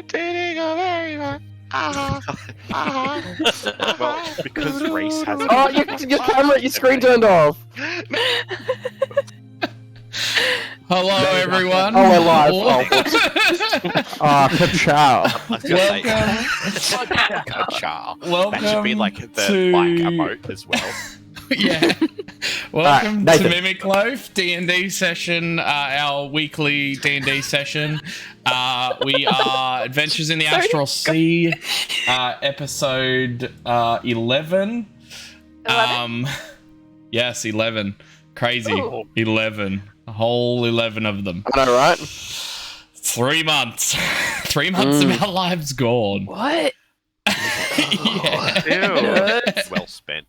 not eating a very much. Well, because race has. Oh, your screen turned off. Hello, everyone. Oh, we're live. Oh, ka-chow. Welcome That should be like the to- like emote as well. Yeah. Welcome Right, to Nathan. Mimic Loaf D&D session, our weekly D&D session. We are Adventures in the Astral Sea, episode 11. 11? Yes, 11. Crazy. Ooh. 11. A whole 11 of them. I know, right? 3 months. 3 months of our lives gone. What? Yeah. Ew. Well spent.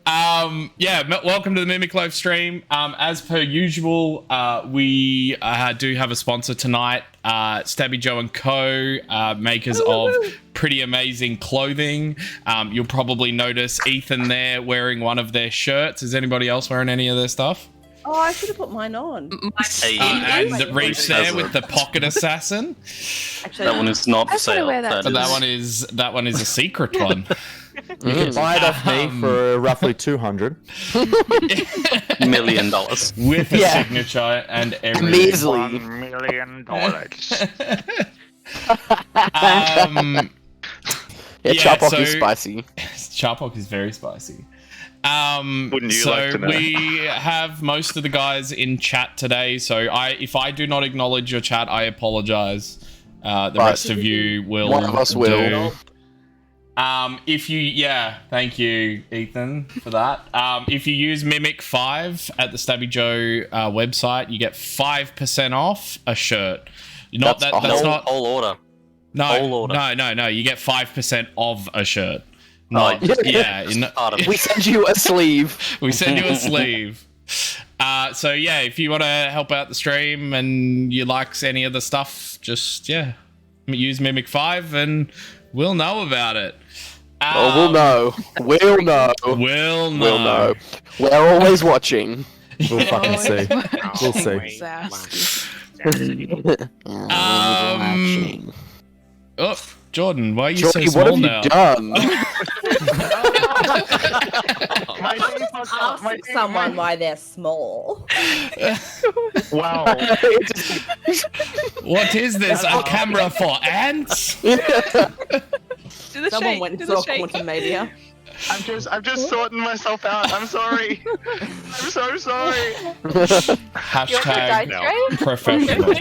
Welcome to the Mimic Loaf stream. As per usual, we do have a sponsor tonight, Stabby Joe & Co., makers of pretty amazing clothing. You'll probably notice Ethan there wearing one of their shirts. Is anybody else wearing any of their stuff? Oh, I should have put mine on. And Reach there with the pocket assassin. Actually, That one is not I for sale. wear that But is- that one is a secret one. You can buy it off me for roughly $200. $1 million. With a Yeah. signature and everything. Measly. $1 million. Yeah, Yeah, Chopok so- is spicy. Charpok is very spicy. Wouldn't you So like to know? we have most of the guys in chat today. So if I do not acknowledge your chat, I apologize. The rest of you will. One of us will. Thank you, Ethan, for that. If you use Mimic 5 at the Stabby Joe website, you get 5% off a shirt. Not That's that. That's not. Whole order. No, whole order. no. You get 5% of a shirt. No, Not, Part of it. We send you a sleeve. we send you a sleeve. So yeah, if you want to help out the stream and you like any of the stuff, just use Mimic 5 and we'll know about it. We'll know. We'll know. We'll know. We'll know. We're always watching. We'll fucking see. We'll see. Oh, Jordan, why are you Jordy, so what small have now? you done? ask someone why they're small. Wow. What is this? A camera for ants? Do the Someone shake. went Do and the saw shake. quantum media. I'm just sorting myself out. I'm sorry. I'm so sorry. Hashtag Dice tray? professional.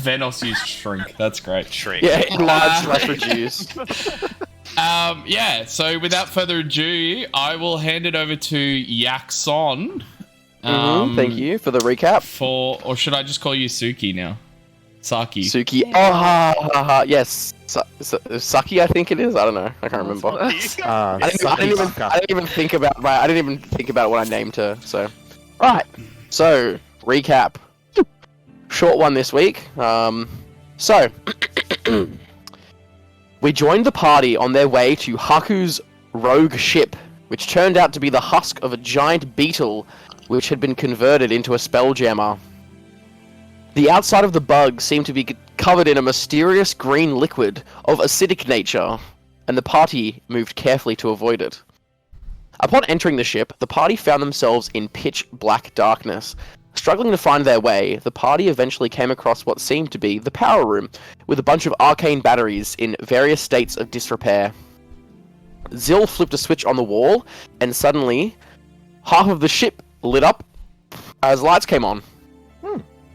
Venos used shrink. That's great. Shrink. Yeah, enlarge / reduce. So without further ado, I will hand it over to Yaxon. Thank you for the recap. Or should I just call you Suki now? Saki. Suki. Oh, yes. Saki, I think it is. I don't know. I can't remember. I didn't even think about what I named her. So, right. So, recap. Short one this week. So, we joined the party on their way to Haku's rogue ship, which turned out to be the husk of a giant beetle, which had been converted into a spelljammer. The outside of the bug seemed to be covered in a mysterious green liquid of acidic nature, and the party moved carefully to avoid it. Upon entering the ship, the party found themselves in pitch black darkness. Struggling to find their way, the party eventually came across what seemed to be the power room, with a bunch of arcane batteries in various states of disrepair. Zill flipped a switch on the wall, and suddenly, half of the ship lit up as lights came on.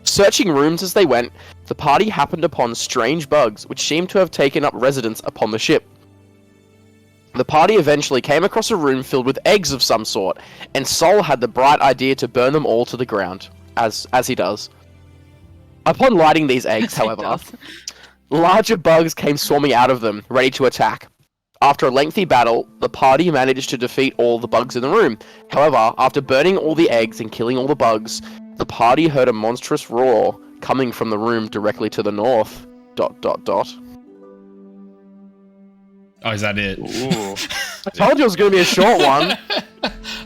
Searching rooms as they went, the party happened upon strange bugs which seemed to have taken up residence upon the ship. The party eventually came across a room filled with eggs of some sort, and Sol had the bright idea to burn them all to the ground, as he does. Upon lighting these eggs, however, larger bugs came swarming out of them, ready to attack. After a lengthy battle, the party managed to defeat all the bugs in the room. However, after burning all the eggs and killing all the bugs, the party heard a monstrous roar coming from the room directly to the north. ... Oh, is that it? Ooh. I told you it was going to be a short one.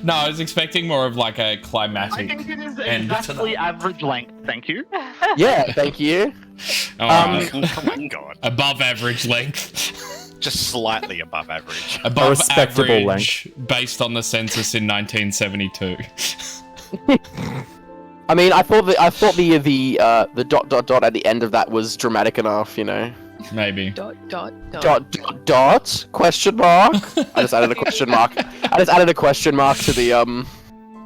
No, I was expecting more of like a I climatic think it is end to exactly average length. Thank you. Yeah, thank you. Alright. Oh my god. Above average length. Just slightly above average. Above respectable average based on the census in 1972. I mean, I thought the dot dot dot at the end of that was dramatic enough, you know. Maybe. Dot, dot, dot. Dot dot dot question mark. I just added a question mark. I just added a question mark to the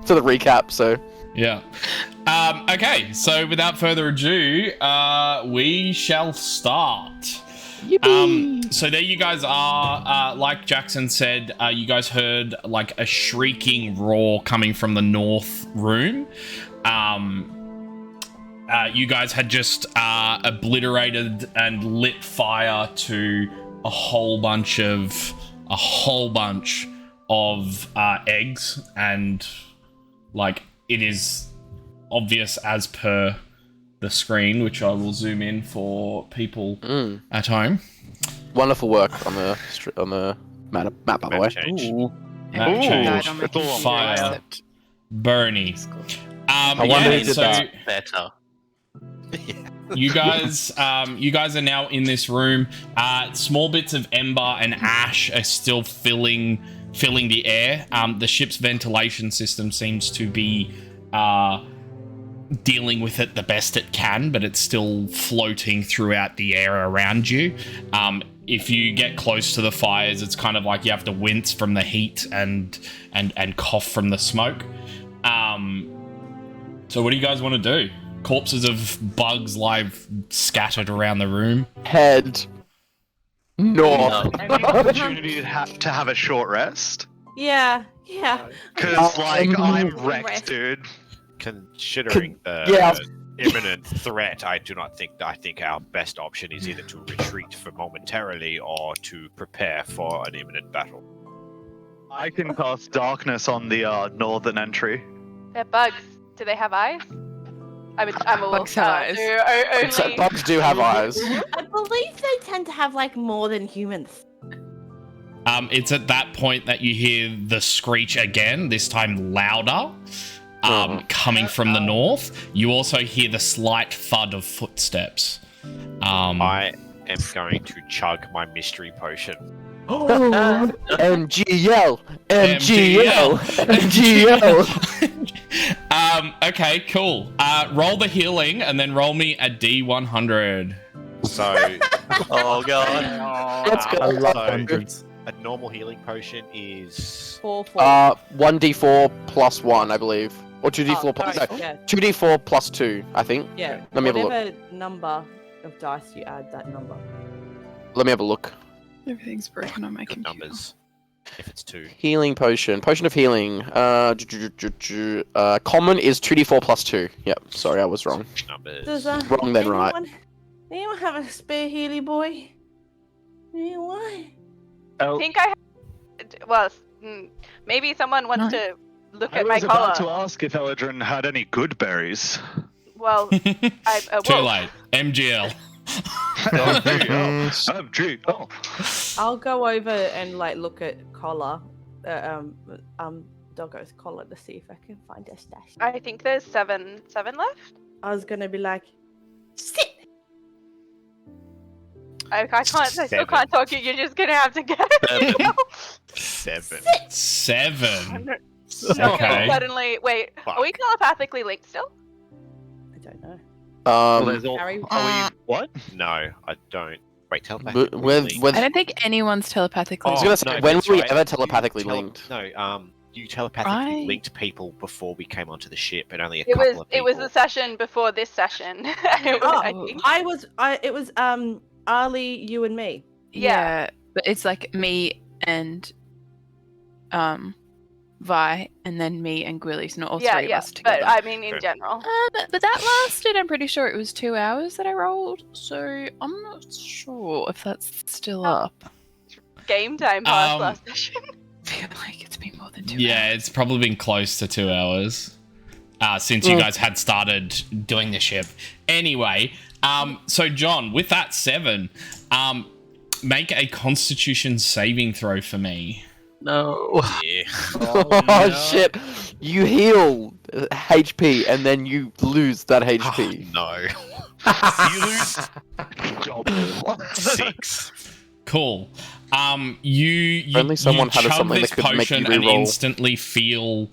recap. So Yeah. Okay, so without further ado, we shall start. So there you guys are. Like Jackson said, you guys heard like a shrieking roar coming from the north room. You guys had just obliterated and lit fire to a whole bunch of eggs, and like it is obvious as per the screen, which I will zoom in for people at home. wonderful work on the map, by the way. Change. Map Ooh, change. it's all on Fire. fire. Bernie. I wonder who did so that. Better. you guys are now in this room. Small bits of ember and ash are still filling the air. The ship's ventilation system seems to be dealing with it the best it can, but it's still floating throughout the air around you. If you get close to the fires, it's kind of like you have to wince from the heat and cough from the smoke. So what do you guys want to do? Corpses of bugs lie scattered around the room. Head north. Any opportunity to have a short rest? Yeah. Because, like, I'm wrecked, dude. Considering the Yeah. imminent threat, I think our best option is either to retreat for momentarily or to prepare for an imminent battle. I can cast darkness on the northern entry. They're bugs. Do they have eyes? I'm a Bugs have eyes. Except bugs do have eyes. I believe they tend to have like more than humans. It's at that point that you hear the screech again, this time louder, coming from the north. You also hear the slight thud of footsteps. I am going to chug my mystery potion. MGL, MGL, MGL. Okay, cool. Roll the healing and then roll me a D100. So, Oh god. Let's go. I love So- hundreds. a normal healing potion is 4. 1d4 plus 1, I believe, or 2d4 plus no, Yeah. 2d4 plus 2, I think. Yeah. Let me have a look. Whatever number of dice you add, that number. Let me have a look. Everything's broken on my good computer. numbers. If it's 2. Potion of healing. Common is 2d4 plus 2. Yep, sorry, I was wrong. Numbers. Does Wrong then, right. Anyone have a spare Healy boy? Anyone? I think I have... Well, maybe someone wants to look I at my was about to collar. ask if Eldrin had any good berries. Well, I'm a Too wolf. late. MGL. Oh. I'll go over and like look at collar, Doggo's collar to see if I can find a stash. I think there's seven left. I was gonna be like, sit. I still Seven. can't talk. You're just gonna have to get it. 7. 7. So Okay. suddenly, wait, Fuck. are we telepathically linked still? I don't know. Harry, Are we what? No, I don't. Wait, with, telepathically with, linked. I don't think anyone's telepathically. I was Oh, gonna say, no, when that's were we right. ever telepathically linked? No, you telepathically I- linked people before we came onto the ship, and only a It couple was of people. it was the session before this session. I think. it was Ali, you and me. Yeah. But it's like me and Vi, and then me and Gwilly, so not all three of us together. but I mean in Okay. general. But that lasted, I'm pretty sure it was 2 hours that I rolled, so I'm not sure if that's still up. Game time past Um, last session. I feel like it's been more than 2 Yeah, hours. it's probably been close to 2 hours since you guys had started doing the ship. Anyway, so John, with that 7, make a Constitution saving throw for me. No. Yeah. Oh, shit! You heal HP and then you lose that HP. No. You lose. 6. Cool. You Only someone had chug something this that could make you potion and reroll. instantly feel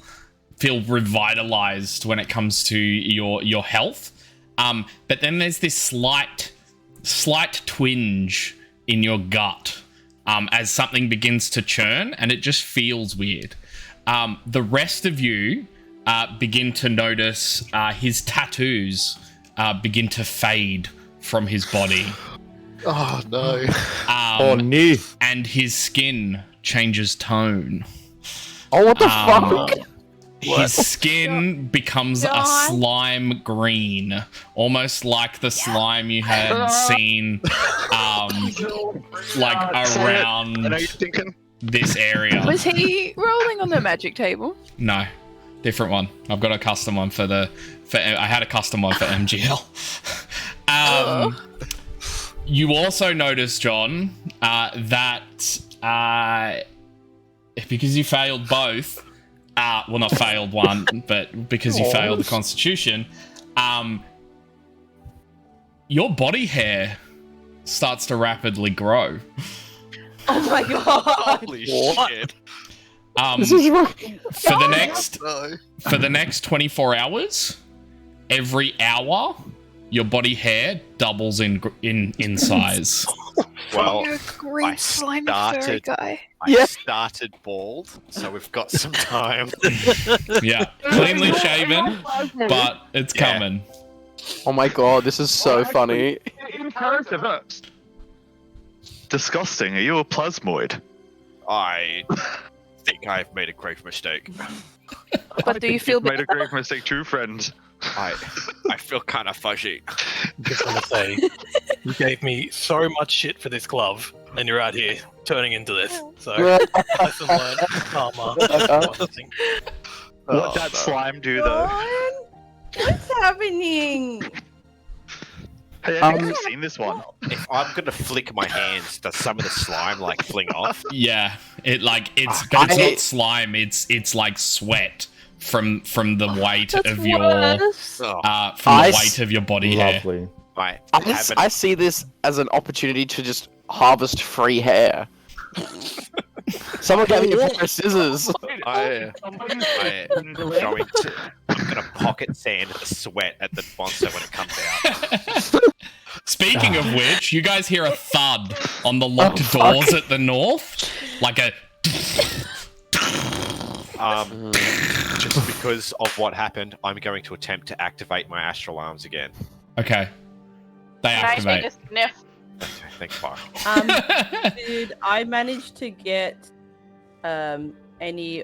revitalized when it comes to your health. But then there's this slight twinge in your gut as something begins to churn, and it just feels weird. The rest of you begin to notice his tattoos begin to fade from his body. Oh no. Oh, no. And his skin changes tone. Oh, what the fuck? His skin becomes a slime green, almost like the slime you had seen, like around I know you're thinking. this area. Was he rolling on the magic table? No, different one. I've got a custom one I had a custom one for MGL. You also notice, John, that because you failed both. Well, not failed one, but because you failed the Constitution, your body hair starts to rapidly grow. Oh my god! Holy shit. This is right. For the next No. for the next 24 hours, every hour, your body hair doubles in size. Well, You're a green I slimy furry started- guy. I started bald, so we've got some time. Yeah, cleanly shaven, but it's Yeah. coming. Oh my god, this is so funny. In character first. Disgusting. Are you a plasmoid? I think I've made a grave mistake. But do you feel Made a better? grave mistake, true friend. I feel kind of fuzzy. I'm just gonna say, you gave me so much shit for this glove, and you're out here turning into this. So, lesson learned. Karma. Nothing. What that slime do though? John? What's happening? Hey, I think I've seen this one. If I'm gonna flick my hands, does some of the slime like fling off? Yeah, but it's not slime. It's like sweat from the weight That's of your worse. Oh, from the I weight of your body hair. Lovely. I I haven't. see this as an opportunity to just harvest free hair. Someone gave me a pair of scissors. I'm gonna pocket sand the sweat at the monster when it comes out. Speaking of which, you guys hear a thud on the locked doors at the north, like a. Just because of what happened, I'm going to attempt to activate my astral arms again. Okay, they Can I activate. take a sniff? Thanks, Mark. Did I manage to get any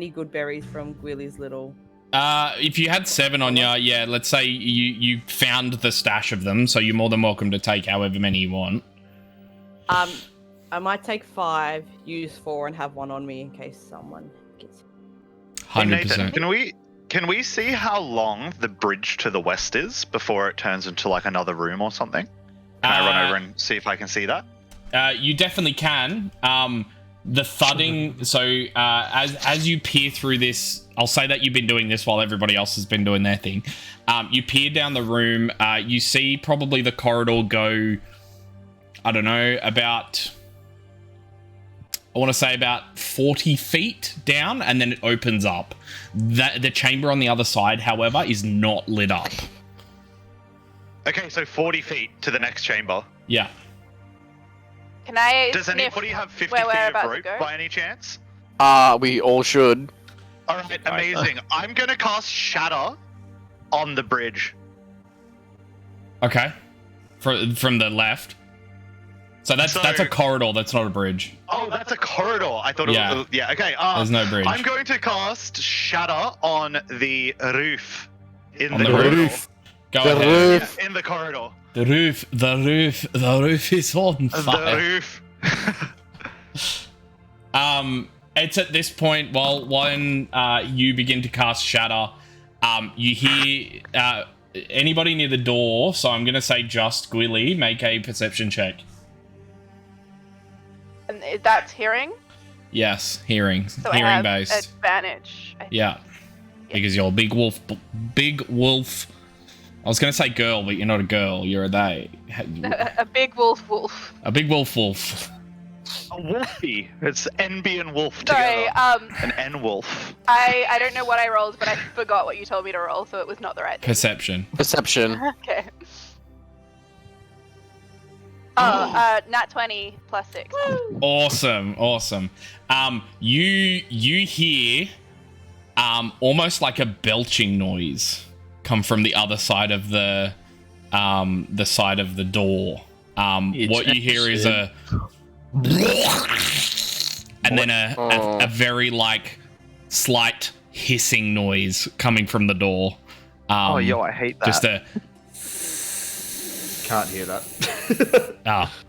good berries from Gwilly's little? If you had 7 on you, yeah, let's say you found the stash of them, so you're more than welcome to take however many you want. I might take 5, use 4, and have 1 on me in case someone gets. Hey, Nathan, 100%. can we see how long the bridge to the west is before it turns into like another room or something? Can I run over and see if I can see that? You definitely can. The thudding. So as you peer through this, I'll say that you've been doing this while everybody else has been doing their thing. You peer down the room. You see probably the corridor go. I don't know, about. I want to say about 40 feet down, and then it opens up. The chamber on the other side, however, is not lit up. Okay, so 40 feet to the next chamber. Yeah. Can I Does sniff anybody have 50 where we're feet about of to rope go? by any chance? We all should. Alright, amazing. I'm gonna cast Shatter on the bridge. Okay. From the left. So that's a corridor. That's not a bridge. Oh, that's a corridor. I thought Yeah. it was. Yeah, okay. There's no bridge. I'm going to cast Shatter on the roof. In On the corridor. roof? Go The ahead. roof. Yeah, in the corridor. The roof is on The fire. roof. It's at this point when you begin to cast Shatter, you hear anybody near the door. So I'm gonna say just Gwilly, make a perception check. And that's hearing? Yes, hearing. So Hearing I have based. advantage. I think. Yeah. Because you're a big wolf. Big wolf. I was going to say girl, but you're not a girl. You're a they. A big wolf. A big wolf. A wolfie. It's NB and wolf Sorry, together. An N wolf. I don't know what I rolled, but I forgot what you told me to roll, so it was not the right thing. Perception. Okay. Oh, nat 20 plus 6. Awesome. You hear almost like a belching noise come from the other side of the side of the door. What you hear is a and then a very like slight hissing noise coming from the door. Oh, yo, I hate that. Just a Can't hear that.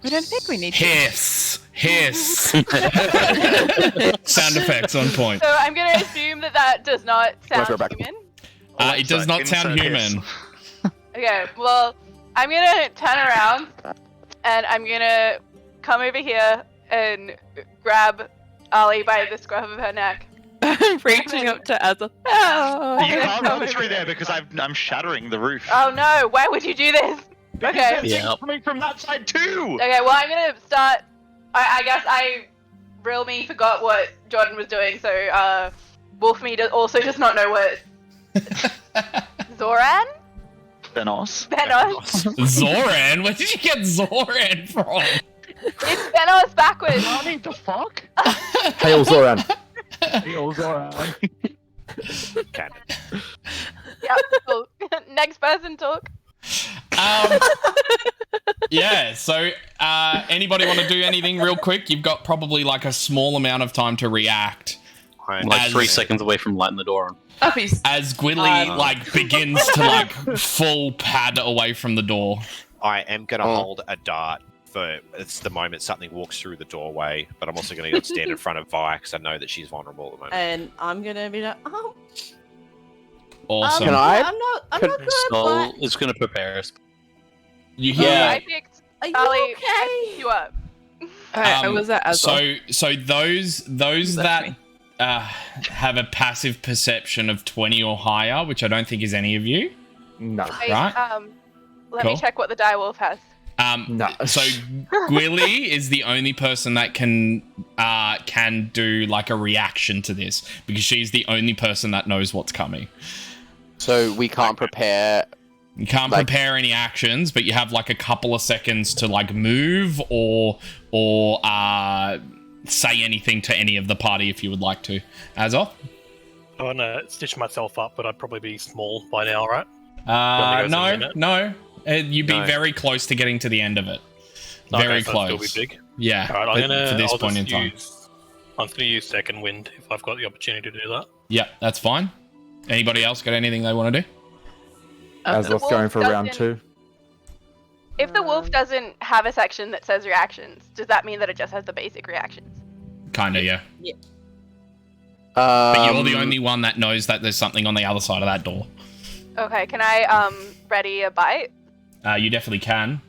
We don't think we need to. hiss. Sound effects on point. So I'm gonna assume that does not sound Alexa, human. It does not sound Insert human. hiss. Okay, well, I'm gonna turn around and I'm gonna come over here and grab Ali by the scruff of her neck. I'm reaching up to Azza. Oh. You can't run through there because I'm shattering the roof. Oh no, why would you do this? Okay. Yeah. Coming from that side too. Okay, well, I'm gonna start. I guess I real me forgot what Jordan was doing, so Wolf me also does not know what Zoran? Benos. Zoran? Where did you get Zoran from? It's Benos backwards. What the fuck? Hail Zoran. Hail Zoran. Cannon. Yep, cool. Next person talk. Yeah, so anybody want to do anything real quick? You've got probably like a small amount of time to react. I'm Like As- 3 seconds away from lighting the door on. Puppies. As Gwilly like begins to like full pad away from the door. I am going to hold a dart for it's the moment something walks through the doorway, but I'm also going to stand in front of Vi because I know that she's vulnerable at the moment. And I'm gonna be like, Awesome. Can I? I'm not good, Skull but is going to prepare us. You I hear? picked are you Ali. okay? I picked you up. I was at Azza. So those That's that me. have a passive perception of 20 or higher, which I don't think is any of you. No. Wait, Right. let Cool. me check what the direwolf has. No. So Gwilly is the only person that can do like a reaction to this because she's the only person that knows what's coming. So we can't prepare. You can't Like- prepare any actions, but you have like a couple of seconds to like move or say anything to any of the party if you would like to. Azov? I want to stitch myself up, but I'd probably be small by now, right? When it goes in a minute? No. You'd be No. very close to getting to the end of it. Okay, Very so it'll close. still be big. Yeah, All right, for this I'll point in just time. I'm going to use second wind if I've got the opportunity to do that. Yeah, that's fine. Anybody else got anything they want to do? As The what's going wolf for round doesn't- 2. If the wolf doesn't have a section that says reactions, does that mean that it just has the basic reactions? Kinda, yeah. But you're the Um, only one that knows that there's something on the other side of that door. Okay, can I ready a bite? You definitely can.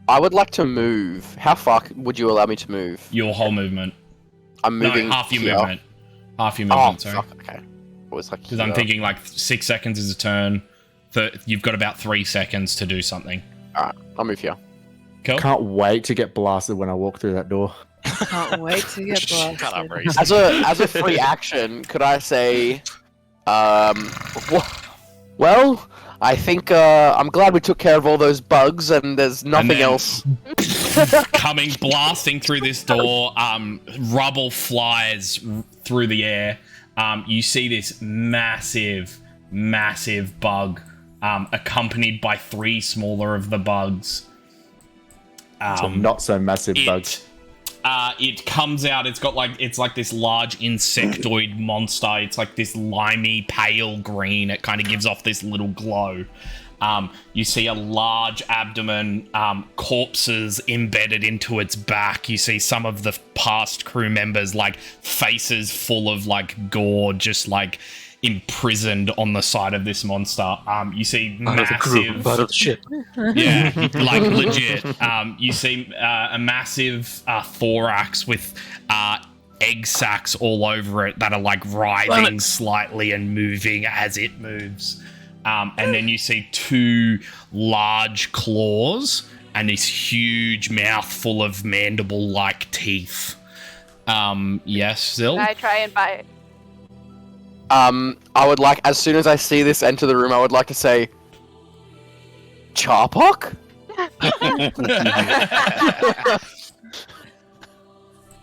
I would like to move. How far would you allow me to move? Your whole movement. I'm moving. No, half your here. movement. Half your Oh, movement, sorry. fuck. Okay. It was like. Because I'm thinking like 6 seconds is a turn. You've got about 3 seconds to do something. Alright, I'll move here. Cool. Can't wait to get blasted when I walk through that door. Can't wait to get Cut up, blasted. Reese. As a free action, could I say, well, I think I'm glad we took care of all those bugs, and there's nothing then- else. Coming blasting through this door, rubble flies through the air. You see this massive bug, accompanied by 3 smaller of the bugs. Some not so massive bugs. It comes out. It's like this large insectoid monster. It's like this limey, pale green. It kind of gives off this little glow. You see a large abdomen, corpses embedded into its back. You see some of the past crew members, like faces full of like gore, just like imprisoned on the side of this monster. You see Out of the crew, massive, out of the ship. yeah, like legit. You see a massive thorax with egg sacs all over it that are like writhing slightly and moving as it moves. And then you see 2 large claws and this huge mouth full of mandible-like teeth. Yes, Zil? I try and bite. I would like, as soon as I see this enter the room, I would like to say, Charpok?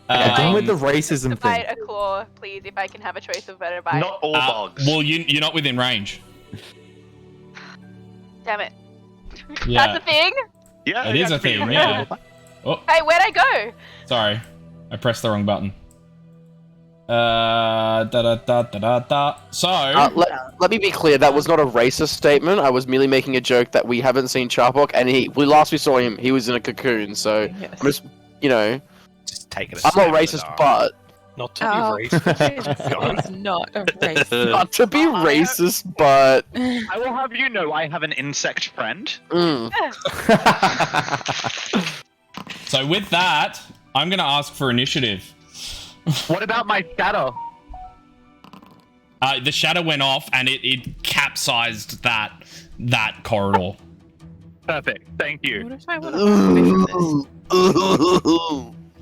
Done with the racism To thing. bite a claw, please, if I can have a choice of where to bite. Not all bugs. Well, you're not within range. Damn it. Yeah. That's a thing? Yeah, It is a thing, yeah. Oh, Hey, where'd I go? sorry. I pressed the wrong button. So, Let me be clear, that was not a racist statement. I was merely making a joke that we haven't seen Charpok, and last we saw him, he was in a cocoon, so Yes. I'm just, Just taking a I'm stab not in the racist, dark. but Not to Oh, be racist. it's not a race. not to be racist, but I will have you know I have an insect friend. so with that, I'm gonna ask for initiative. What about my shadow? The shadow went off and it capsized that corridor. Perfect. Thank you. What if I want to finish this?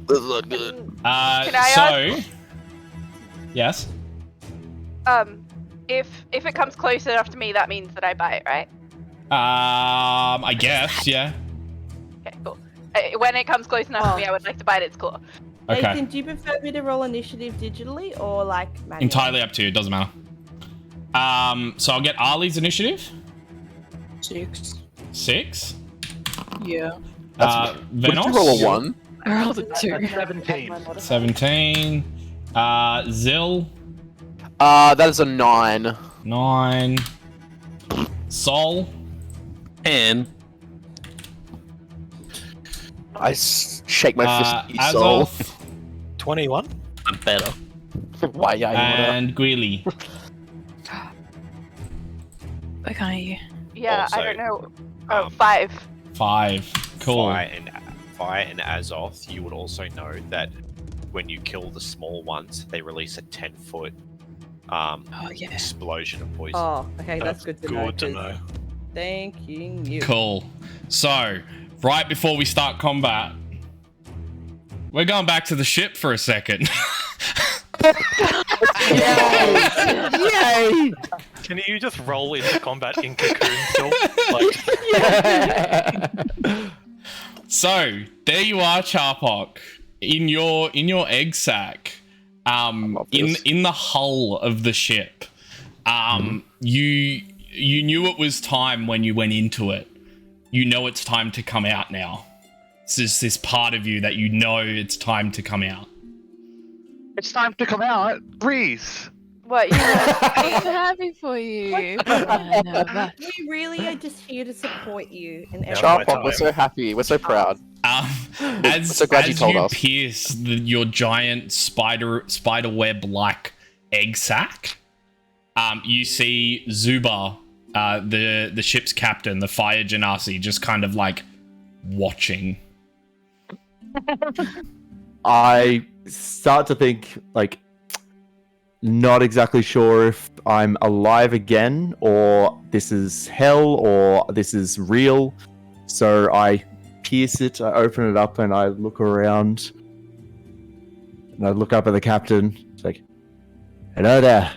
that's not good. Can I Yes. If it comes close enough to me, that means that I bite, right? I guess, yeah. Okay, cool. When it comes close enough to me, I would like to bite its claw. Okay. Nathan, do you prefer me to roll initiative digitally or like manually? Entirely up to you. It doesn't matter. So I'll get Ali's initiative. 6. 6. Yeah. What did Venos. you roll a 1? I rolled a 2. 17. 17. Zil. That is a 9. 9. Sol. And I shake my fist at you, soul. Azoth. 21? I'm better. Why, yeah, And Gwili. Okay. Yeah, Also, I don't know. Oh, um, 5. 5. Cool. Fire and Azoth, you would also know that when you kill the small ones, they release a 10-foot Oh, yeah. explosion of poison. Oh, okay, that's good to know. Good to 'cause- know. Thank you. Cool. So, right before we start combat, we're going back to the ship for a second. Yay! Can you just roll into combat in cocoon still? Like, So, there you are, Charpok, in your egg sac, in the hull of the ship. You knew it was time when you went into it. You know it's time to come out now. It's just this part of you that you know it's time to come out. It's time to come out. Breathe. What? You I'm so happy for you. We really are just here to support you in every Charpok, we're so happy. We're so proud. As so glad you told you us. pierce your giant spider web like egg sac, you see Zuba, the ship's captain, the fire genasi, just kind of like watching. I start to think, like, not exactly sure if I'm alive again, or this is hell, or this is real. So I pierce it, I open it up, and I look around. And I look up at the captain. It's like, hello there.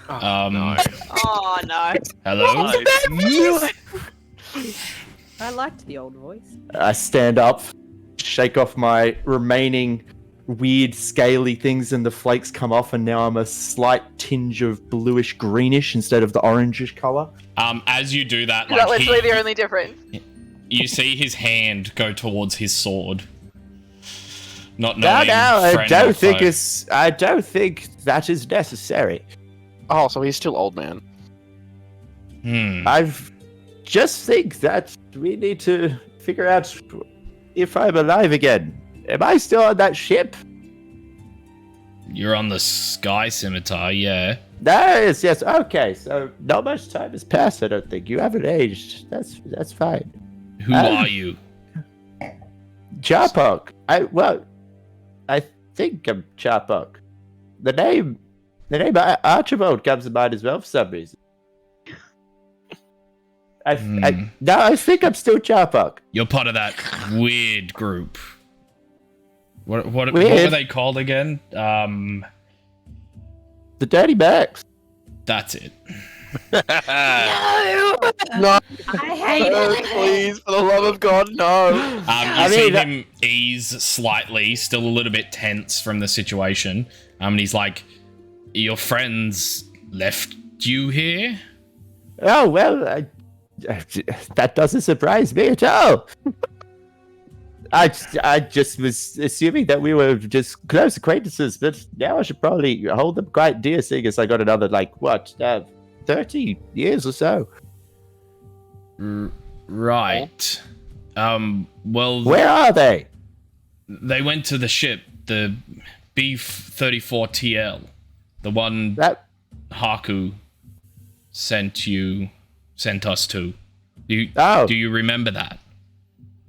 No. Oh no. Hello? I liked the old voice. I stand up, shake off my remaining weird scaly things, and the flakes come off, and now I'm a slight tinge of bluish greenish instead of the orangish color. As you do that, Is that like literally the only difference? you see his hand go towards his sword. Not knowing I friend or don't think foe. I don't think that is necessary. Oh, so he's still old man. I've just think that we need to figure out if I'm alive again. Am I still on that ship? You're on the Sky Scimitar, yeah. Yes. Okay, so not much time has passed. I don't think you haven't aged. That's fine. Who are you? Charpok. I think I'm Charpok. The name Archibald comes to mind as well for some reason. I think I'm still Charpok. You're part of that weird group. What were Weird? they called again? The Dirty Backs. That's it. No, I hate it. please, for the love of God, no. You see him ease slightly, still a little bit tense from the situation. And he's like, "Your friends left you here?" Oh well, that doesn't surprise me at all. I just was assuming that we were just close acquaintances, but now I should probably hold them quite dear, seeing as I got another 30 years or so. Right. Well, Where are they? they went to the ship, the B-34TL, the one That Haku sent us to. Do Oh. you remember that?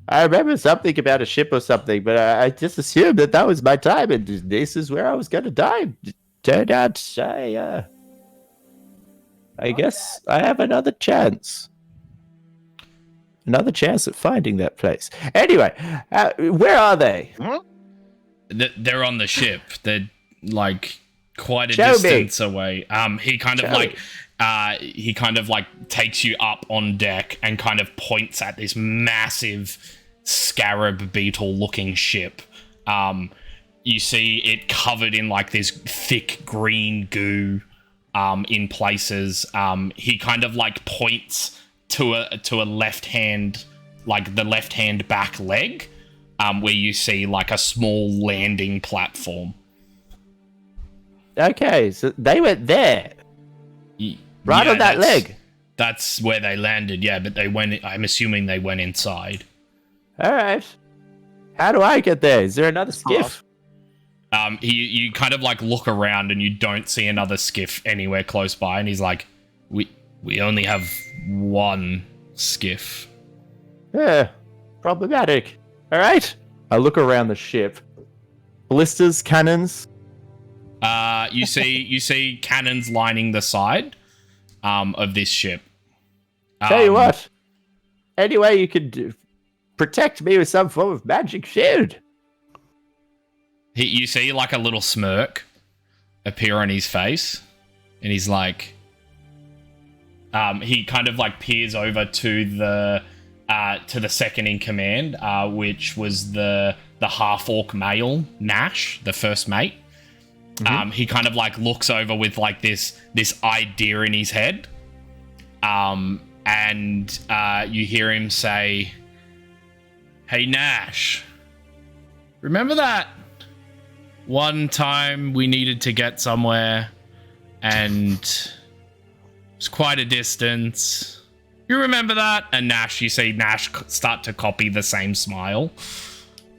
I remember something about a ship or something, but I just assumed that was my time, and this is where I was going to die. Turned out I guess I have another chance. Another chance at finding that place. Anyway, where are they? They're on the ship. They're like quite a Show distance away. He kind of takes you up on deck and kind of points at this massive scarab beetle looking ship. You see it covered in like this thick green goo in places. He kind of like points to a left hand, like the left hand back leg, where you see like a small landing platform. Okay, so they went there. Right on that leg. That's where they landed, yeah, but they went. I'm assuming they went inside. All right. How do I get there? Is there another skiff? You kind of like look around and you don't see another skiff anywhere close by, and he's like, "We only have one skiff." Yeah, problematic. All right. I look around the ship. Blisters, cannons. You see cannons lining the side of this ship. Tell you what. Any way you could protect me with some form of magic shield. You see like a little smirk appear on his face, and he's like, he kind of like peers over to the second in command, which was the half-orc male, Nash, the first mate. Mm-hmm. He kind of like looks over with like this idea in his head. And you hear him say, "Hey Nash, remember that one time we needed to get somewhere and it was quite a distance? You remember that?" And you see Nash start to copy the same smile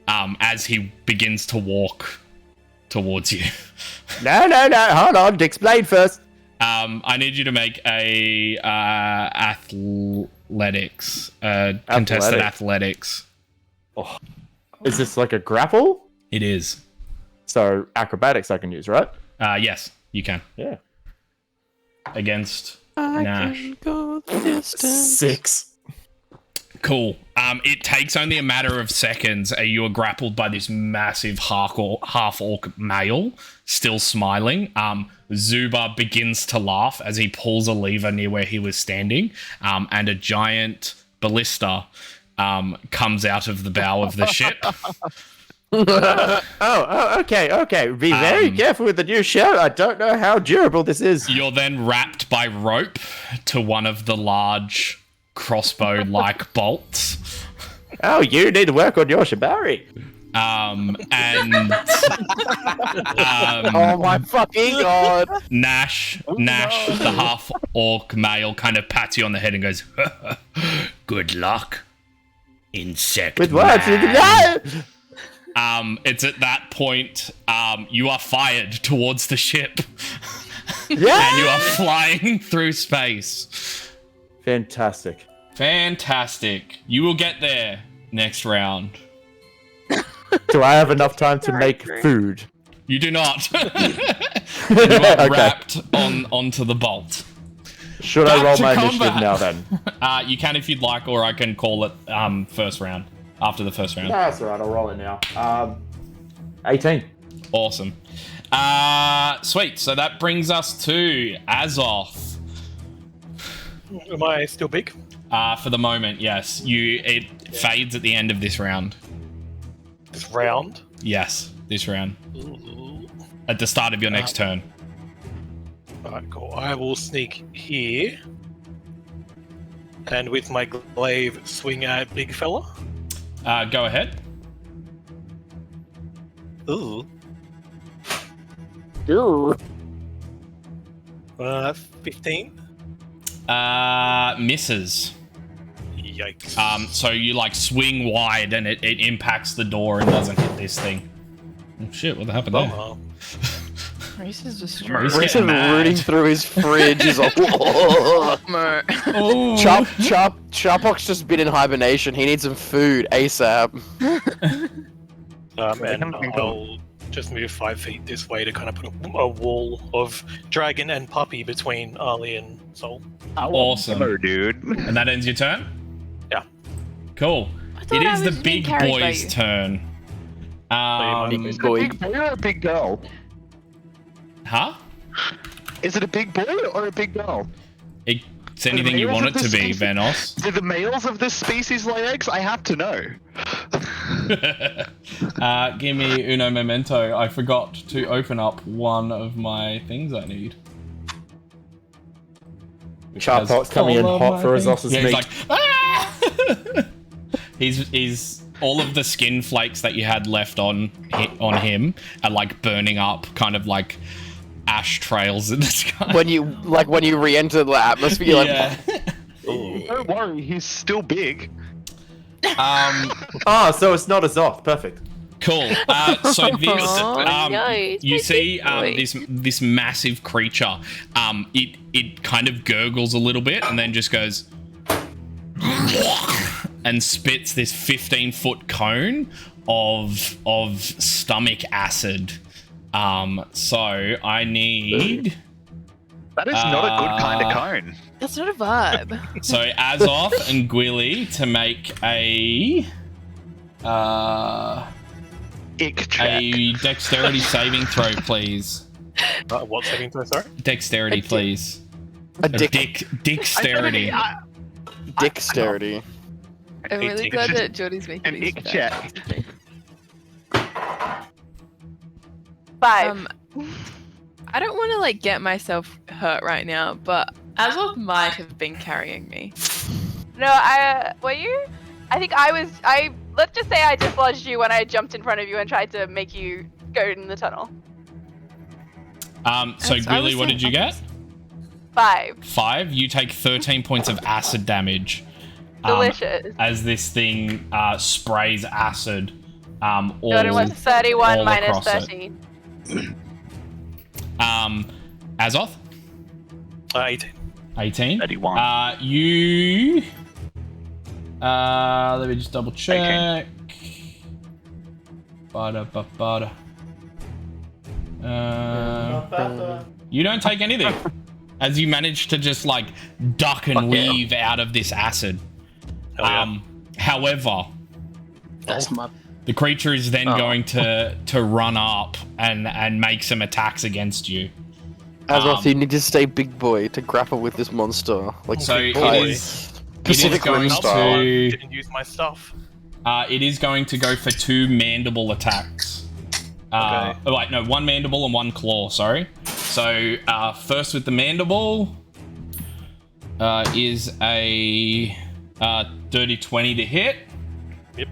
as he begins to walk towards you. No. Hold on. Explain first. I need you to make a athletics, contested athletics. Oh. Is this like a grapple? It is. So acrobatics I can use, right? Yes, you can. Yeah. Against I Nash. can go the distance. 6. Cool. It takes only a matter of seconds. You are grappled by this massive half-orc male, still smiling. Zuba begins to laugh as he pulls a lever near where he was standing, and a giant ballista comes out of the bow of the ship. Okay. Be very careful with the new show. I don't know how durable this is. You're then wrapped by rope to one of the large crossbow-like bolts. Oh, you need to work on your shibari. Oh my fucking god. Nash, the half-orc male, kind of pats you on the head and goes, "Good luck, insect With what? man." It's at that point you are fired towards the ship. Yeah! And you are flying through space. Fantastic. Fantastic. You will get there next round. Do I have enough time to make food? You do not. You are Okay. wrapped onto the bolt. Should Back I roll to my combat. initiative now then? You can if you'd like, or I can call it first round. After the first round. That's alright, I'll roll it now. 18. Awesome. Sweet. So that brings us to Azoth. Am I still big? For the moment, yes. It fades at the end of this round. This round? Yes, this round. Ooh. At the start of your next turn. Alright, cool. I will sneak here. And with my glaive, swing at big fella. Go ahead. Ooh. Ooh. 15? Misses. Yikes. So you like swing wide and it impacts the door and doesn't hit this thing. Oh shit, what happened there? Oh, Reese is Reese destroyed. getting Reese is mad. rooting through his fridge. He's like, whoa. Oh. Sharpok's just been in hibernation. He needs some food ASAP. and I'll just move 5 feet this way to kind of put a wall of dragon and puppy between Ali and Soul. Awesome. Hello, dude. And that ends your turn? Yeah. Cool. thought It I is the was being big carried by boy's you. turn. Big boy. Big boy or a big girl? Huh? Is it a big boy or a big girl? It's anything you want it to be, Venos. Do the males of this species lay eggs? I have to know. Give me uno memento. I forgot to open up one of my things I need. Which has Sharpok's coming in all of hot my for things. Azos's Yeah, meat. he's like, ah! he's all of the skin flakes that you had left on him are like burning up, kind of like ash trails in the sky. When you re-enter the atmosphere, like, Yeah. Don't worry, he's still big. So it's not Azoth. Perfect. Cool. So this, yikes, you my see, big boy. this massive creature. It kind of gurgles a little bit and then just goes and spits this 15-foot cone of stomach acid. So I need. That is not a good kind of cone. That's not a vibe. So Azoth and Gwilly to make a Ick check. a dexterity saving throw, please. What saving throw, sorry? Dexterity, please. a dick. Dexterity. Dexterity. I'm really glad that Jordy's making An these ick facts. check. 5. I don't want to like get myself hurt right now, but Azoth might have been carrying me. No, were you? I think let's just say I dislodged you when I jumped in front of you and tried to make you go in the tunnel. So I was Gwilly, what did you saying- get? 5. 5. You take 13 points of acid damage. Delicious. As this thing sprays acid all Jordan was 31 all minus across it. 13. Azoth? 18. 18. 31. You. Let me just double check. Bada. You don't take anything. As you manage to just like duck and weave out of this acid. Hell yeah. However, That's my. the creature is then going to run up and make some attacks against you. Azoth, you need to stay big boy to grapple with this monster. Like, So it boy. is Pacific going Rim to- style. Didn't use my stuff. it is going to go for 2 mandible attacks. Okay. Oh, wait, no, 1 mandible and 1 claw, sorry. So, first with the mandible is a dirty 20 to hit. Yep.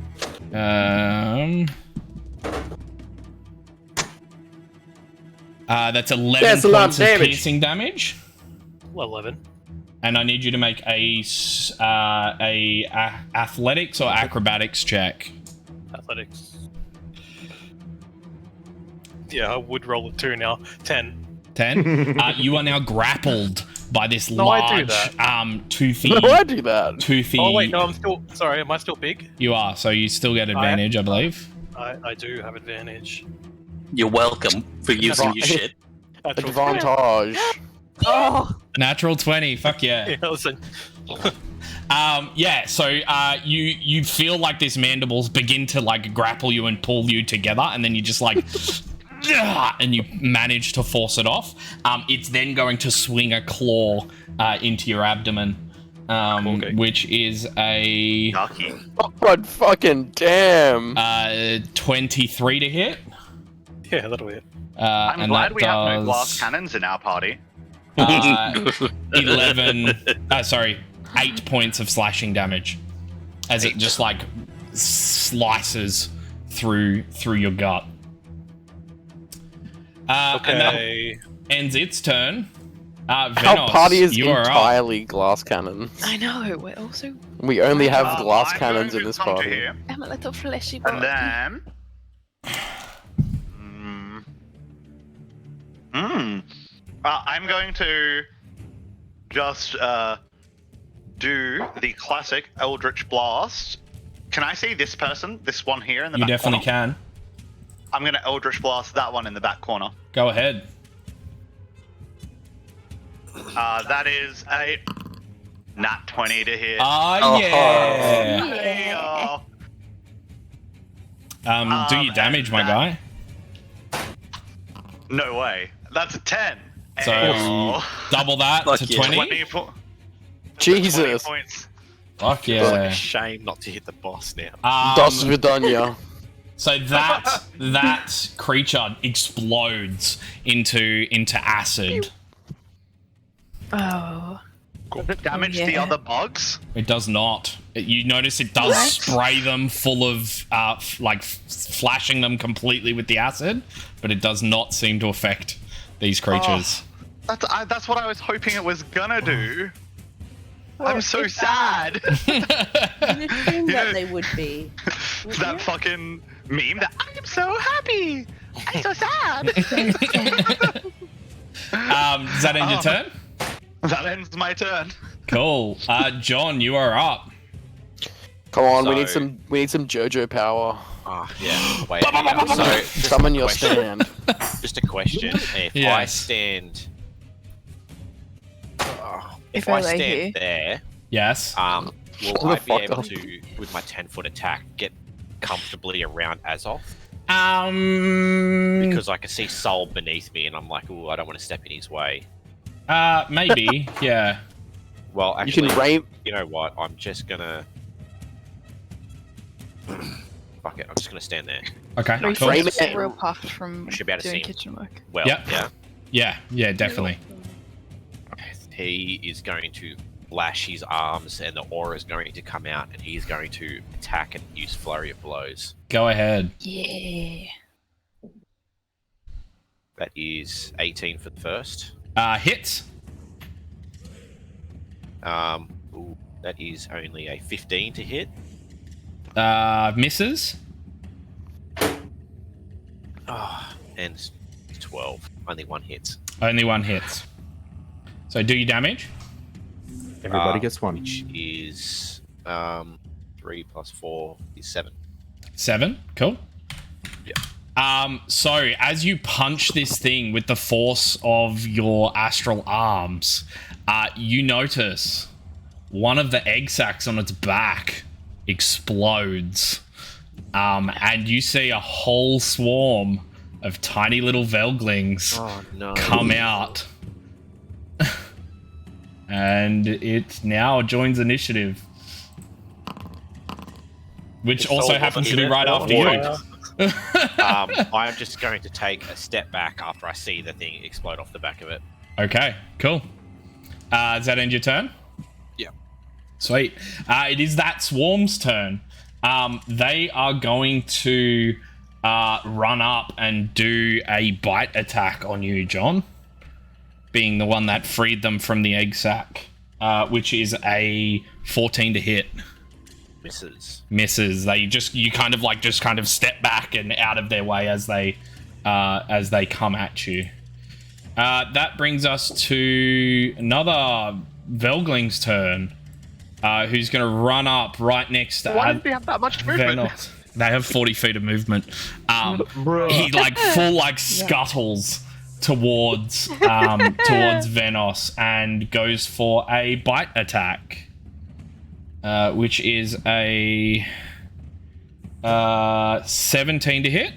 That's 11 That's a lot points of of damage. piercing damage. 11. And I need you to make a athletics or acrobatics check. Athletics. Yeah, I would roll a 2 now. 10. 10. You are now grappled by this No, I do large, that. toothy. No, I do that. Toothy. Oh wait, no, I'm still. Sorry, am I still big? You are, so you still get advantage, I believe. I do have advantage. You're welcome for using your shit. Natural Advantage. Oh, Natural 20. Fuck yeah. Yeah, listen. So you feel like this mandibles begin to like grapple you and pull you together, and then you just like and you manage to force it off. It's then going to swing a claw into your abdomen, which is a God fucking damn. 23 to hit. Yeah, that'll hit. I'm glad we have no glass cannons in our party. 8 points of slashing damage as it just like slices through your gut. And that ends its turn. Venos, Our party is you are up. entirely glass cannons. I know. We're also. We only have glass I'm cannons going in to this come to party. here, I'm a little fleshy and body. then. I'm going to just do the classic Eldritch Blast. Can I see this person? This one here in the You back definitely corner? can. I'm going to Eldritch Blast that one in the back corner. Go ahead. That is a nat 20 to hit. Oh, yeah. Hey-oh. Do you damage, my guy? No way. That's a 10. So double that Fuck to yeah. 20. 20 Jesus. points. Fuck It's like yeah. a shame not to hit the boss now. Das Vidanya. So that creature explodes into acid. Oh. Does it damage the yeah. other bugs? It does not. You notice it does What? spray them full of flashing them completely with the acid, but it does not seem to affect these creatures. That's what I was hoping it was gonna do. well, I'm so it's sad. You'd assume that they would be. That fucking meme that I'm so happy. I'm so sad. Does that end your turn? That ends my turn. Cool. John, you are up. Come on, we So- need some JoJo power. Ah, yeah. Wait. hang on. So, just Summon a your question. stand. Just a question. If I Yes. stand, If I I lay stand here. there, Yes. will Shut I the be fuck able up. to, with my 10-foot attack, get comfortably around Azoth? Because I can see Soul beneath me, and I'm like, oh, I don't want to step in his way. Maybe. Yeah. Well, You actually, can rain. you know what? I'm just gonna. Fuck it. I'm just gonna stand there. Okay. Three Cool. Frame feet it. real puffed from I should be able to doing see him. kitchen work. Well, Yep. yeah. Yeah, definitely. He is going to lash his arms, and the aura is going to come out, and he's going to attack and use flurry of blows. Go ahead. Yeah. That is 18 for the first. Hits. Ooh, that is only a 15 to hit. Misses. And 12. Only one hits. Only one hits. So do you damage? Everybody gets one. Which is 3 plus 4 is 7. 7. Cool. Yeah. So as you punch this thing with the force of your astral arms, you notice one of the egg sacs on its back explodes. And you see a whole swarm of tiny little Velglings Oh no. come out. And it now joins initiative. Which It's also all happens to in be it. right after Warrior. you. I'm just going to take a step back after I see the thing explode off the back of it. Okay, cool. Does that end your turn? Yeah. Sweet. It is that swarm's turn. They are going to run up and do a bite attack on you, John. Being the one that freed them from the egg sac, which is a 14 to hit. Misses. You kind of step back and out of their way as they come at you. That brings us to another Velgling's turn, who's going to run up right next to Why did we have that much movement? Venos. They have 40 feet of movement. He scuttles towards Venos and goes for a bite attack, which is a 17 to hit.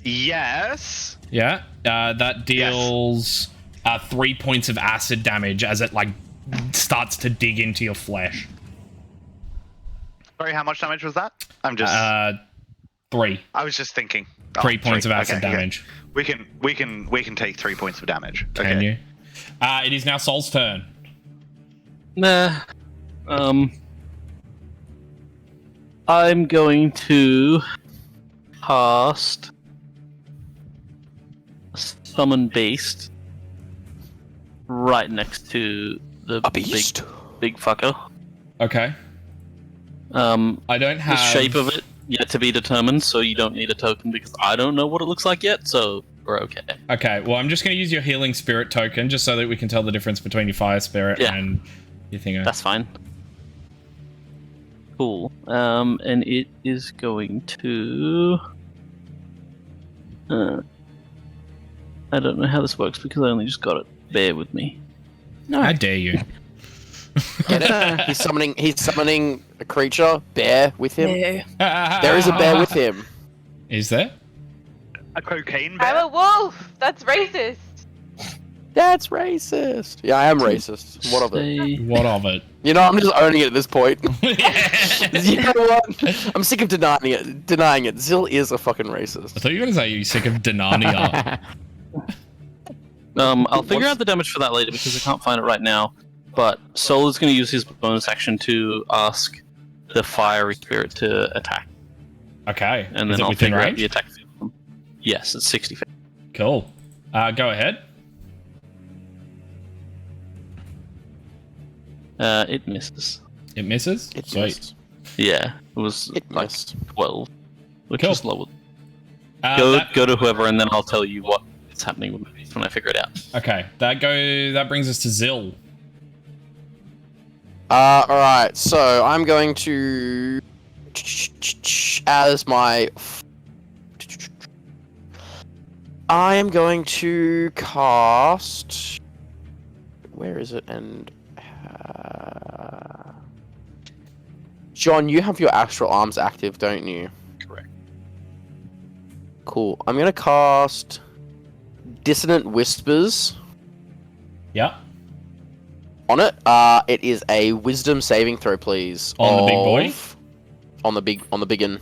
Yes. Yeah, that deals 3 points of acid damage as it starts to dig into your flesh. Sorry, how much damage was that? I'm just 3. I was just thinking. 3 points of acid Okay. damage. We can take 3 points of damage. Can you? It is now Sol's turn. Nah. I'm going to cast Summon Beast right next to the beast. big fucker. Okay. I don't have the shape of it yet to be determined, so you don't need a token because I don't know what it looks like yet, so we're okay. Okay, well, I'm just going to use your healing spirit token just so that we can tell the difference between your fire spirit and your thing. That's fine. Cool. And it is going to... I don't know how this works because I only just got it. Bear with me. No, I dare you. Get it? He's summoning a creature, bear with him. No. There is a bear with him. Is there? A cocaine bear? I'm a wolf. That's racist. That's racist. Yeah, I am racist. What of it? What of it? You know, I'm just owning it at this point. You know what? I'm sick of denying it. Zill is a fucking racist. I thought you were going to say you're sick of Denania. I'll figure out the damage for that later because I can't find it right now. But Sol is going to use his bonus action to ask the fiery spirit to attack. Okay. And Is then it I'll within figure out range? the attack. Yes, it's 60 feet. Cool. Go ahead. It misses. It misses? It Sweet. missed. Yeah, it was It like missed. 12, which Cool. is lower. That- Go to whoever, and then I'll tell you what's happening with me when I figure it out. Okay, that brings us to Zill. Alright, so I'm going to... As my... I am going to cast... Where is it? And... John, you have your Astral Arms active, don't you? Correct. Cool. I'm going to cast... Dissonant Whispers Yep. on it. It is a Wisdom saving throw, please. On the big boy? On the biggin.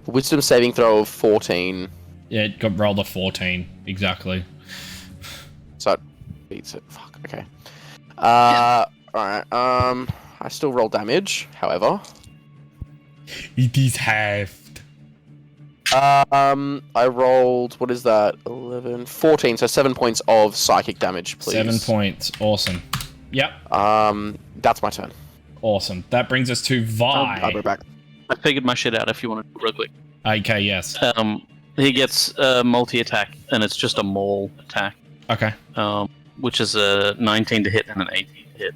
Wisdom saving throw of 14. Yeah, it got rolled a 14. Exactly. So it beats it. Fuck, okay. Alright, I still roll damage, however. It is halved. I rolled, what is that? 11, 14, so 7 points of psychic damage, please. 7 points. Awesome. Yep. That's my turn. Awesome. That brings us to Vi. I'll be back. I figured my shit out if you want to real quick. Okay, yes. He gets multi-attack, and it's just a maul attack. Okay. Which is a 19 to hit and an 18 to hit.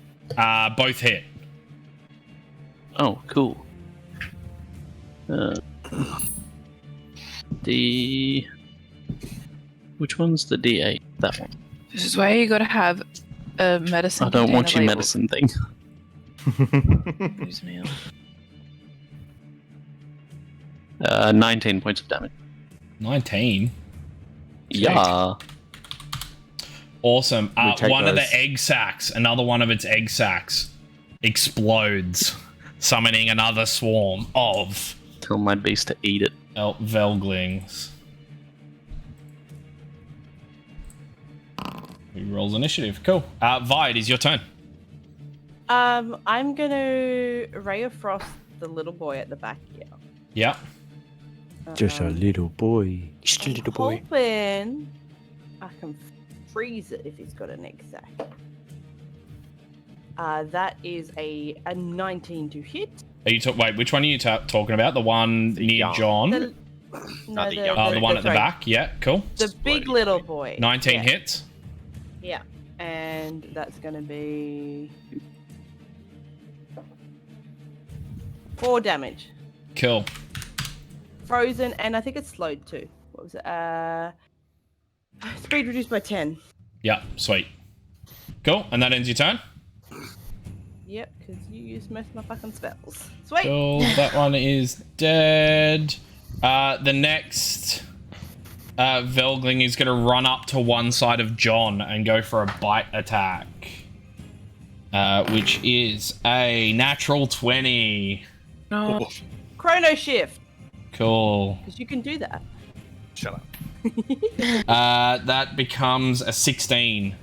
Both hit. Oh, cool. Which one's the D8? That one. This is why you gotta have a medicine. I don't want your container medicine thing. label. Use me up. 19 points of damage. 19. Yeah. Awesome. We take One of those. the egg sacs, another one of its egg sacs, explodes, summoning another swarm of Tell my beast to eat it. Velglings. He rolls initiative. Cool. Vi, it is your turn. I'm gonna Ray of Frost the little boy at the back here. Yep. Just a little boy. Just a little boy. Hoping I can freeze it if he's got an exact. That is a 19 to hit. Are you wait, which one are you talking about? The one near young. John? No, the The one at the sorry, back. Yeah, cool. The big little boy. 19 yeah. hits. Yeah, and that's gonna be 4 damage. Cool. Frozen, and I think it's slowed too. What was it? Speed reduced by 10. Yeah, sweet. Cool, and that ends your turn. Yep, because you used most of my fucking spells. Sweet. Cool, that one is dead. The next Velgling is going to run up to one side of John and go for a bite attack. Which is a natural 20. No. Chrono shift, Cool. because you can do that. Shut up. That becomes a 16.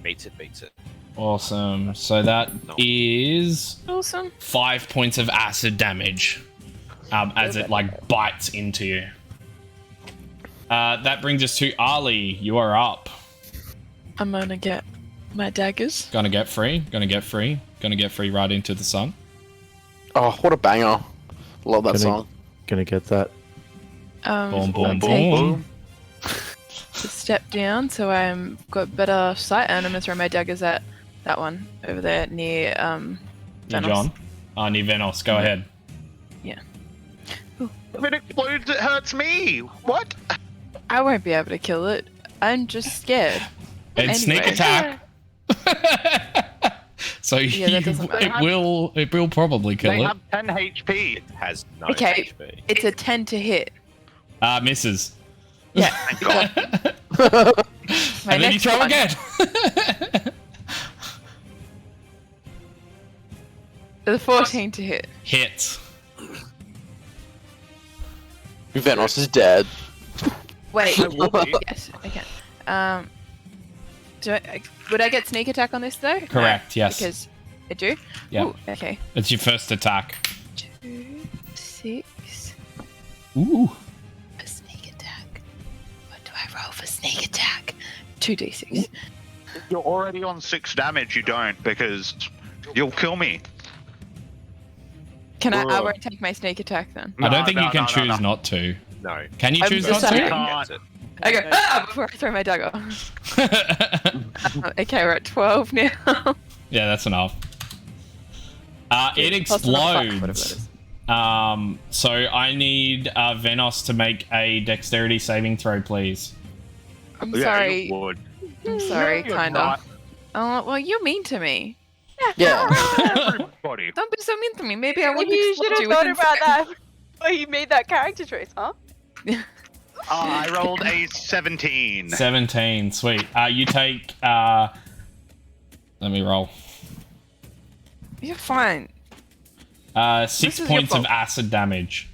Beats it. Awesome. So that is Awesome. 5 points of acid damage as it like bites into you. That brings us to Ali. You are up. I'm gonna get my daggers. Gonna get free right into the sun. Oh, what a banger. Love that Gonna- song. Gonna get that. Boom, boom, I'll boom. take a step down so I'm got better sight, and I'm gonna throw my daggers at that one over there near Near Venos. John. Near Venos. Go ahead. If it explodes, it hurts me. What? I won't be able to kill it. I'm just scared. And sneak Anyway. attack. So Yeah, that doesn't matter. it will probably kill They it. have 10 HP. It has no Okay. HP. It's a 10 to hit. Misses. Yeah. Thank God. My And then you next throw one. again. The 14 to hit. Hits. Venos is dead. Wait. I will be. Yes, I can. Would I get sneak attack on this though? No, Correct, yes. Because I do. Yeah. Ooh, okay. It's your first attack. 2, 6 Ooh. for sneak attack. What do I roll for sneak attack? 2d6. You're already on 6 damage. You don't, because you'll kill me. Can I? I Bruh. won't take my sneak attack then. I don't think No, you can no, choose no. not to. No. Can you I'm choose not deciding. to? Can't. Gets it. I go before I throw my dagger. Okay, we're at 12 now. Yeah, that's enough. It Plus another fuck, whatever that explodes. is. So I need Venos to make a dexterity saving throw, please. I'm Yeah, sorry. you would. I'm sorry, No, you're kinda. not. Oh, well, you're mean to me. Yeah. Everybody. Don't be so mean to me. Maybe I wouldn't You explode should have you thought within about that before you made that character choice, huh? I rolled a 17. 17, sweet. You take. Let me roll. You're fine. 6 This is your points of fault. acid damage.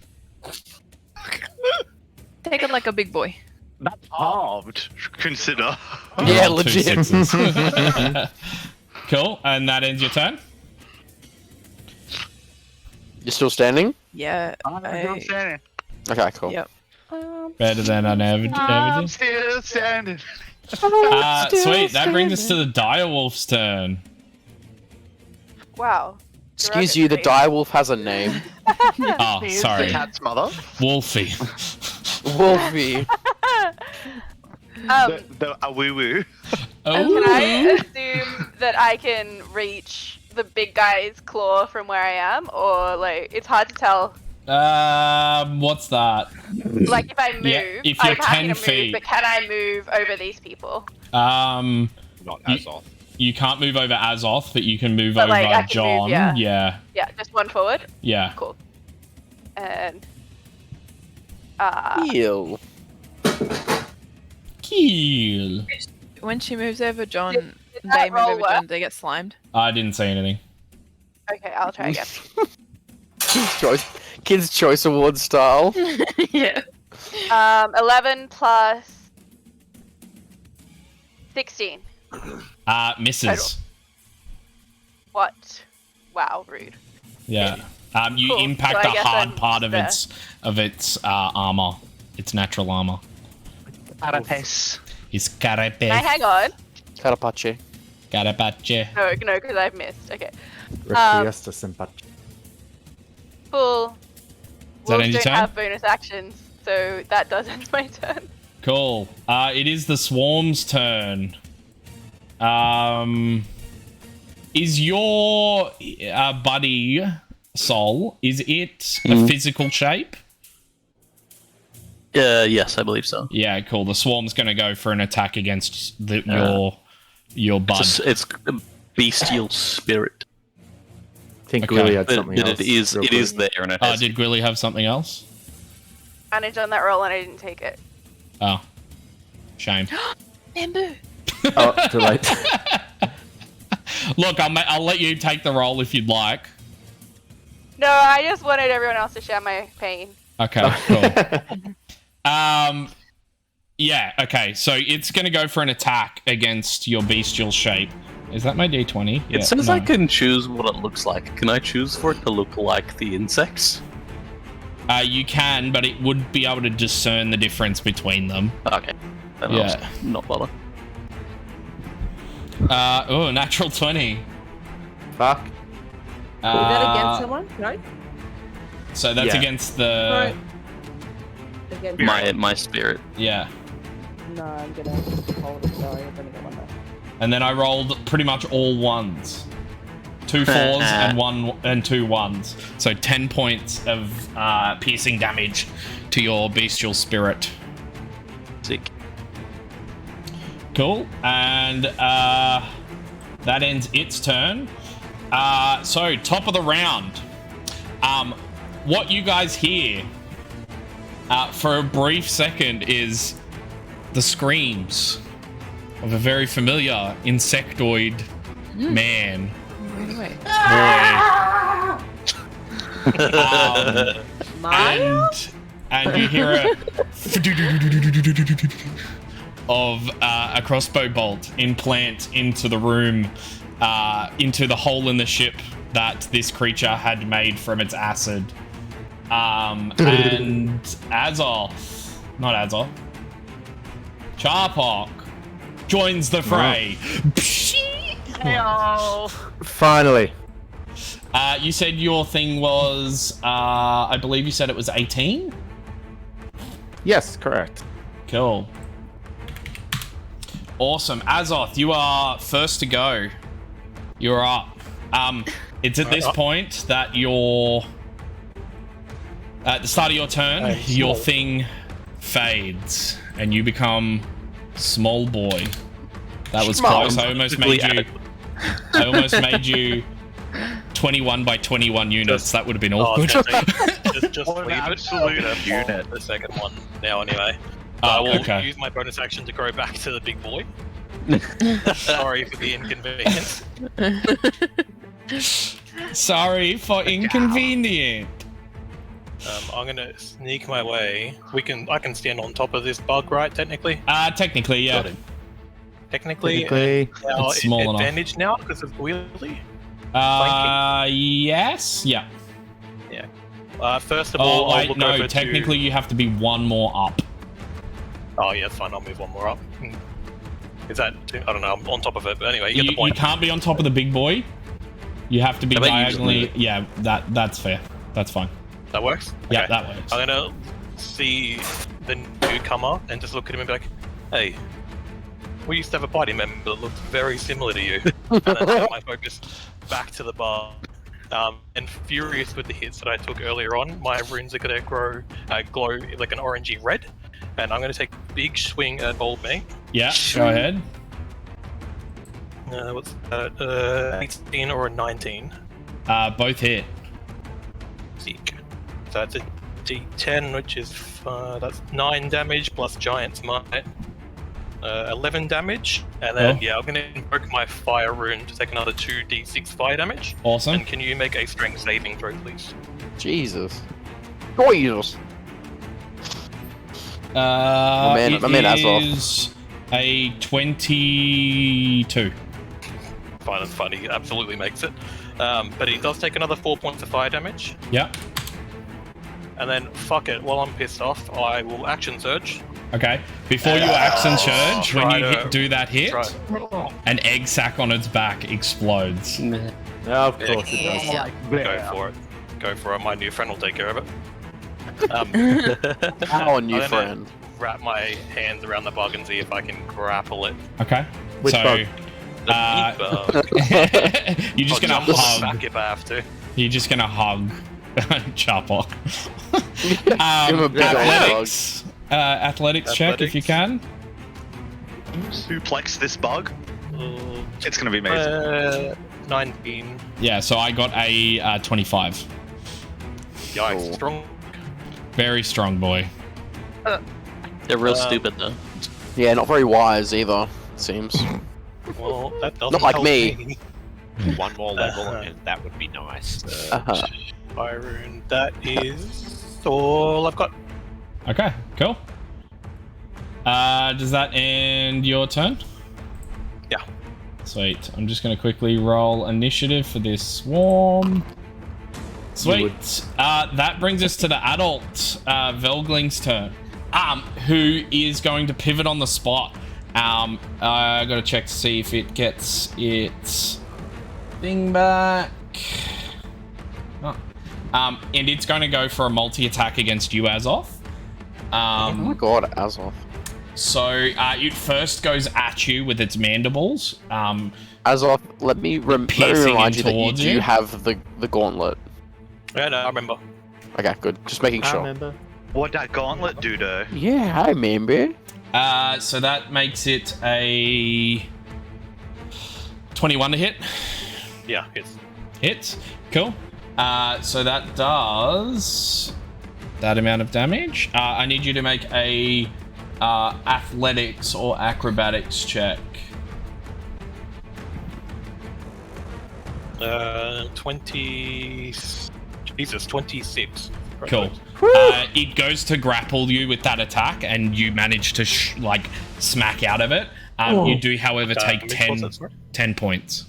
Take it like a big boy. That's halved. Consider. Yeah, Roll 2 legit. sixes. Cool, and that ends your turn. You're still standing? Yeah. I'm still standing. Okay, cool. Yep. Better than I ever I'm did. still standing. Sweet, that brings us to the direwolf's turn. Wow. Excuse you, the direwolf has a name. Oh, Here's sorry. the cat's mother. Wolfie. Wolfie. A woo woo. Can I Oh. assume that I can reach the big guy's claw from where I am, or like it's hard to tell? What's that? Like if I move, Yeah, if you're I'm happy 10 to feet. move, but can I move over these people? Um, Not You- as off. you can't move over Azoth, but you can move But, over like, I can John. move, yeah. Yeah, Yeah, just one forward. yeah. Cool. And Heal. Kill. When she moves over John, Did that they move roll over work? John, they get slimed. I didn't say anything. okay, I'll try again. Kids' Choice Award style. Yeah. 11 plus 16. Misses. Total. What? Wow, rude. Yeah. You Cool. impact So I a guess hard I'm part of just its armor, its natural armor. Carapace. His Can I carapace. hang on? Carapace. Carapace. No, because I've missed. Okay. Requiesta simpati. Full. that Wolves end your don't turn? have bonus actions, So that does end my turn. Cool. It is the swarm's turn. Is your buddy Sol? Is it a physical shape? Yes, I believe so. Yeah, cool. The swarm's going to go for an attack against your bud. It's a bestial spirit. I think Okay. Gwilly had something But else. it is real it is quick. there, and it has Did Gwilly have something else? Advantage on that roll and I didn't take it. Oh, shame. Bamboo. Oh, too late. Look, I'll let you take the roll if you'd like. No, I just wanted everyone else to share my pain. Okay, cool. Yeah, okay, so it's going to go for an attack against your bestial shape. Is that my d20? It says I can choose what it looks like. Can I choose for it to look like the insects? You can, but it would be able to discern the difference between them. Okay. Then Yeah. I'll not bother. Oh, natural 20. Fuck. Is that against someone? No? So that's Yeah. against the... Against My spirit. Yeah. No, I'm gonna hold it. Sorry, I'm gonna get one back. And then I rolled pretty much all ones. 2 4s and 2 1s. So 10 points of piercing damage to your bestial spirit. Sick. Cool. And that ends its turn. So top of the round. What you guys hear for a brief second is the screams of a very familiar insectoid man. Right away. And you hear a crossbow bolt implant into the room, into the hole in the ship that this creature had made from its acid. And not Azor, Charpok joins the fray. Finally. You said your thing was, I believe you said it was 18? Yes, correct. Cool. Awesome. Azoth, you are first to go. You're up. It's at this point that you're... At the start of your turn, your thing fades, and you become small boy. That was close. I almost made you 21 by 21 units. That would have been awkward. just What leave an it. I'm gonna absolute unit. the second one now anyway. I will okay. use my bonus action to go back to the big boy. Sorry for the inconvenience. Sorry for inconvenient. I'm gonna sneak my way. I can stand on top of this bug, right? Technically. Technically, yeah. Technically. Now It's small enough. advantage now because of wheelie. Yes, yeah. First of all, Oh I'll wait, look no. over Technically, you have to be one more up. Oh yeah, it's fine. I'll move one more up. Is that? I don't know. I'm on top of it, but anyway, you get the You point. can't be on top of the big boy. You have to be How about you diagonally. just Yeah, that's fair. That's fine. That works. Yeah, Okay. that works. I'm gonna see the newcomer and just look at him and be like, "Hey, we used to have a party member that looked very similar to you." And then turn my focus back to the bar. And furious with the hits that I took earlier on, my runes are gonna glow like an orangey red, and I'm gonna take a big swing at old me. Yeah, go ahead. What's that? 18 or a 19? Both hit. Sick. So that's a D10, which is that's 9 damage plus Giant's Might. 11 damage, and then I'm gonna invoke my fire rune to take another 2d6 fire damage. Awesome. And can you make a strength saving throw, please? Jesus. My man Azov. is a 22. Fine and funny, absolutely makes it. But he does take another 4 points of fire damage. Yep. And then, fuck it, while I'm pissed off, I will action surge. Okay. Before you action surge, when you Try to- do that hit, an egg sac on its back explodes. Yeah, of course it does. Go for it. Go for it. My new friend will take care of it. Our new I'm gonna friend. Wrap my hands around the bug and see if I can grapple it. Okay. Which so, bug? The big bug. you're just I'll gonna jump on the hug. back if I have to. You're just gonna hug Charpok. Give him a big old Athletics check if you can. Suplex this bug. Uh, It's gonna be amazing. 19. Yeah, so I got a 25. Yikes, Cool. strong. Very strong boy. They're real stupid though. Yeah, not very wise either, it seems. Well, that doesn't Not like help me. One more level, and that would be nice. Uh-huh. Byron, that is all I've got. Okay, cool. Does that end your turn? Yeah. Sweet. I'm just gonna quickly roll initiative for this swarm. Sweet. That brings us to the adult Velgling's turn. Who is going to pivot on the spot. I gotta check to see if it gets its thing back. Oh. And it's going to go for a multi-attack against you, Azoth. Oh my god, Azoth. So it first goes at you with its mandibles. Azoth, let me Piercing remind you that you towards do you. have the gauntlet. Yeah, no, I remember. Okay, good. Just making I sure. remember. What'd that gauntlet do though? Yeah, I remember. So that makes it a 21 to hit. Yeah, it's Hit. Cool. So that does that amount of damage. I need you to make a athletics or acrobatics check. 20. Jesus, 26. Cool. It goes to grapple you with that attack, and you manage to smack out of it. You do, however, take 10 points.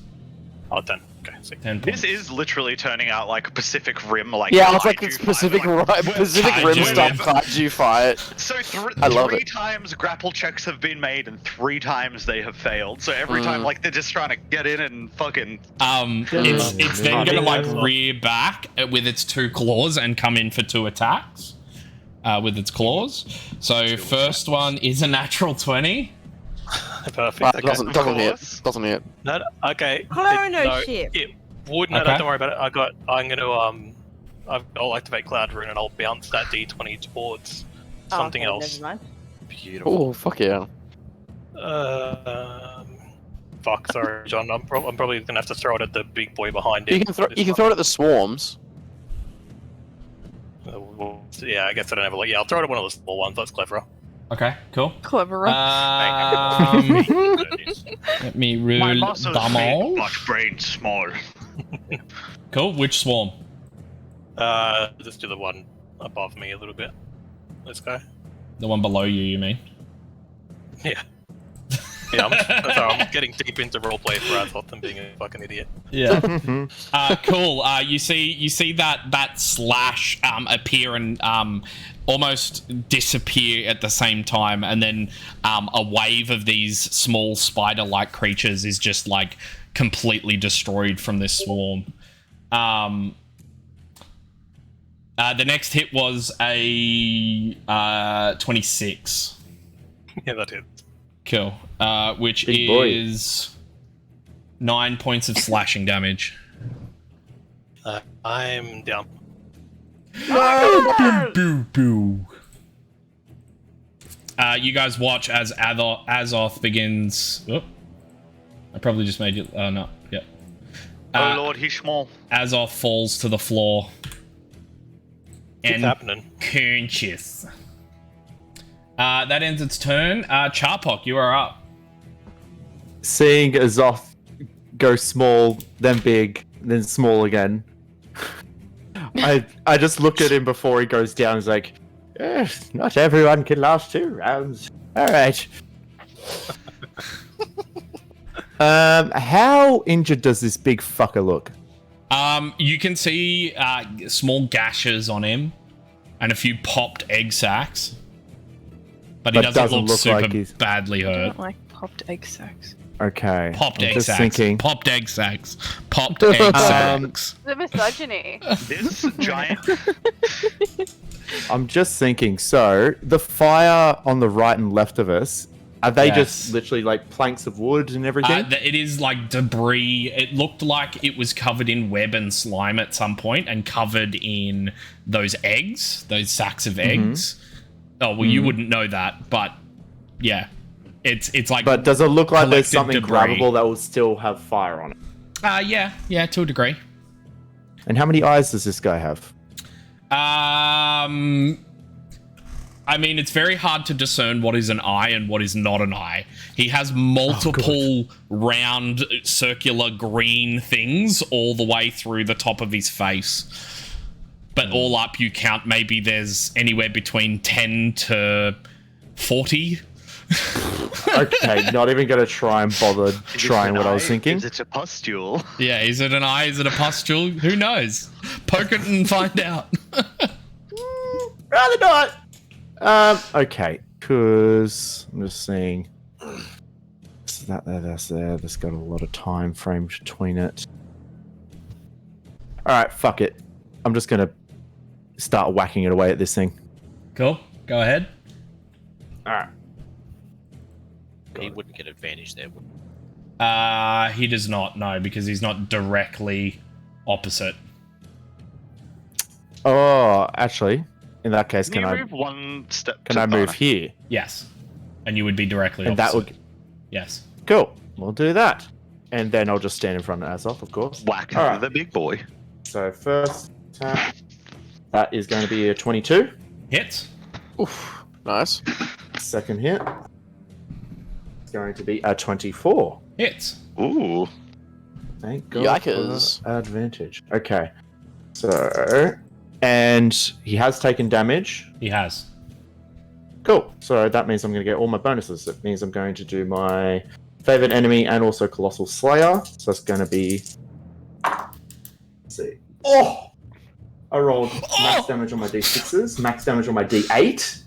Oh, 10. Okay, sick. 10 points. This is literally turning out like a Pacific Rim, like Yeah, it's like kaiju it's fight, Pacific like, Pacific kaiju. Rim style kaiju fight. So I love three it. times grapple checks have been made, and 3 times they have failed. So every time, like they're just trying to get in and fucking. It's then gonna rear back with its 2 claws and come in for 2 attacks with its claws. So first one is a natural 20. Perfect. Right, Okay. doesn't hit. Doesn't hit. No, okay. Hello, no no, shit. It would. No, Okay. don't worry about it. I'm gonna I'll activate Cloud Rune and I'll bounce that D20 towards something okay, else. Never mind. Beautiful. Oh, fuck yeah. Fuck. Sorry, John. I'm probably gonna have to throw it at the big boy behind it. You can throw it at the swarms. Yeah, I guess I don't have a look. Yeah, I'll throw it at one of the small ones. That's cleverer. Okay, cool. Clever. Let me My rule muscles them made all. much brain small. Cool. Which swarm? Just do the one above me a little bit. Let's go. The one below you, you mean? Yeah. Yeah, I'm getting deep into roleplay for Azoth and being a fucking idiot. Yeah. Cool. You see that slash appear and almost disappear at the same time, and then a wave of these small spider-like creatures is just like completely destroyed from this swarm. The next hit was a 26. Yeah, that is. Cool. Which Big boy. is 9 points of slashing damage. I'm down. Boo boo. You guys watch as Azoth begins. Oh, I probably just made you. Oh no. Yep. Oh lord, he's small. Azoth falls to the floor. What's And happening? conscious. That ends its turn. Charpok, you are up. Seeing Azoth go small, then big, then small again. I just look at him before he goes down. He's like, not everyone can last 2 rounds. All right. How injured does this big fucker look? You can see small gashes on him and a few popped egg sacs. But he But doesn't doesn't look look super like he's- badly I hurt. don't like popped egg sacs. Okay. Popped I'm egg just sacs. thinking. Popped egg sacs. Popped egg sacs. The misogyny. This giant. I'm just thinking. So the fire on the right and left of us, are they Yes. just literally like planks of wood and everything? It is like debris. It looked like it was covered in web and slime at some point and covered in those eggs, those sacks of eggs. Oh, well, you wouldn't know that, but yeah. It's like... But does it look like there's collected something debris. grabbable that will still have fire on it? Yeah, to a degree. And how many eyes does this guy have? I mean, it's very hard to discern what is an eye and what is not an eye. He has multiple round, circular green things all the way through the top of his face. But all up, you count maybe there's anywhere between 10 to 40. Okay, not even going to try and bother trying what I was thinking. Is it a pustule? Yeah, is it an eye? Is it a pustule? Who knows? Poke it and find out. Rather not. Okay, because I'm just seeing. So that's there. There's got a lot of time frame between it. All right, fuck it. I'm just gonna start whacking it away at this thing. Cool. Go ahead. All right. He wouldn't get advantage there. He does not, no, because he's not directly opposite. Oh, actually, in that case, Can can you I move one step? can to I the move corner? here? Yes. And you would be directly And opposite. that would Yes. cool. We'll do that, and then I'll just stand in front of Azoth, of course. Whack All right. the big boy. So first attack, that is going to be a 22. Hits. Oof, nice. Second hit, it's going to be a 24. Hits. Ooh. Thank God Yikers. for advantage. Okay, so and he has taken damage. He has. Cool. So that means I'm going to get all my bonuses. It means I'm going to do my favorite enemy and also Colossal Slayer. So it's going to be. Let's see. Oh! I rolled max damage on my d6s, max damage on my d8.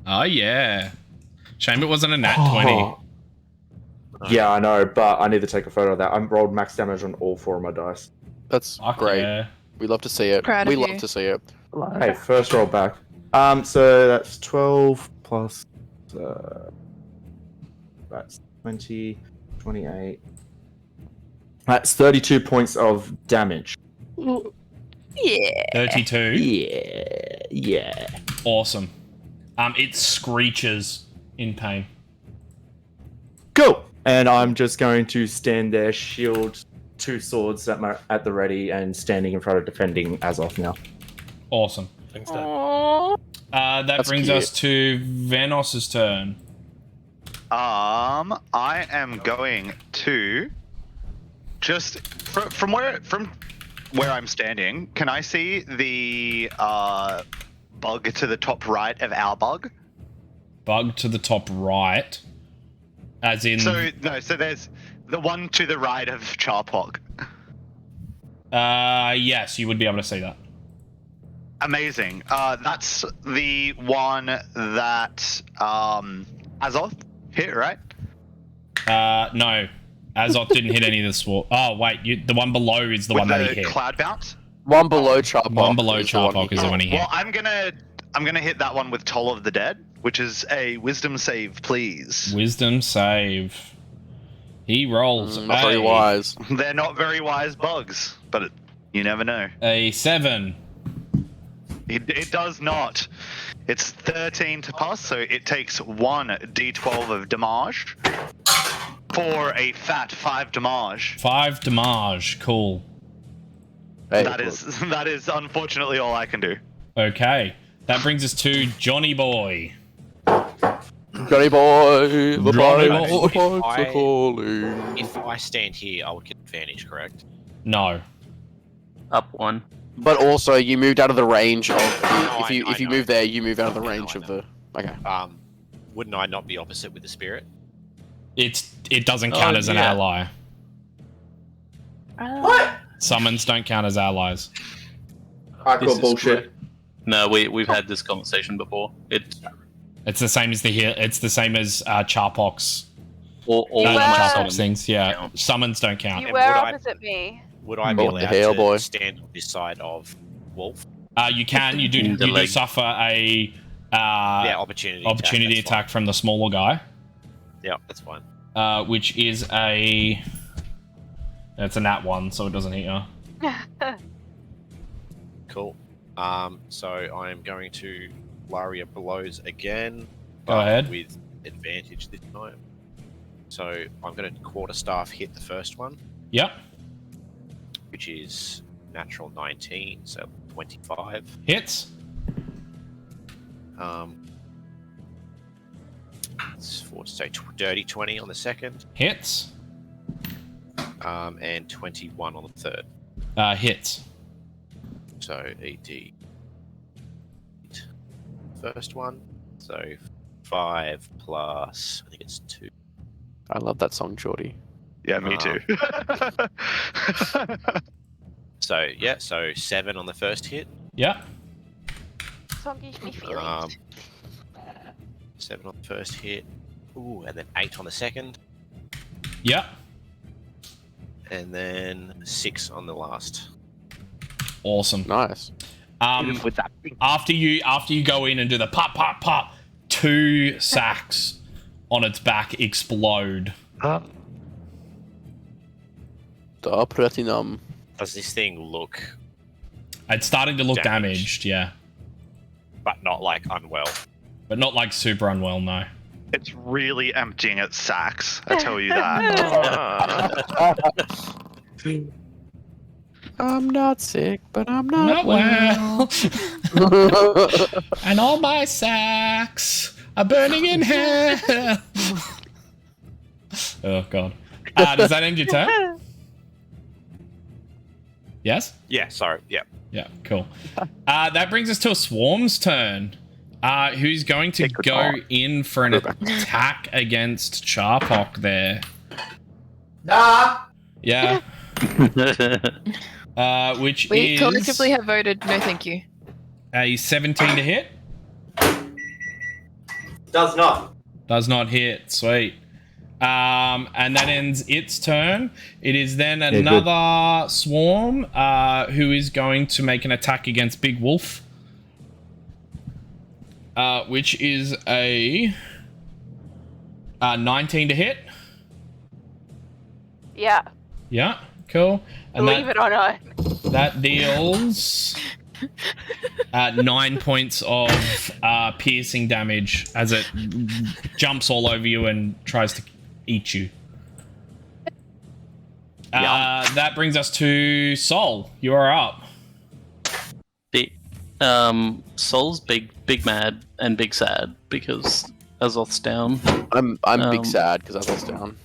Oh, yeah. Shame it wasn't a nat 20. Oh. Yeah, I know, but I need to take a photo of that. I rolled max damage on all 4 of my dice. That's Fuck great. yeah. We love to see it. Proud We of love you. to see it. Hey, first roll back. So that's 12 plus. That's 20, 28. That's 32 points of damage. Yeah. 32. Yeah. Awesome. It screeches in pain. Cool. And I'm just going to stand there, shield, 2 swords at the ready, and standing in front of defending Azoth now. Awesome. Things done. That That's brings cute. us to Venos's turn. I am going to just from where I'm standing. Can I see the bug to the top right of our bug? Bug to the top right. As in... So there's the one to the right of Charpok. Yes, you would be able to see that. Amazing. That's the one that Azoth hit, right? No. Azoth didn't hit any of the sword. Oh, wait. The one below is the With one that he the hit. cloud bounce. One below Charpok. One below is the one Charpok he is the hit. one he hit. Well, I'm gonna hit that one with Toll of the Dead, which is a Wisdom save, please. Wisdom save. He rolls Not very wise. They're not very wise bugs, but you never know. a 7. It does not. It's 13 to pass, so it takes 1 d12 of damage for a fat 5 damage. 5 damage. Cool. Hey, That is unfortunately all I can do. Okay. That brings us to Johnny Boy. Johnny boy, the Johnny boy, boy. pipes are calling. If I stand here, I would get advantage, correct? No. Up 1. But also, you moved out of the range of. I If you know. move there, you move out of the I know, range I of the. Okay. Wouldn't I not be opposite with the spirit? It doesn't count as an yeah. ally. What? Summons don't count as allies. I This call is bullshit. No, we've had this conversation before. It's the same as it's the same as Charpok's. All You of were- my Charpok's summons things. Yeah. count. Summons don't count. You And were would I- opposite me. Would I be What the allowed hell, to boy? stand on this side of Wolf? You can. You do. In You the do leg. suffer a opportunity attack from the smaller guy, Yeah, that's fine. which is a. It's a nat 1, so it doesn't hit you. Cool. So I'm going to Laria blows again. Go but ahead. With advantage this time. So I'm going to quarterstaff hit the first one, Yep. which is natural 19, so 25. Hits. It's for say dirty 20 on the second, Hits. and 21 on the third. Hits. So ED first one. So 5 plus I think it's 2. I love that song, Geordie. Yeah, me too. So yeah, so 7 on the first hit. Yep. Song gives me feelings. 7 on the first hit. Ooh, and then 8 on the second, Yep. and then 6 on the last. Awesome. Nice. With that. After you go in and do the pop pop pop, 2 sacks on its back explode. The platinum. Does this thing look, It's starting to look Damaged. damaged, yeah, but not like unwell? but not like super unwell. No. It's really emptying its sacks. I tell you that. I'm not sick, but I'm not, Not well. well. And all my sacks are burning in hell. Oh god. Does that end your turn? Yes? Yeah, sorry. Yeah. Yeah, cool. That brings us to a swarm's turn. Who's going to go in for an attack against Charpok there? Nah. Yeah. Which We is collectively have voted no thank you. a 17 to hit. Does not. Does not hit. Sweet. And that ends its turn. It is then another swarm who is going to make an attack against Big Wolf. Which is a 19 to hit. Yeah, Yeah, cool. And believe it or not. that deals 9 points of piercing damage as it jumps all over you and tries to eat you. That brings us to Sol. You are up. Sol's big mad and big sad because Azoth's down. I'm big sad because I was down.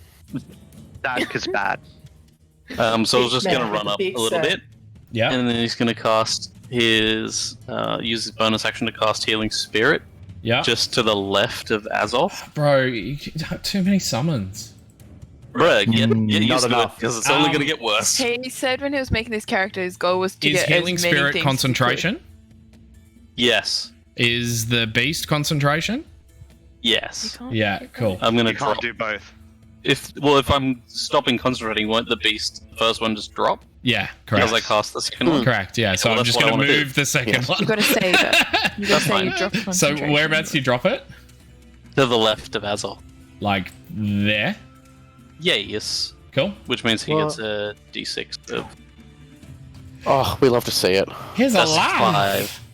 Sad because bad. Sol's just gonna run up a little bit, Yeah. and then he's gonna cast use his bonus action to cast Healing Spirit Yeah. just to the left of Azoth. Bro, you have too many summons. Bruh, get not used to it enough. because it's only gonna get worse. He said when he was making this character, his goal was to Is get Healing as many Spirit things concentration? Yes, Is the Beast concentration? yes. Yeah, cool. I'm gonna You can't drop. do both. If I'm stopping concentrating, won't the beast first one just drop Yeah, because correct. I cast the second one? Correct, yeah. So well, I'm that's just what going I to wanna move the second Yes. one. You gotta say that. You gotta say fine. you drop So concentration. whereabouts do you drop it? To the left of Azoth. Like there? Yes. Cool. Which means he gets a d6 of Oh, we love to see it. Here's a plus laugh.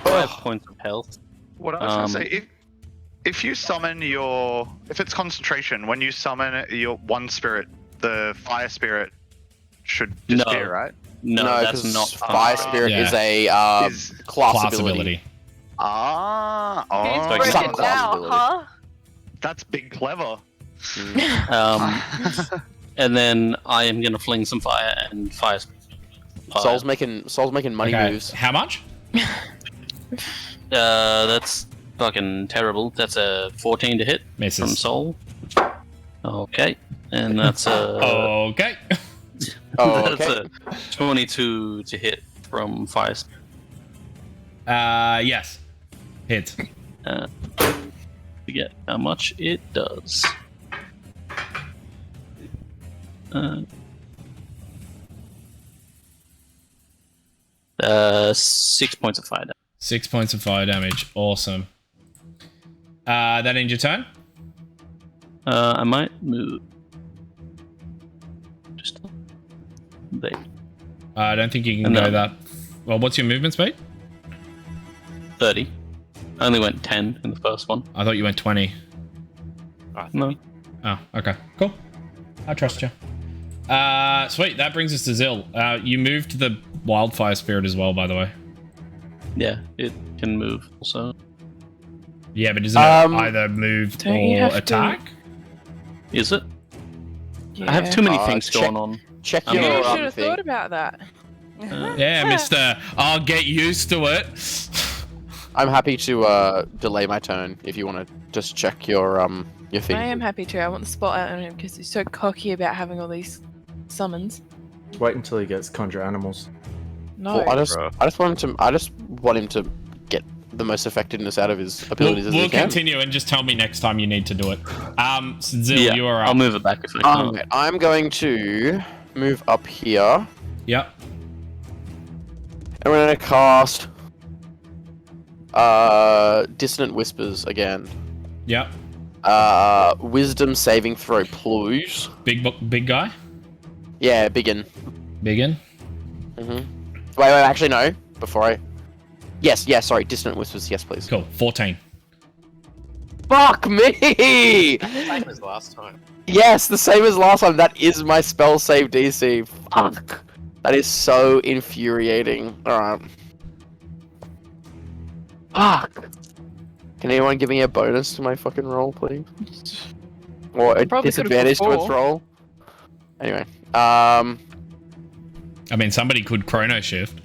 5 points of health. What I was gonna say, if you summon if it's concentration, when you summon your one spirit, the fire spirit should disappear, right? No, that's 'cause not Fire Spirit Yeah. is a Is- class, Class ability. ability. He's Oh, broken some now, possibility. huh? that's big clever. And then I am gonna fling some fire and fire. Sol's making money Okay. moves. How much? That's fucking terrible. That's a 14 to hit from Misses. Soul. Okay, and that's a Okay. Oh, that's okay. a 22 to hit from fire. Yes. Hit. Forget how much it does. 6 points of fire damage. 6 points of fire damage. Awesome. That ends your turn? I might move. Just there. I don't think you can And go then- that. Well, what's your movement speed? 30. I only went 10 in the first one. I thought you went 20. No. Oh, okay. Cool. I trust you. Sweet. That brings us to Zill. You moved the wildfire spirit as well, by the way. Yeah, it can move also. Yeah, but isn't it either move Don't you or have to- attack? Is it? Yeah. I have too many Uh, things check- going on. Check I'm your You gonna- should have thing. thought about that. Yeah, Mister. I'll get used to it. I'm happy to delay my turn if you want to just check your thing. I am happy to. I want the spotlight on him because he's so cocky about having all these summons. Wait until he gets conjure animals. No. Well, I just want him to get the most effectiveness out of his abilities as We'll he can. continue and just tell me next time you need to do it. Zill, Yeah, you are up. I'll move it back if I can. I'm going to move up here, Yep. and we're gonna cast Dissonant Whispers again. Yep. Wisdom saving throw, please. Big guy. Yeah, biggin. Biggin. Wait, actually no. Before I. Yes, sorry, Dissonant Whispers, yes, please. Cool. 14. Fuck me! Same as last time. Yes, the same as last time. That is my spell save DC. Fuck. That is so infuriating. Alright. Fuck. Can anyone give me a bonus to my fucking roll, please? Or a Probably could've disadvantage to its before. roll? Anyway. I mean, somebody could chrono shift.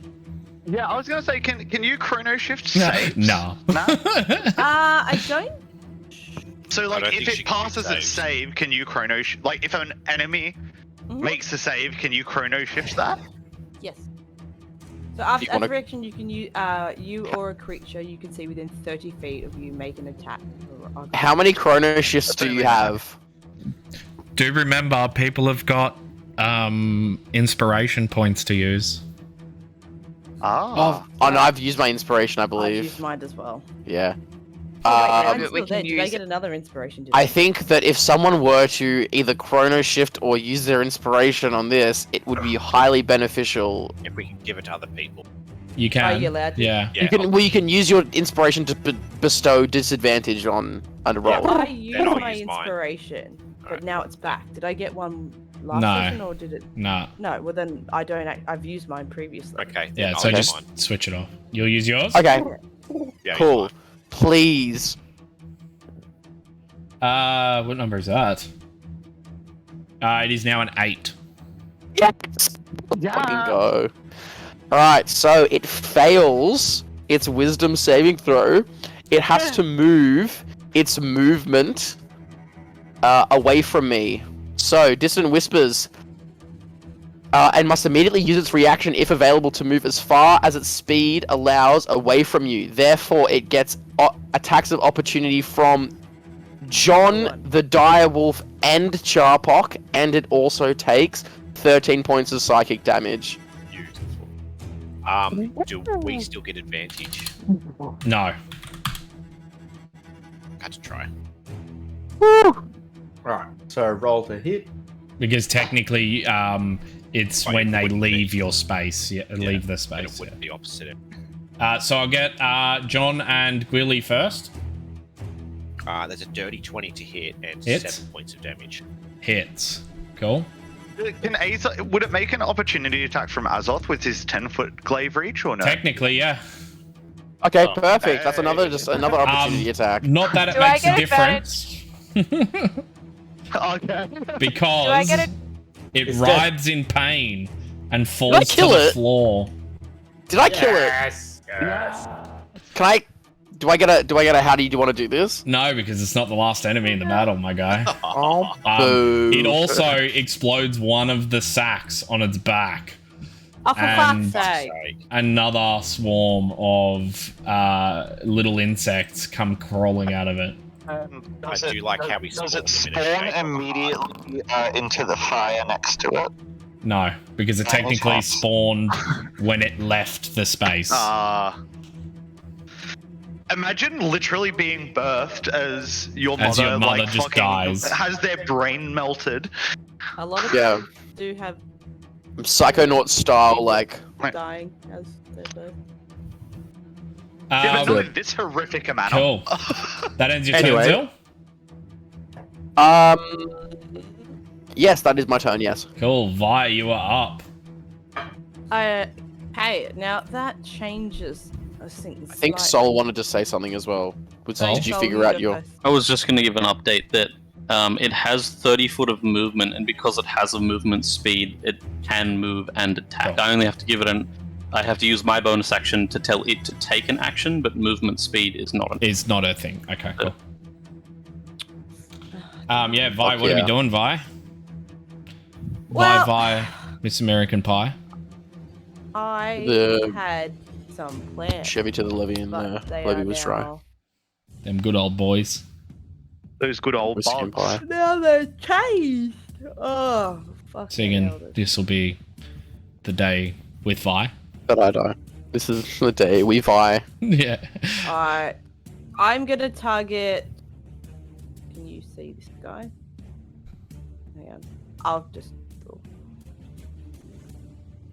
Yeah, I was gonna say, can you chrono shift saves? No. No? I don't. So I like, don't if think she it can do passes its saves. save, can you chrono? Like, if an enemy makes a save, can you chrono shift that? Yes. So after You wanna- after action, you can use you or a creature you can see within 30 feet of you make an attack. How many chrono shifts do you have? Do remember, people have got inspiration points to use. Ah. Oh no, I've used my inspiration, I I've believe. used mine as well. Yeah. Oh, wait, Um, mine's we still can there. Did I use- get another inspiration? Did I think that if someone were to either chrono shift or use their inspiration on this, it would be highly beneficial. If we can give it to other people. You can. Are you allowed to? Yeah. Yeah. You can use your inspiration to bestow disadvantage on a roll. I used I'll my use mine. inspiration, but Alright. now it's back. Did I get one last No. session or did it? Nah. No. Well then I don't. I've used mine previously. Okay. Yeah. I'll So use just mine. switch it off. You'll use yours. Okay, Yeah, cool. use Please. What number is that? It is now an 8. Yes. Fucking go. Alright, so it fails its wisdom saving throw. It has to move its movement away from me. So, Distant Whispers and must immediately use its reaction if available to move as far as its speed allows away from you. Therefore, it gets attacks of opportunity from John, the Direwolf, and Charpok, and it also takes 13 points of psychic damage. Beautiful. Do we still get advantage? No. Had to try. Right. So roll to hit. Because technically, it's Oh, when it they wouldn't leave be. your space. Yeah, leave the And space. it wouldn't be opposite it. So I'll get John and Gwilly first. There's a dirty 20 to hit and Hits. 7 points of damage. Hits. Cool. Can Azoth, would it make an opportunity attack from Azoth with his 10-foot glaive reach or no? Technically, yeah. Okay, Oh, perfect. That's another hey. opportunity attack. Not that it Do I makes a get difference. Okay. Because Do I get a it It's writhes in pain and I falls to kill the it? floor. Did I kill it? Yes. Can I? Do I get a? How do you want to do this? No, because it's not the last enemy in the battle, my guy. Oh, boo. It also explodes one of the sacks on its back. Oh, for And- fuck's sake! Another swarm of little insects come crawling out of it. I do like how we Does spawn it them in a spawn shape. immediately into the fire next to it? No, because it technically spawned when it left the space. Imagine literally being birthed as your mother, As your mother like just fucking dies. has their brain melted. A lot of Yeah. people do have Psychonaut style, like. dying as their birth. Yeah, but not Um, in this horrific amount. cool. That ends your Anyway. turn, Zil? Yes, that is my turn. Yes. Cool. Vi, you are up. Hey, now that changes. I think. I think Sol wanted to say something as well. Did you Sol, figure out go your? first. I was just going to give an update that it has 30 foot of movement, and because it has a movement speed, it can move and attack. Cool. I only have to give it I have to use my bonus action to tell it to take an action, but movement speed is not an Is not a thing. Okay, cool. Yeah, Vi, Fuck what are we yeah. doing, Vi? Well- Vi, Miss American Pie. I The- had some plans. Chevy to the levee and but they levee are was dry. now- Them good old boys. Those good old Whiskey and bogs. pie. Now they're changed. Oh, fuck. Singing, this will be the day with Vi. But I die. This is the day we vie. Yeah. Alright. I'm gonna target. Can you see this guy? Hang on. I'll just draw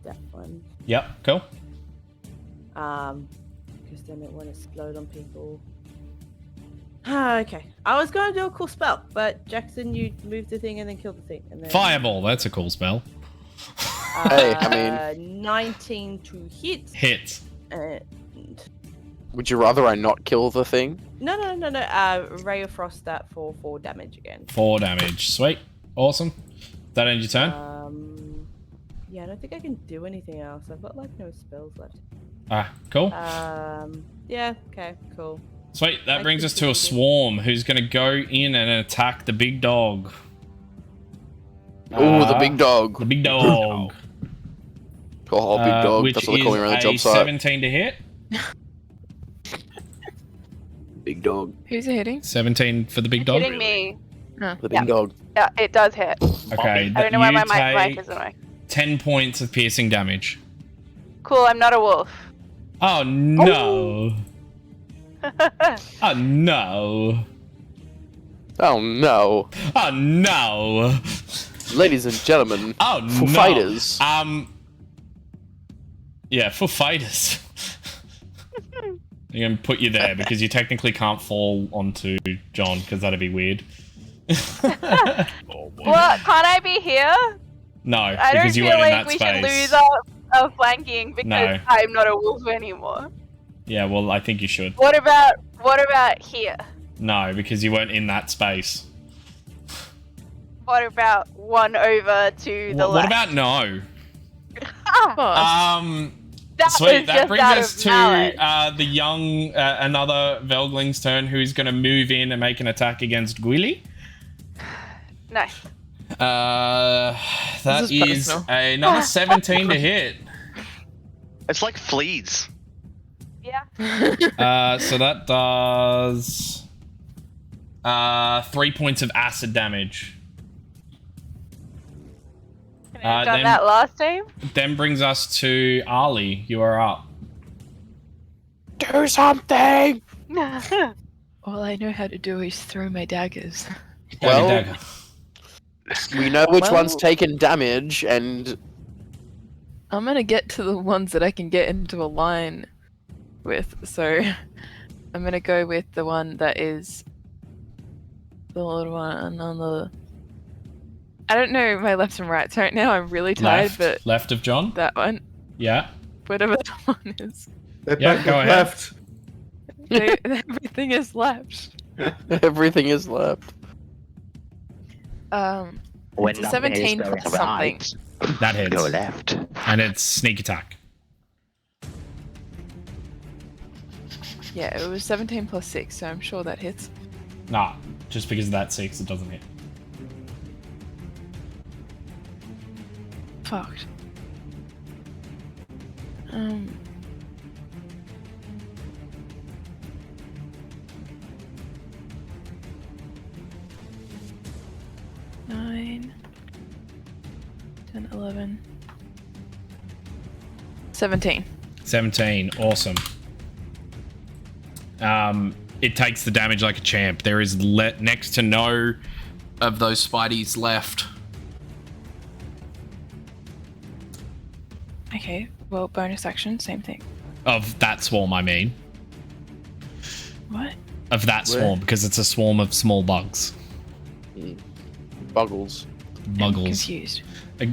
that one. Yep, cool. Because then it won't explode on people. Okay. I was gonna do a cool spell, but Jackson, you moved the thing and then killed the thing. And then, Fireball, that's a cool spell. Hey, I mean- 19 to hit. Hit. And... Would you rather I not kill the thing? No. Ray of Frost that for 4 damage again. 4 damage. Sweet. Awesome. That end your turn? Yeah, I don't think I can do anything else. I've got like no spells left. Cool. Yeah, okay, cool. Sweet. That I brings can us to a do swarm who's going to go in and attack the big dog. Oh, the big dog. The big dog. Oh, big dog. Which That's what they call me around the is job a site. 17 to hit. Big dog. Who's it hitting? 17 for the big dog. Hitting me. The big Yeah. dog. Yeah, it does hit. Okay. I don't know why my you mic take isn't on. 10 points of piercing damage. Cool, I'm not a wolf. Oh no. Oh no. Oh no. Oh no. Ladies and gentlemen, Oh for no. fighters. Yeah, for fighters. I'm gonna put you there because you technically can't fall onto John because that'd be weird. Well, can't I be here? No, I don't because you feel weren't in like that we space. should lose our flanking because No. I'm not a wolf anymore. Yeah, well, I think you should. What about here? No, because you weren't in that space. What about one over to the What left? about no? Ah, that Sweet, was that just brings out us of to malice. the young, another Velgling's turn, who's going to move in and make an attack against Gwili. Nice. That This is is personal. another 17 to hit. It's like fleas. Yeah. So that does 3 points of acid damage. Could I have done then- that last time? Then brings us to Ali. You are up. Do something! All I know how to do is throw my daggers. Well, Dagger. we know which Well- one's taken damage, and I'm gonna get to the ones that I can get into a line with, so I'm gonna go with the one that is the little one on the. I don't know my lefts and rights right now. I'm really tired, but Left of John. that one, Yeah. whatever that one is, Yeah, go ahead. Left. everything is left. everything is left. It's a 17 plus something. That hits. Go left. And it's sneak attack. Yeah, it was 17 plus 6, so I'm sure that hits. Nah, just because of that 6, it doesn't hit. Fucked. Nine, 10, 11, 11. 17. 17. Awesome. It takes the damage like a champ. There is next to no of those Spideys left. Okay, well, bonus action, same thing. Of that swarm, I mean. What? Of that swarm, because it's a swarm of small bugs. Buggles. I'm Buggles. confused.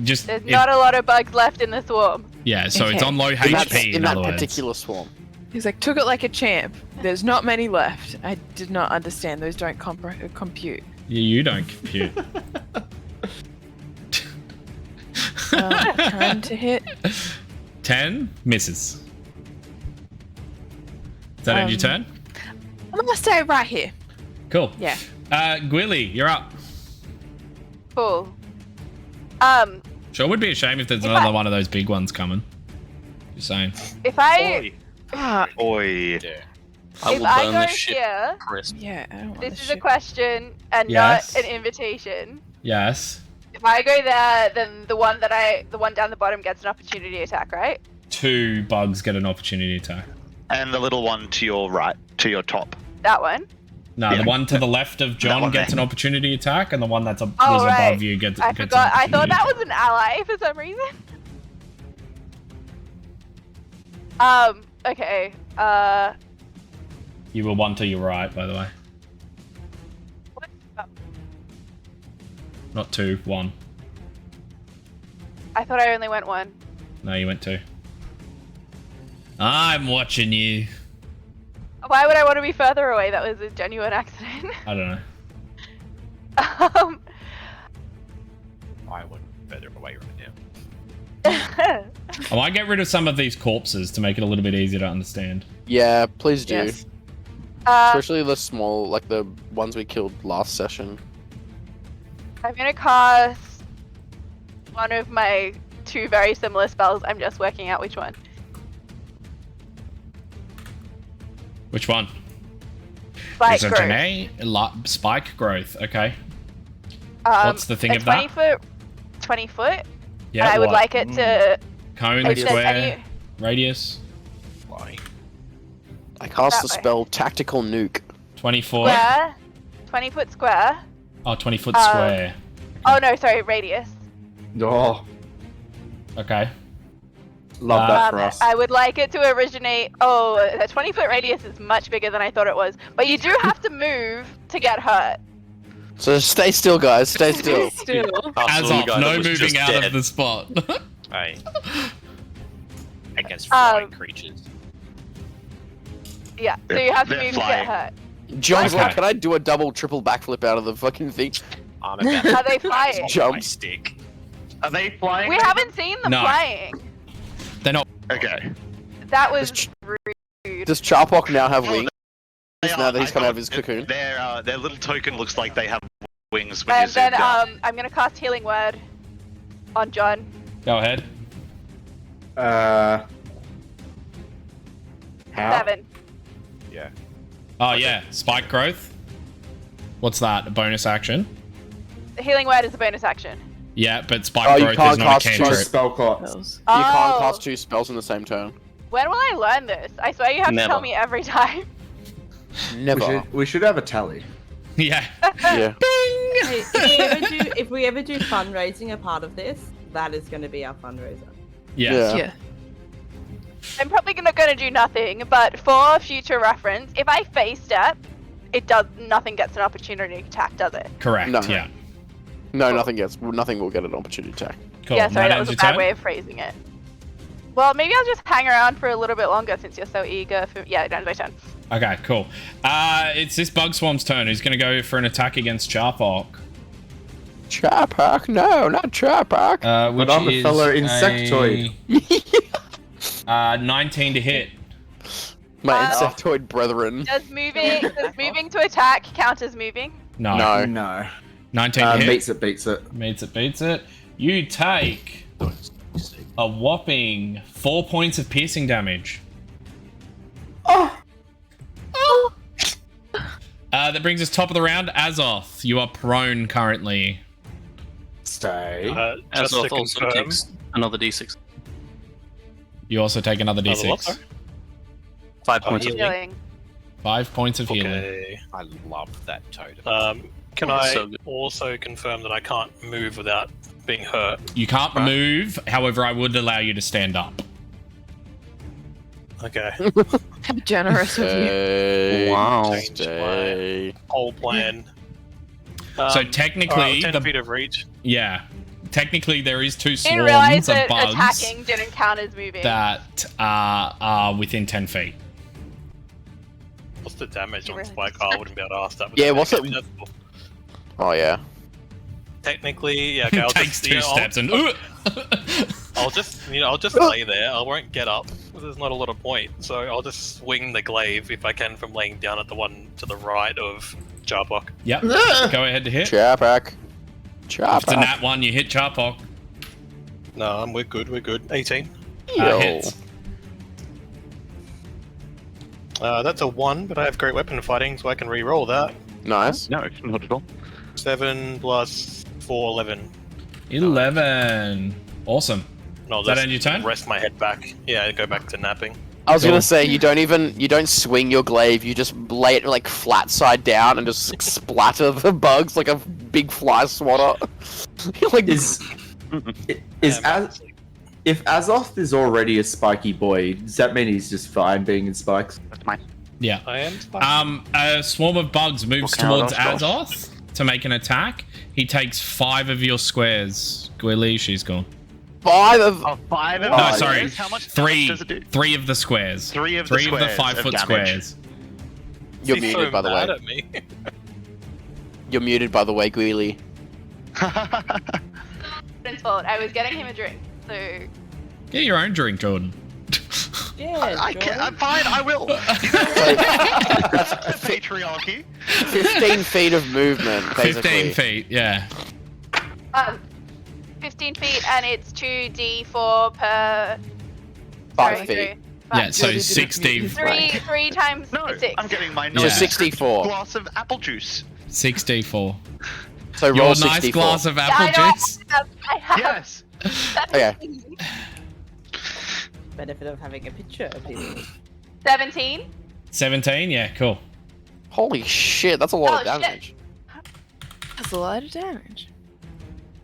Just There's not a lot of bugs left in the swarm. yeah, so it's Okay. on low In that, HP. in In other that words. particular swarm. He's like, took it like a champ. There's not many left. I did not understand. Those don't compute. Yeah, you don't compute. Time to hit. 10 misses. Is that end your turn? I'm gonna stay right here. Cool. Yeah. Gwilly, you're up. Cool. Sure would be a shame if there's If another I- one of those big ones coming. Just saying. If I Oi. I if will I burn go this shit here, crisp. Yeah, I don't want this this is a shit. question and Yes. not an invitation. Yes. If I go there, then the one down the bottom gets an opportunity attack, right? 2 bugs get an opportunity attack. And the little one to your right, to your top. That one. No, Yeah. the one to the left of John one gets there. an opportunity attack, and the one that's was Oh, right. above you gets. I gets forgot. An I thought opportunity that was an ally for some reason. Okay. You were 1 to your right, by the way. Not 2, 1. I thought I only went 1. No, you went 2. I'm watching you. Why would I want to be further away? That was a genuine accident. I don't know. I went further away right now. I might get rid of some of these corpses to make it a little bit easier to understand. Yeah, please do. Yes. Especially the small, like the ones we killed last session. I'm gonna cast one of my 2 very similar spells. I'm just working out which one. Which one? Spike Is it growth. Janae? Spike growth. Okay. What's the thing a of that? 20 foot. Yeah. and I would what? like it to. Cone, if there's square, any- radius. Flying. I cast That the way. spell Tactical Nuke. 24. Square. 20 foot square. Oh, 20 foot Um, square. Oh no, sorry, radius. Oh, Okay. love that for us. I would like it to originate. Oh, a 20 foot radius is much bigger than I thought it was. But you do have to move to get hurt. So stay still, guys. Stay still. Still. As Absolutely, of, guy no that was moving just out dead. of the spot. Hey. Against flying creatures. Yeah, so you have to They're move flying. to get John's Okay. like, can I do a double, triple backflip out of the fucking thing? I'm about hurt. Are they to flying? my Jump. stick. Are they flying? We haven't seen them No. flying. They're not. Okay. That was Does rude. Does Charpok now have Oh, wings? They Now are- that he's I come out of thought his cocoon. Their little token looks like they have wings when And you then zoomed out. I'm gonna cast Healing Word on John. Go ahead. How? 7. Yeah. Oh, yeah. Spike growth. What's that? A bonus action? The Healing Word is a bonus action. Yeah, but spike Oh, you growth can't is not a cast Two cantrip. spell slots. Spells. You can't Oh. cast 2 spells in the same turn. When will I learn this? I swear you have to Never. tell me every time. Never. We should have a tally. Yeah. Yeah. Hey, if we ever do fundraising a part of this, that is going to be our fundraiser. Yeah. Yeah. Yeah. I'm probably not gonna do nothing, but for future reference, if I face step, nothing gets an opportunity attack, does it? Correct. No. Yeah. No, nothing will get an opportunity attack. Cool. Yeah, sorry, that was a your bad turn? way of phrasing it. Well, maybe I'll just hang around for a little bit longer since you're so eager for. Yeah, now's my turn. Okay, cool. It's this bug swarm's turn. Who's going to go for an attack against Charpok? Charpok? No, not Charpok. Which I'm the is fellow insectoid. 19 to hit. My Uh, insectoid brethren. Does moving to attack count as moving? No. No. No. 19 to hit. Beats it, beats it. Beats it. You take a whopping 4 points of piercing damage. That brings us top of the round. Azoth, you are prone currently. Stay. Just to Azoth also confirm, takes another d6. You also take another Another what, d6. sorry? 5 points of healing. Healing. 5 points of healing. Okay. I love that totem. Can Oh, I so good. also confirm that I can't move without being hurt? You can't Right. move, however, I would allow you to stand up. Okay. How generous of you. Stay. Wow. Stay. Whole plan. So technically, 10 the feet of reach. yeah, technically there is 2 Didn't realize swarms of that bugs attacking didn't count as moving. that are within 10 feet. What's the damage on Really? Spike? Oh, I wouldn't be able to ask that. but Yeah, that- what's okay, it- that's cool. Oh yeah. Technically, yeah. Okay, I'll Takes just, 2 I'll- steps and I'll just lay there. I won't get up. There's not a lot of point, so I'll just swing the glaive if I can from laying down at the one to the right of Jarbok. Yep. Go ahead to hit. Chapak. If it's a nat 1, you hit Charpok. No, we're good. We're good. 18. Hits. That's a 1, but I have great weapon fighting, so I can re-roll that. Nice. No, not at all. 7 plus 4, 11. 11. Awesome. No, Is that end your turn? Rest my head back. Yeah, go back to napping. I was Cool. gonna say you don't swing your glaive. You just lay it like flat side down and just splatter the bugs like a big fly swatter. Like Is Yeah, if Azoth is already a spiky boy, does that mean he's just fine being in spikes? That's mine. Yeah. I am. A swarm of bugs moves What kind of towards dodge? Azoth to make an attack. He takes 5 of your squares. Gwilly, she's gone. 5 of. Oh, 5 of No, those. sorry. How much 3. does it do? 3 of the squares. 3 of the 3 of the squares 5-foot of damage. squares. You're He's muted, so by the mad way. at me. You're muted, by the way, Greeley. Jordan's fault. I was getting him a drink, so Get your own drink, Jordan. Yeah, I can't. I'm fine. I will. Patriarchy. 15 feet of movement, basically. 15 feet, yeah. 15 feet, and it's 2d4 per. 5 sorry, feet. Yeah, so 60, Three times No, 6. I'm getting my Yeah. nice 64. glass of apple juice. 64. So roll Your nice 64. glass of I apple know. juice. I have. Yes. Okay. benefit of having a picture of him. 17. 17, yeah, cool. Holy shit, that's a lot of Oh, shit. damage. That's a lot of damage.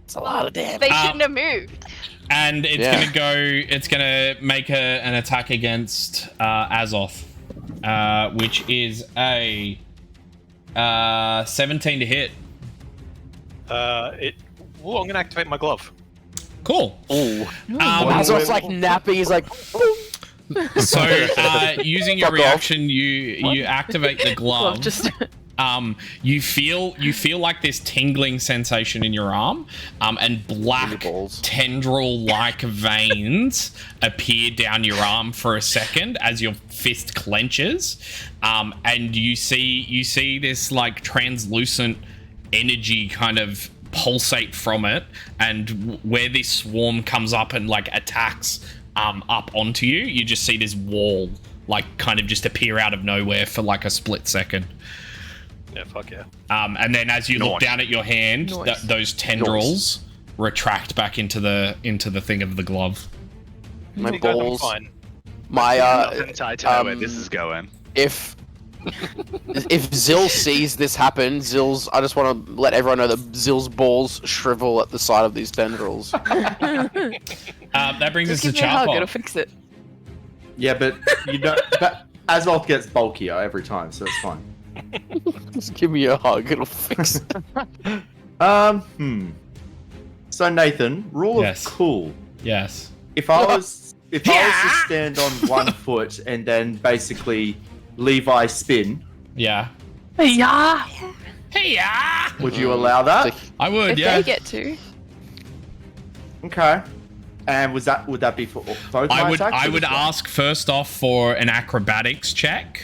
That's a lot of damage. They shouldn't have moved. And it's Yeah. gonna make an attack against Azoth, which is a 17 to hit. I'm gonna activate my glove. Cool. Ooh. Um, So it's like nappy, he's like, so using your Fuck off. reaction, you activate the Well, glove. just You feel like this tingling sensation in your arm, and black balls. tendril-like veins appear down your arm for a second as your fist clenches, and you see this like translucent energy kind of pulsate from it, and where this swarm comes up and like attacks up onto you, you just see this wall like kind of just appear out of nowhere for like a split second. Yeah, fuck yeah. And then as you look down at your hand, Nice. those tendrils retract back into the thing of the glove. my You guys, I'm balls. fine. My, Nothing tied to know where this is going. if Zill sees this happen, I just want to let everyone know that Zill's balls shrivel at the sight of these tendrils. That brings us just to give me a hug. It'll Charpok. fix it. Yeah, but you know, but Azoth gets bulkier every time, so it's fine. Just give me a hug, it'll fix it. So Nathan, rule Yes. of cool. Yes. If I was to stand on one foot and then basically Levi spin, Yeah. Yeah. Hey, yeah. would you allow that? I would. If Yeah. they get to. Okay. And would that be for both my attacks? I or would just one? ask first off for an acrobatics check.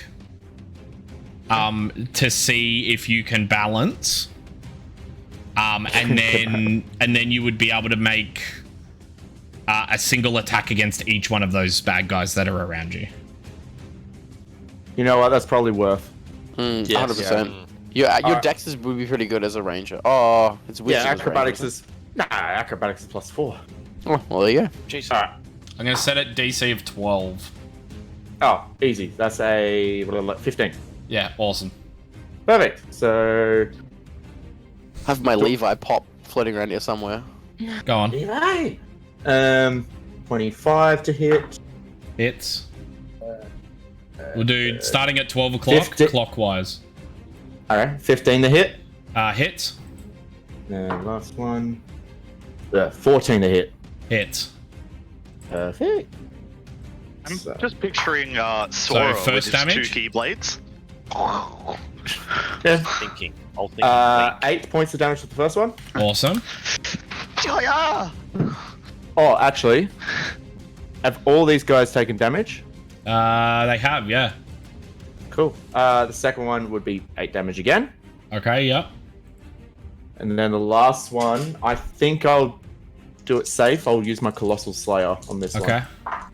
To see if you can balance. And then you would be able to make a single attack against each one of those bad guys that are around you. You know what? That's probably worth. 100%. Your Alright. dex would be pretty good as a ranger. Oh, it's Yeah, wisdom as acrobatics ranger. is Nah, acrobatics is +4. Oh, well, there you go. Jeez. Alright. I'm gonna set it DC of 12. Oh, easy. That's a 15. Yeah, awesome. Perfect. So, I have my Levi pop floating around here somewhere. Go on. Levi. 25 to hit. Hits. We'll do starting at 12 o'clock 50. clockwise. Alright, 15 to hit. Hits. And last one. 14 to hit. Hits. Perfect. I'm So- just picturing Sora with first his damage? 2 keyblades. I'll think. 8 points of damage to the first one. Awesome. Yeah. Oh, actually, have all these guys taken damage? They have, yeah. Cool. The second one would be 8 damage again. Okay, yep. And then the last one, I think I'll do it safe. I'll use my Colossal Slayer on this Okay. one.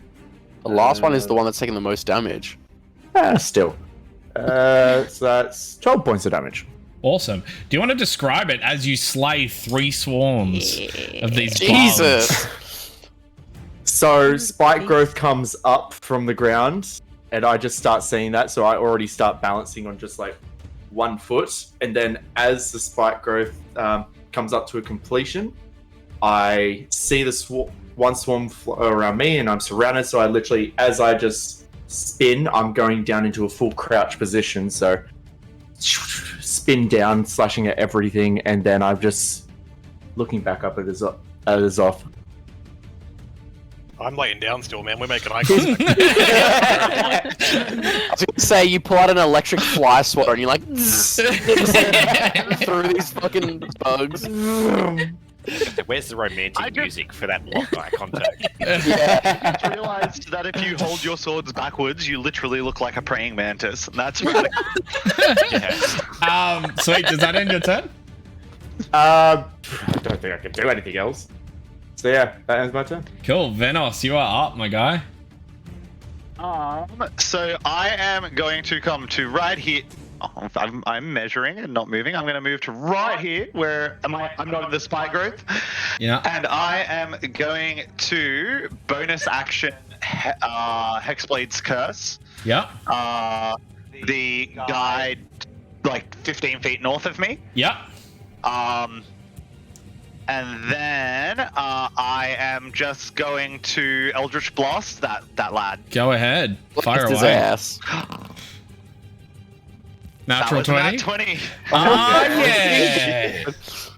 The last one is the one that's taking the most damage. Still. So that's 12 points of damage. Awesome. Do you want to describe it as you slay 3 swarms of these Jesus! bugs? So spike growth comes up from the ground, and I just start seeing that. So I already start balancing on just like 1 foot, and then as the spike growth comes up to a completion, I see the one swarm around me, and I'm surrounded. So I literally, as I just spin, I'm going down into a full crouch position. So spin down, slashing at everything, and then I'm just looking back up at Azoth. I'm laying down still, man. We're making eye contact. I was gonna say, you pull out an electric fly swatter and you're like, through these fucking bugs. Where's the romantic music for that locked eye contact? Yeah. I realized that if you hold your swords backwards, you literally look like a praying mantis. And that's really Sweet, does that end your turn? I don't think I can do anything else. So yeah, that ends my turn. Cool, Venos, you are up, my guy. So I am going to come to right here. Oh, I'm measuring and not moving. I'm going to move to right here where I'm not in the spike growth. Yeah. And I am going to bonus action Hexblade's Curse. Yeah. The guy like 15 feet north of me. Yeah. And then I am just going to Eldritch Blast that lad. Go ahead. Fire His away. ass. Natural That was 20? nat 20. Oh, yeah.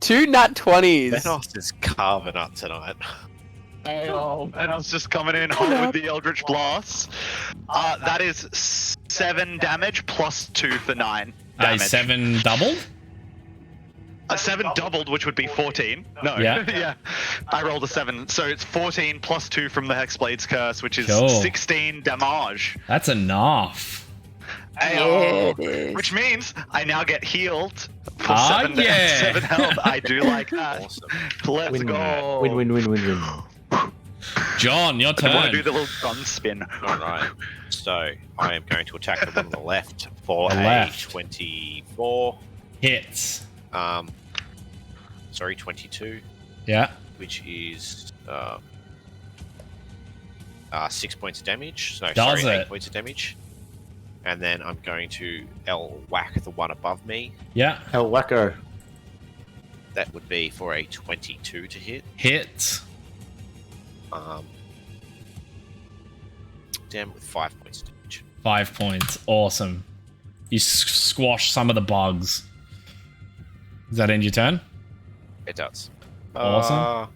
2 nat 20s. Venos is carving up tonight. And I was just coming in hot with the Eldritch Blast. That is 7 damage plus 2 for 9 damage. 7 doubled? 7 doubled, which would be 14. No. Yeah. Yeah. I rolled a 7. So it's 14 plus 2 from the Hexblade's Curse, which is Cool. 16 damage. That's enough. Which means I now get healed for Ah, 7 health. I do like that. Awesome. Let's go. Win. John, your I want turn. to do the little gun spin. Alright. So I am going to attack the one on the left for The a left. 24. Hits. 22, Yeah. which is 6 points of damage. So Does sorry, it? 8 points of damage. And then I'm going to whack the one above me. Yeah. Hell wacko. That would be for a 22 to hit. Hits. Damn, with 5 points of damage. 5 points. Awesome. You squash some of the bugs. Does that end your turn? It does. Awesome.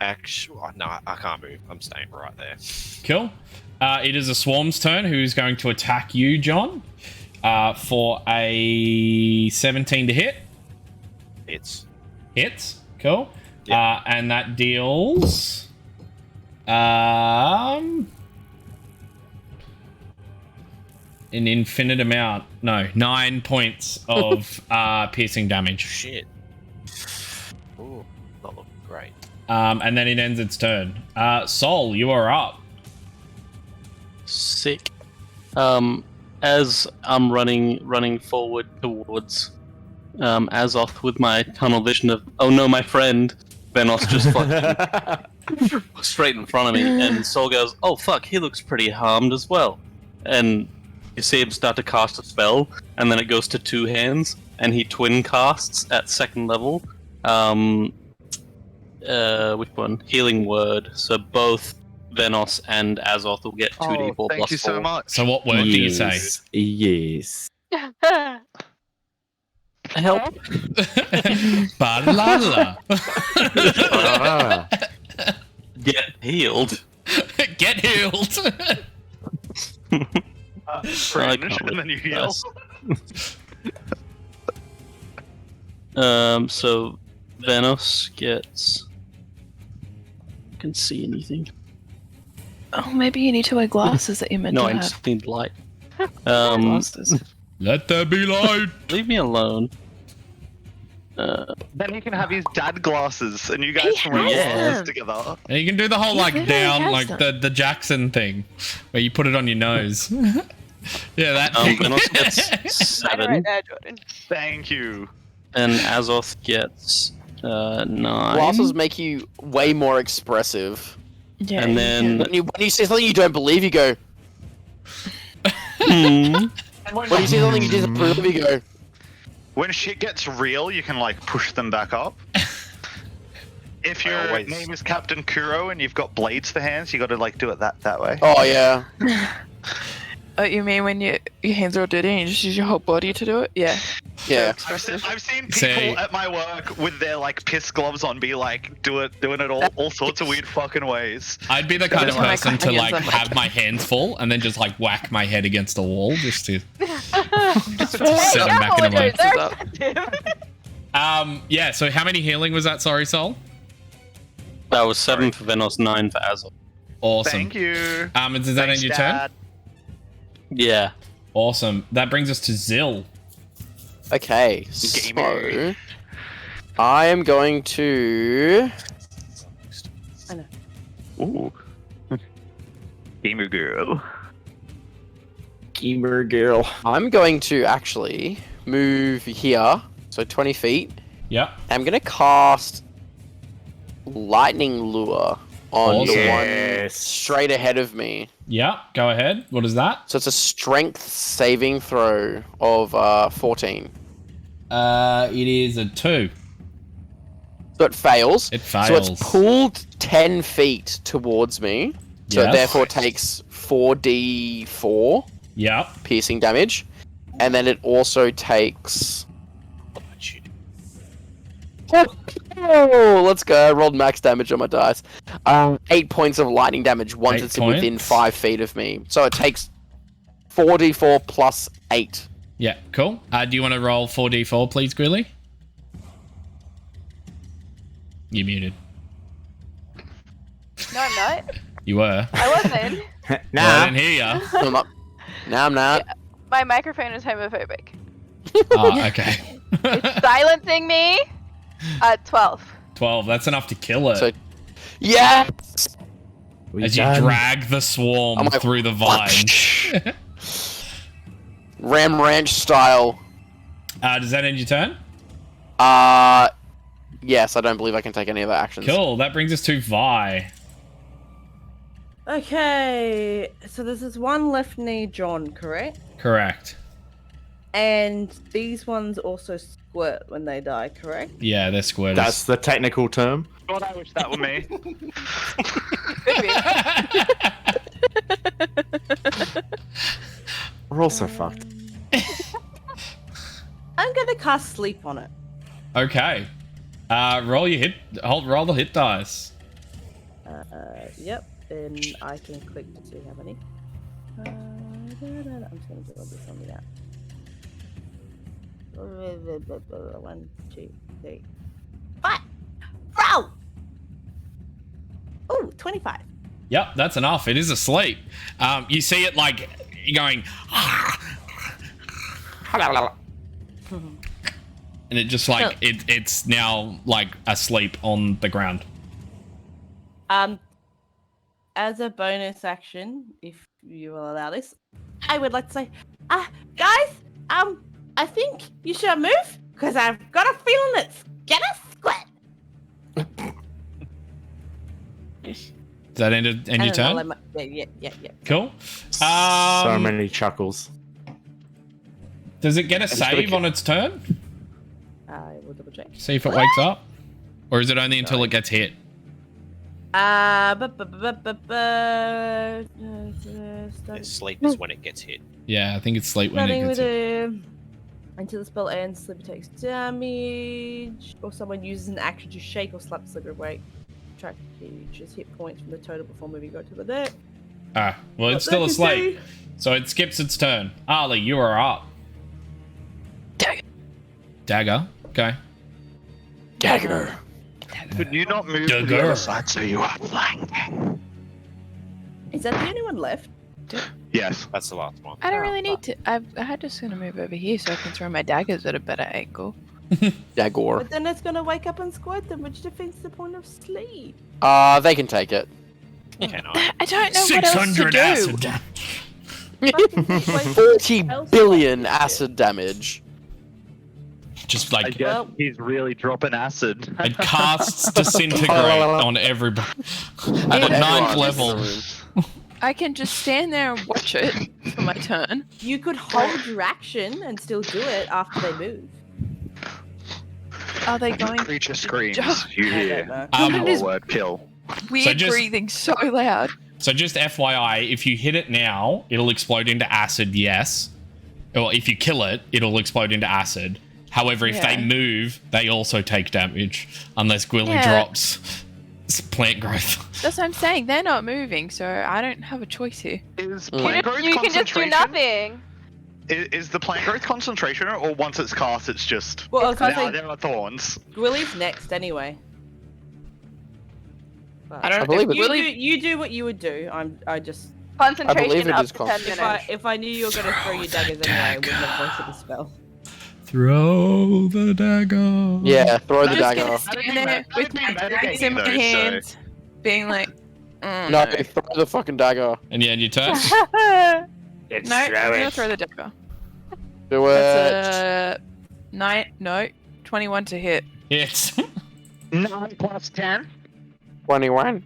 Actually, no, I can't move. I'm staying right there. Cool. It is a swarm's turn who's going to attack you, John, for a 17 to hit. It's Hits. Cool. Yeah. And that deals... an infinite amount. No, 9 points of piercing damage. shit. Ooh, not looking great. And then it ends its turn. Sol, you are up. Sick. As I'm running forward towards Azoth with my tunnel vision of, oh no, my friend, Venos just fucking straight in front of me, and Sol goes, "Oh fuck, he looks pretty harmed as well." And you see him start to cast a spell, and then it goes to 2 hands, and he twin casts at 2nd level. Which one? Healing Word. So both Venos and Azoth will get 2d4 thank plus you so 4. much. So what word do you say? Yes. Help. Ba-la-la. Ah. Get healed. Get healed. Fringe, can't and then you heal. So Venos gets. I can see anything. Oh, maybe you need to wear glasses that you meant No, to I have. just need light. Glasses. Let there be light. Leave me alone. Then he can have his dad glasses, and you guys can wear has glasses them. together. And you can do the whole He like literally down, has like them. the Jackson thing, where you put it on your nose. Yeah, that thing. Venos gets Mine are 7, right there, Jordan. Thank you. and Azoth gets 9. Glasses make you way more expressive. Yeah. And then When you say something you don't believe, you go. hmm, When you say something you disapprove of, you go. When shit gets real, you can like push them back up. If your always- name is Captain Kuro and you've got blades for hands, you got to like do it that way. Oh yeah. Oh, you mean when your hands are all dirty and you just use your whole body to do it? Yeah. Yeah. I've seen people Say- at my work with their like piss gloves on, be like doing it all sorts of weird fucking ways. I'd be the kind of That's when I person to clap like against have my hands full and then just like whack my head against the wall just to Hey, set them back in a way. they're effective. Yeah. So how many healing was that? Sorry, Sol. that was 7 for Venos, 9 for Azoth. Awesome. Thank you. And does that end Thanks, your turn? Dad. Yeah. Awesome. That brings us to Zill. Okay. Gamer. So I am going to. Ooh. Gamer girl. Gamer girl. I'm going to actually move here, so 20 feet. Yep. I'm gonna cast Lightning Lure on Awesome. the one Yes. straight ahead of me. Yep. Go ahead. What is that? So it's a Strength saving throw of 14. It is a 2. So it fails. It So fails. it's pulled 10 feet towards me. So Yes. it therefore takes 4d4 Yep. piercing damage. And then it also takes. Oh, let's go. I rolled max damage on my dice. 8 points of lightning damage once 8 it's within points? 5 feet of me. So it takes 4d4 plus 8. Yeah. Cool. Do you want to roll 4d4, please, Grilly? You muted. No, I'm not. You were. I wasn't. Well, I Nah. didn't hear ya. I'm not. No, I'm not. My microphone is homophobic. Oh, okay. It's silencing me. 12. 12. That's enough to kill it. So- Yeah! As you drag the swarm I'm like, through the vine. Ram Ranch style. Does that end your turn? Yes, I don't believe I can take any other actions. Cool. That brings us to Vi. Okay, so there's this one left near John, correct? Correct. And these ones also squirt when they die, correct? Yeah, they're squirters. That's the technical term. God, I wish that were me. We're also fucked. I'm gonna cast sleep on it. Okay. Roll your hit. Roll the hit dice. Yep, and I can click to see how many. I'm just gonna do all this on me now. 1, 2, 3, 5. Roll! Ooh, 25. Yep, that's enough. It is asleep. You see it like going, and it just like it's now like asleep on the ground. As a bonus action, if you will allow this, I would like to say, guys, I think you should move because I've got a feeling it's gonna squat. Does that end your And then I'll turn? let my- yeah. Cool. So many chuckles. Does it get a just gotta save ki- on its turn? I will double check. See if it wakes up? Or is it only until it gets hit? Sleep is when it gets hit. Yeah, I think it's sleep when it Starting gets with hit. until the spell ends, Slipper takes damage, or someone uses an action to shake or slap Slipper awake. Track just hit points from the total before moving go to the deck. Ah, well, it's still asleep. So it skips its turn. Ali, you are up. Dagger. Okay. Dagger. Could you not move to the Dagger. other side so you are flanking? Is that the only one left? Yes. That's the last one. I don't really need to. I just gonna move over here so I can throw my daggers at a better angle. Dagor. But then it's gonna wake up and squirt them, which defeats the point of sleep. They can take it. Can I? I don't know what else to do. acid damage. 40 billion acid damage. Just I like guess Well- he's really dropping acid. it casts disintegrate on everybody at Yeah. ninth Everyone level. in the room. I can just stand there and watch it for my turn. You could hold your action and still do it after they move. Are they going Creature screams. Just- You I don't hear. know. Um, Our word kill. weird just- breathing so loud? So just FYI, if you hit it now, it'll explode into acid, yes. Or if you kill it, it'll explode into acid. However, if they Yeah. move, they also take damage. Unless Gwilly Yeah. drops plant growth. That's what I'm saying. They're not moving, so I don't have a choice here. Is Mm. plant growth You can just do concentration? nothing. Is the plant growth concentration, or once it's cast, it's just. Well, I was gonna Now say, there are thorns. Gwilly's next anyway. I don't I believe it. You do what you would do. I just Concentration it up is to 10 concentration. minutes. if I knew you were gonna throw your daggers anyway, I wouldn't have wasted the spell. Throw the dagger. Yeah, throw the I'm just dagger. gonna stand there with my daggers in my though, so- hands, being like, No, throw the fucking dagger. And yeah, and your turn. no, I'm gonna throw the dagger. Do it. That's a 21 to hit. Hits. 9 plus 10. 21.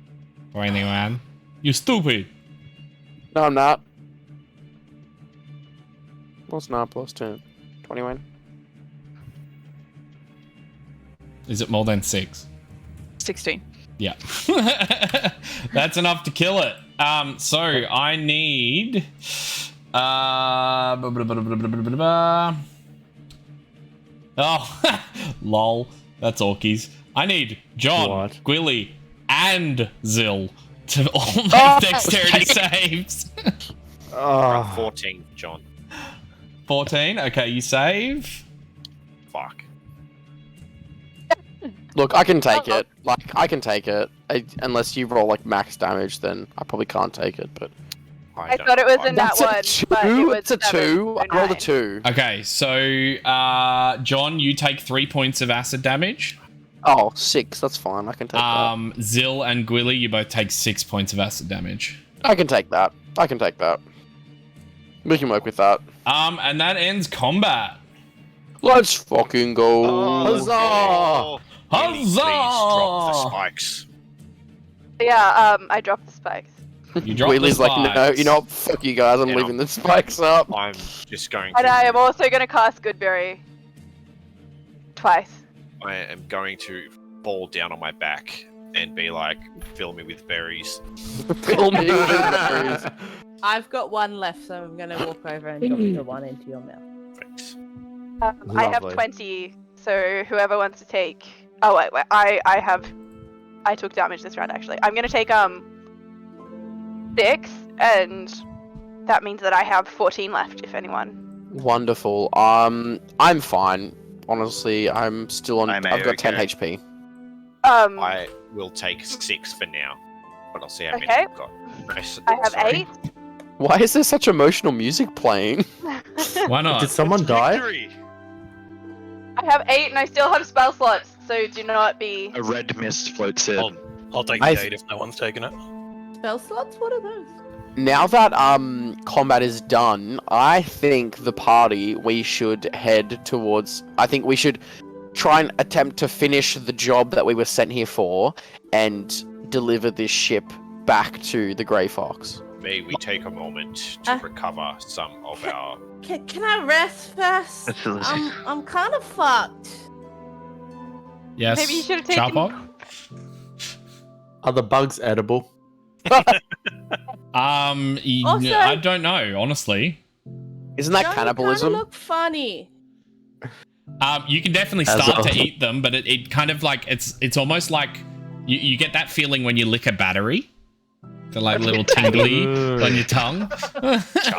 21. You stupid. No, I'm not. What's 9 plus 10? 21. Is it more than 6? 16. Yeah. That's enough to kill it. So I need oh lol. That's orkies. I need John, What? Gwilly, and Zill to all make Oh, dexterity shit. saves. Oh, 14, John. 14. Okay, you save. Fuck. Look, I can take it. Like, I can take it. Unless you roll, like, max damage, then I probably can't take it, but... I thought it was in that That's a one, 2? but it was It's a 7 2. or I rolled a 9. 2. Okay, so John, you take 3 points of acid damage. Oh, 6. That's fine. I can take that. Zill and Gwilly, you both take 6 points of acid damage. I can take that. I can take that. We can work with that. And that ends combat. Let's fucking go. Oh, Huzzah! Really, please drop the Huzzah! spikes. Yeah, I dropped the spikes. You drop Wheatley's the like, no, spikes. you know what? Fuck you guys. I'm Yeah. leaving the spikes up. I'm just going And I am to. also going to cast Goodberry. Twice. I am going to fall down on my back and be like, fill me with berries. Fill me with berries. I've got one left, so I'm gonna walk over and drop the one into your mouth. Thanks. I have Lovely. 20, so whoever wants to take. Oh wait, I took damage this round actually. I'm gonna take 6, and that means that I have 14 left. If anyone. Wonderful. I'm fine. Honestly, I'm still on. I'm I've got 10 okay. HP. I will take 6 for now, but I'll see how many Okay. I've got. Press- I have sorry. 8. Why is there such emotional music playing? Why not? did someone die? Victory! I have 8, and I still have spell slots. So do not be. A red mist floats in. I'll take I- the 8 if no one's taken it. Spell slots? What are those? Now that combat is done, I think the party we should head towards. I think we should try and attempt to finish the job that we were sent here for, and deliver this ship back to the Grey Fox. May we take a moment to recover some of our... Can I rest first? I'm kind of fucked. Yes. Maybe you should have taken- Charpok? Are the bugs edible? Also- I don't know, honestly. Isn't that Don't cannibalism? Kind of look funny. You can definitely As start a- to eat them, but it kind of like it's almost like you get that feeling when you lick a battery. They're like little tingly on your tongue.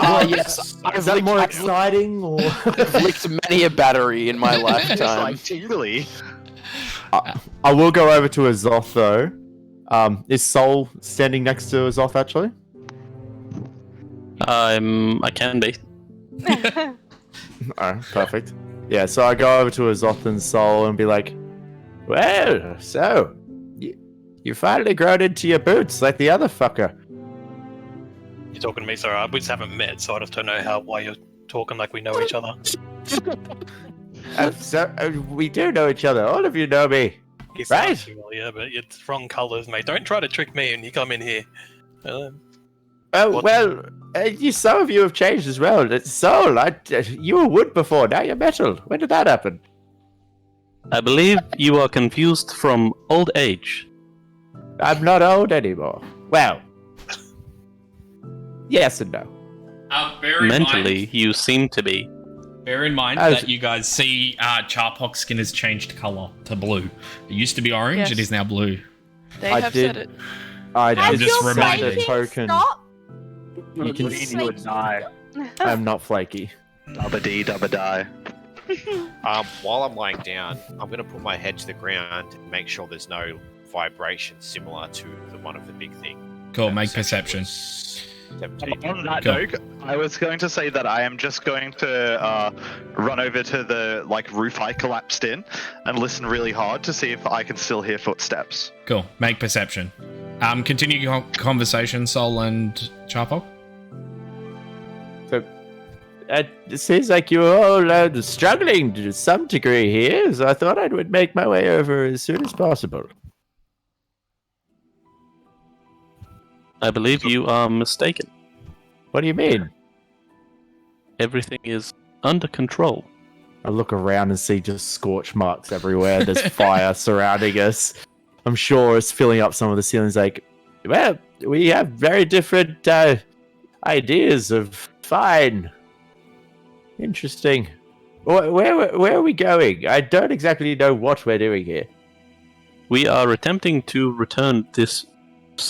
Ah, yes. Is that more exciting or? I've licked many a battery in my It's lifetime. like tingly. I will go over to Azoth though. Is Soul standing next to Azoth actually? I can be. Oh, perfect. Yeah, so I go over to Azoth and Soul and be like, "Well, so you finally grown into your boots like the other fucker." You're talking to me, sorry. We just haven't met, so I just don't know why you're talking like we know each other. We do know each other. All of you know me. You Right. sound familiar, but it's wrong colours, mate. Don't try to trick me when you come in here. Oh What? well, some of you have changed as well. Soul, you were wood before. Now you're metal. When did that happen? I believe you are confused from old age. I'm not old anymore. Well, yes and no. Bear in Mentally, mind, you seem to be. bear in mind As- that you guys see Charpok's skin has changed color to blue. It used to be orange. Yes. It is now blue. They I have did- said it. I I'm Has just your reminding- flaking token. stopped? You can Please would die. I'm not flaky. Dubba dee, dubba die. While I'm lying down, I'm going to put my head to the ground and make sure there's no vibration similar to the one of the big thing. Cool. Make That perception. was 17. On that Go. note, I was going to say that I am just going to run over to the roof I collapsed in and listen really hard to see if I can still hear footsteps. Cool. Make perception. Continue conversation, Sol and Charpok. So, it seems like you're all struggling to some degree here, so I thought I would make my way over as soon as possible. I believe you are mistaken. What do you mean? Everything is under control. I look around and see just scorch marks everywhere. There's fire surrounding us. I'm sure it's filling up some of the ceilings. Like, well, we have very different ideas of fine. Interesting. Where are we going? I don't exactly know what we're doing here. We are attempting to return this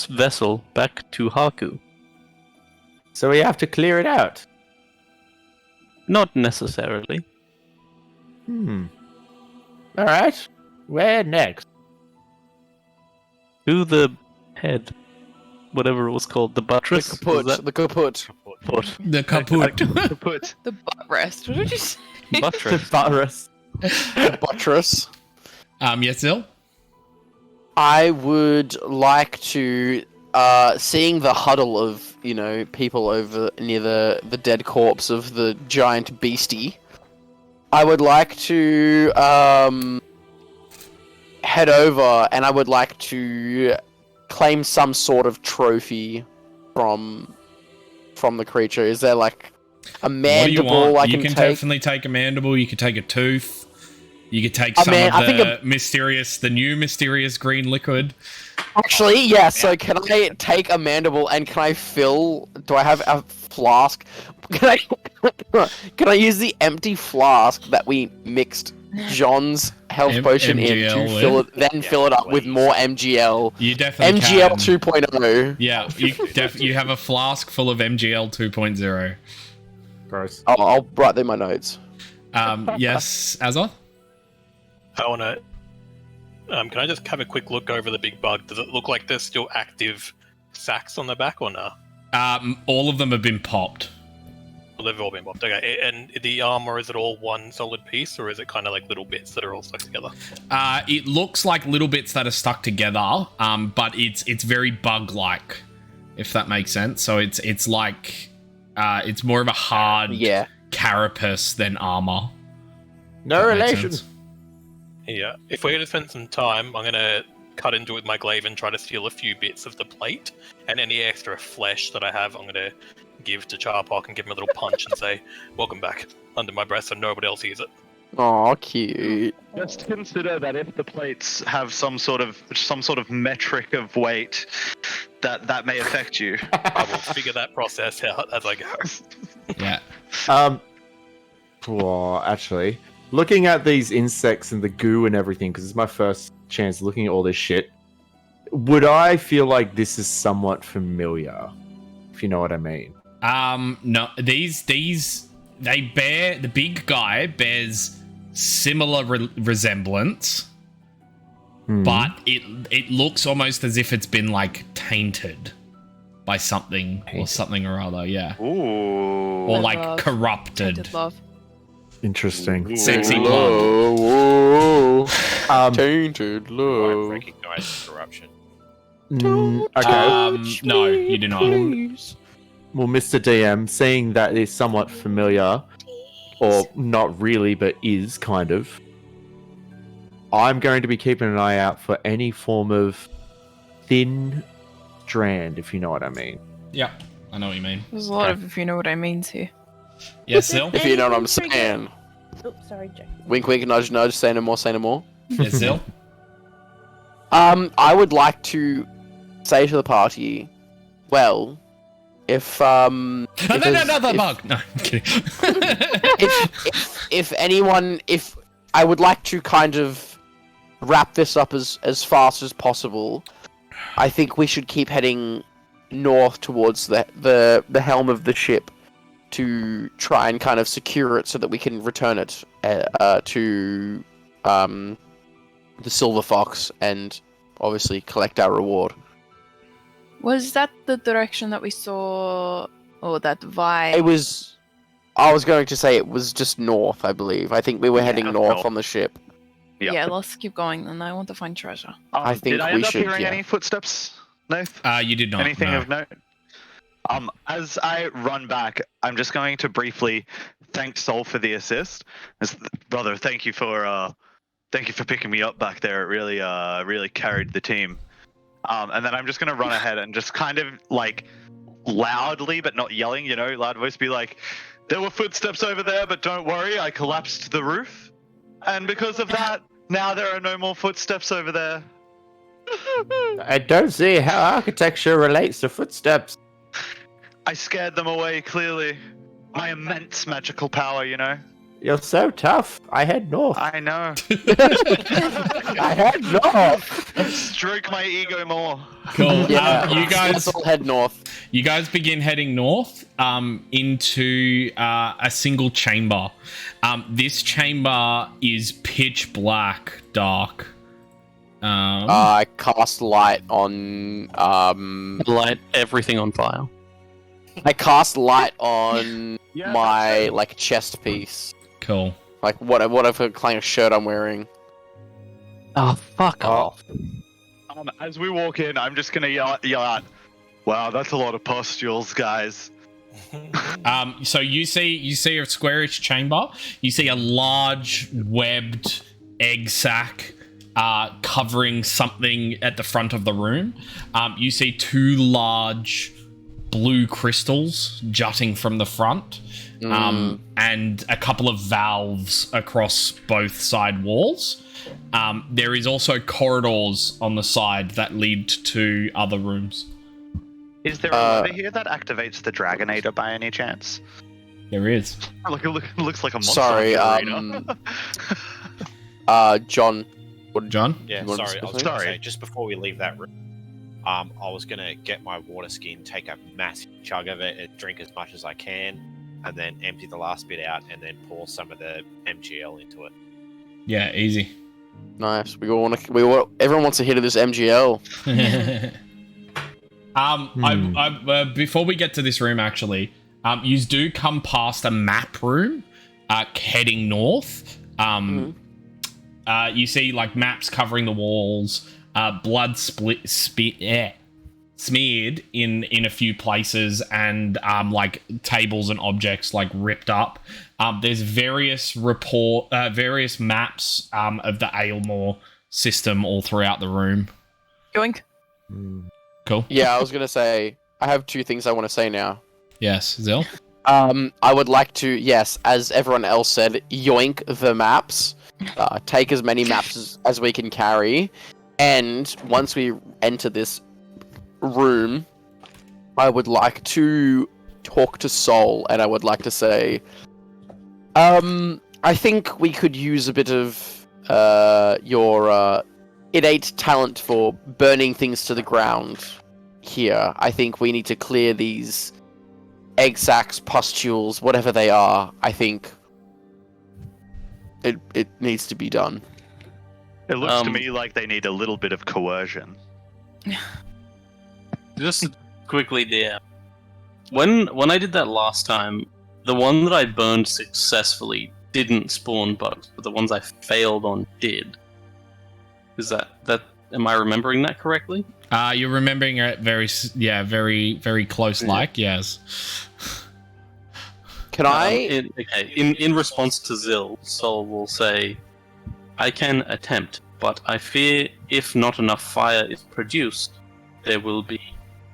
vessel back to Haku. So we have to clear it out. Not necessarily. All right. Where next? To the head. Whatever it was called. The buttress? The kaput. Was that- The kaput. Kaput. The kaput. Put The butt rest. What did you say? Buttress. Buttress. The buttress. Yes, Zil? I would like to, seeing the huddle of, people over near the dead corpse of the giant beastie, I would like to, head over and I would like to claim some sort of trophy from the creature. Is there, like, a What do you mandible want? I You can can take? definitely take a mandible. You could take a tooth. You could take Oh, some man, I of think the new mysterious green liquid. Actually, yeah, so can I take a mandible and can I fill... Do I have a flask? Can I use the empty flask that we mixed John's health potion in MGL to fill with? it, then fill it up with more MGL? You definitely MGL can. 2.0. Yeah, you have a flask full of MGL 2.0. Gross. I'll write them in my notes. Yes, Azoth? I want to. Can I just have a quick look over the big bug? Does it look like there's still active sacks on the back or no? All of them have been popped. Well, they've all been popped. Okay, and the armor, is it all one solid piece, or is it kind of like little bits that are all stuck together? It looks like little bits that are stuck together, but it's very bug-like, if that makes sense. So it's like it's more of a hard carapace than armor. No That makes relation. sense. Yeah. If we're going to spend some time, I'm going to cut into it with my glaive and try to steal a few bits of the plate, and any extra flesh that I have, I'm gonna give to Charpok and give him a little punch and say, "Welcome back," under my breath so nobody else hears it. Aw, cute. Just consider that if the plates have some sort of metric of weight, that may affect you. I will figure that process out as I go. Yeah. Well, actually, looking at these insects and the goo and everything, because it's my first chance looking at all this shit, would I feel like this is somewhat familiar? If you know what I mean. No, these the big guy bears similar resemblance, but it looks almost as if it's been like tainted by something or other, yeah. Ooh. Or I like love corrupted. tainted love. Interesting. Sexy blood. Whoa. Tainted I love. recognize corruption. Okay. No, you do not. Well, Mr. DM, seeing that is somewhat familiar, or not really, but is kind of, I'm going to be keeping an eye out for any form of thin strand, if you know what I mean. Yeah, I know what you mean. There's a lot of, if you know what I mean, here. Yes, Zil? If you know what I'm saying. Oops, sorry, Jack. Wink, wink, nudge, nudge. Say no more, say no more. Yes, Zil? I would like to say to the party, well, if Another bug! No, I'm kidding. if anyone, if I would like to kind of wrap this up as fast as possible, I think we should keep heading north towards the helm of the ship to try and kind of secure it so that we can return it to the Silver Fox and obviously collect our reward. Was that the direction that we saw, or that vibe? It was. I was going to say it was just north, I believe. I think we were heading north north. on the ship. Yep. Yeah, let's keep going then. I want to find treasure. I think did I we end up should, hearing yeah. any footsteps, Nath? You did not. Anything no. of note? As I run back, I'm just going to briefly thank Sol for the assist. Brother, thank you for picking me up back there. It really carried the team. And then I'm just gonna run ahead and just kind of like loudly, but not yelling, loud voice, be like, "There were footsteps over there, but don't worry, I collapsed the roof, and because of that, now there are no more footsteps over there." I don't see how architecture relates to footsteps. I scared them away, clearly. My immense magical power, You're so tough. I head north. I know. I head north. Stroke my ego more. Cool. Yeah, You guys let's all head north. You guys begin heading north into a single chamber. This chamber is pitch black, dark. I cast light on. Light everything on fire. I cast light on Yeah, my like chest piece, Cool. like whatever kind of shirt I'm wearing. Oh, fuck off. As we walk in, I'm just gonna yell out, "Wow, that's a lot of pustules, guys." So you see a squarish chamber. You see a large webbed egg sac covering something at the front of the room. You see two large blue crystals jutting from the front, and a couple of valves across both side walls. There is also corridors on the side that lead to other rooms. Is there a lever here that activates the Dragonator by any chance? There is. Look, it looks like a monster. Sorry, arena. John. John? Yeah, You want to sorry. I was say going to something? say, just before we leave that room, I was going to get my water skin, take a massive chug of it, and drink as much as I can, and then empty the last bit out, and then pour some of the MGL into it. Yeah, easy. Nice. Everyone wants a hit of this MGL. Before we get to this room, actually, you do come past a map room, heading north. You see like maps covering the walls, blood smeared in a few places, and like tables and objects like ripped up. There's various maps of the Aylmore system all throughout the room. Yoink. Cool. Yeah, I was gonna say I have two things I want to say now. Yes, Zil. I would like to, yes, as everyone else said, yoink the maps. Take as many maps as we can carry, and once we enter this room, I would like to talk to Sol, and I would like to say, I think we could use a bit of your innate talent for burning things to the ground here. I think we need to clear these egg sacs, pustules, whatever they are. I think it needs to be done. It looks to me like they need a little bit of coercion. Just quickly, there. When I did that last time, the one that I burned successfully didn't spawn bugs, but the ones I failed on did. Is that am I remembering that correctly? You're remembering it very very close. Like yes. Can I? In response to Zil, Sol will say, "I can attempt, but I fear if not enough fire is produced, there will be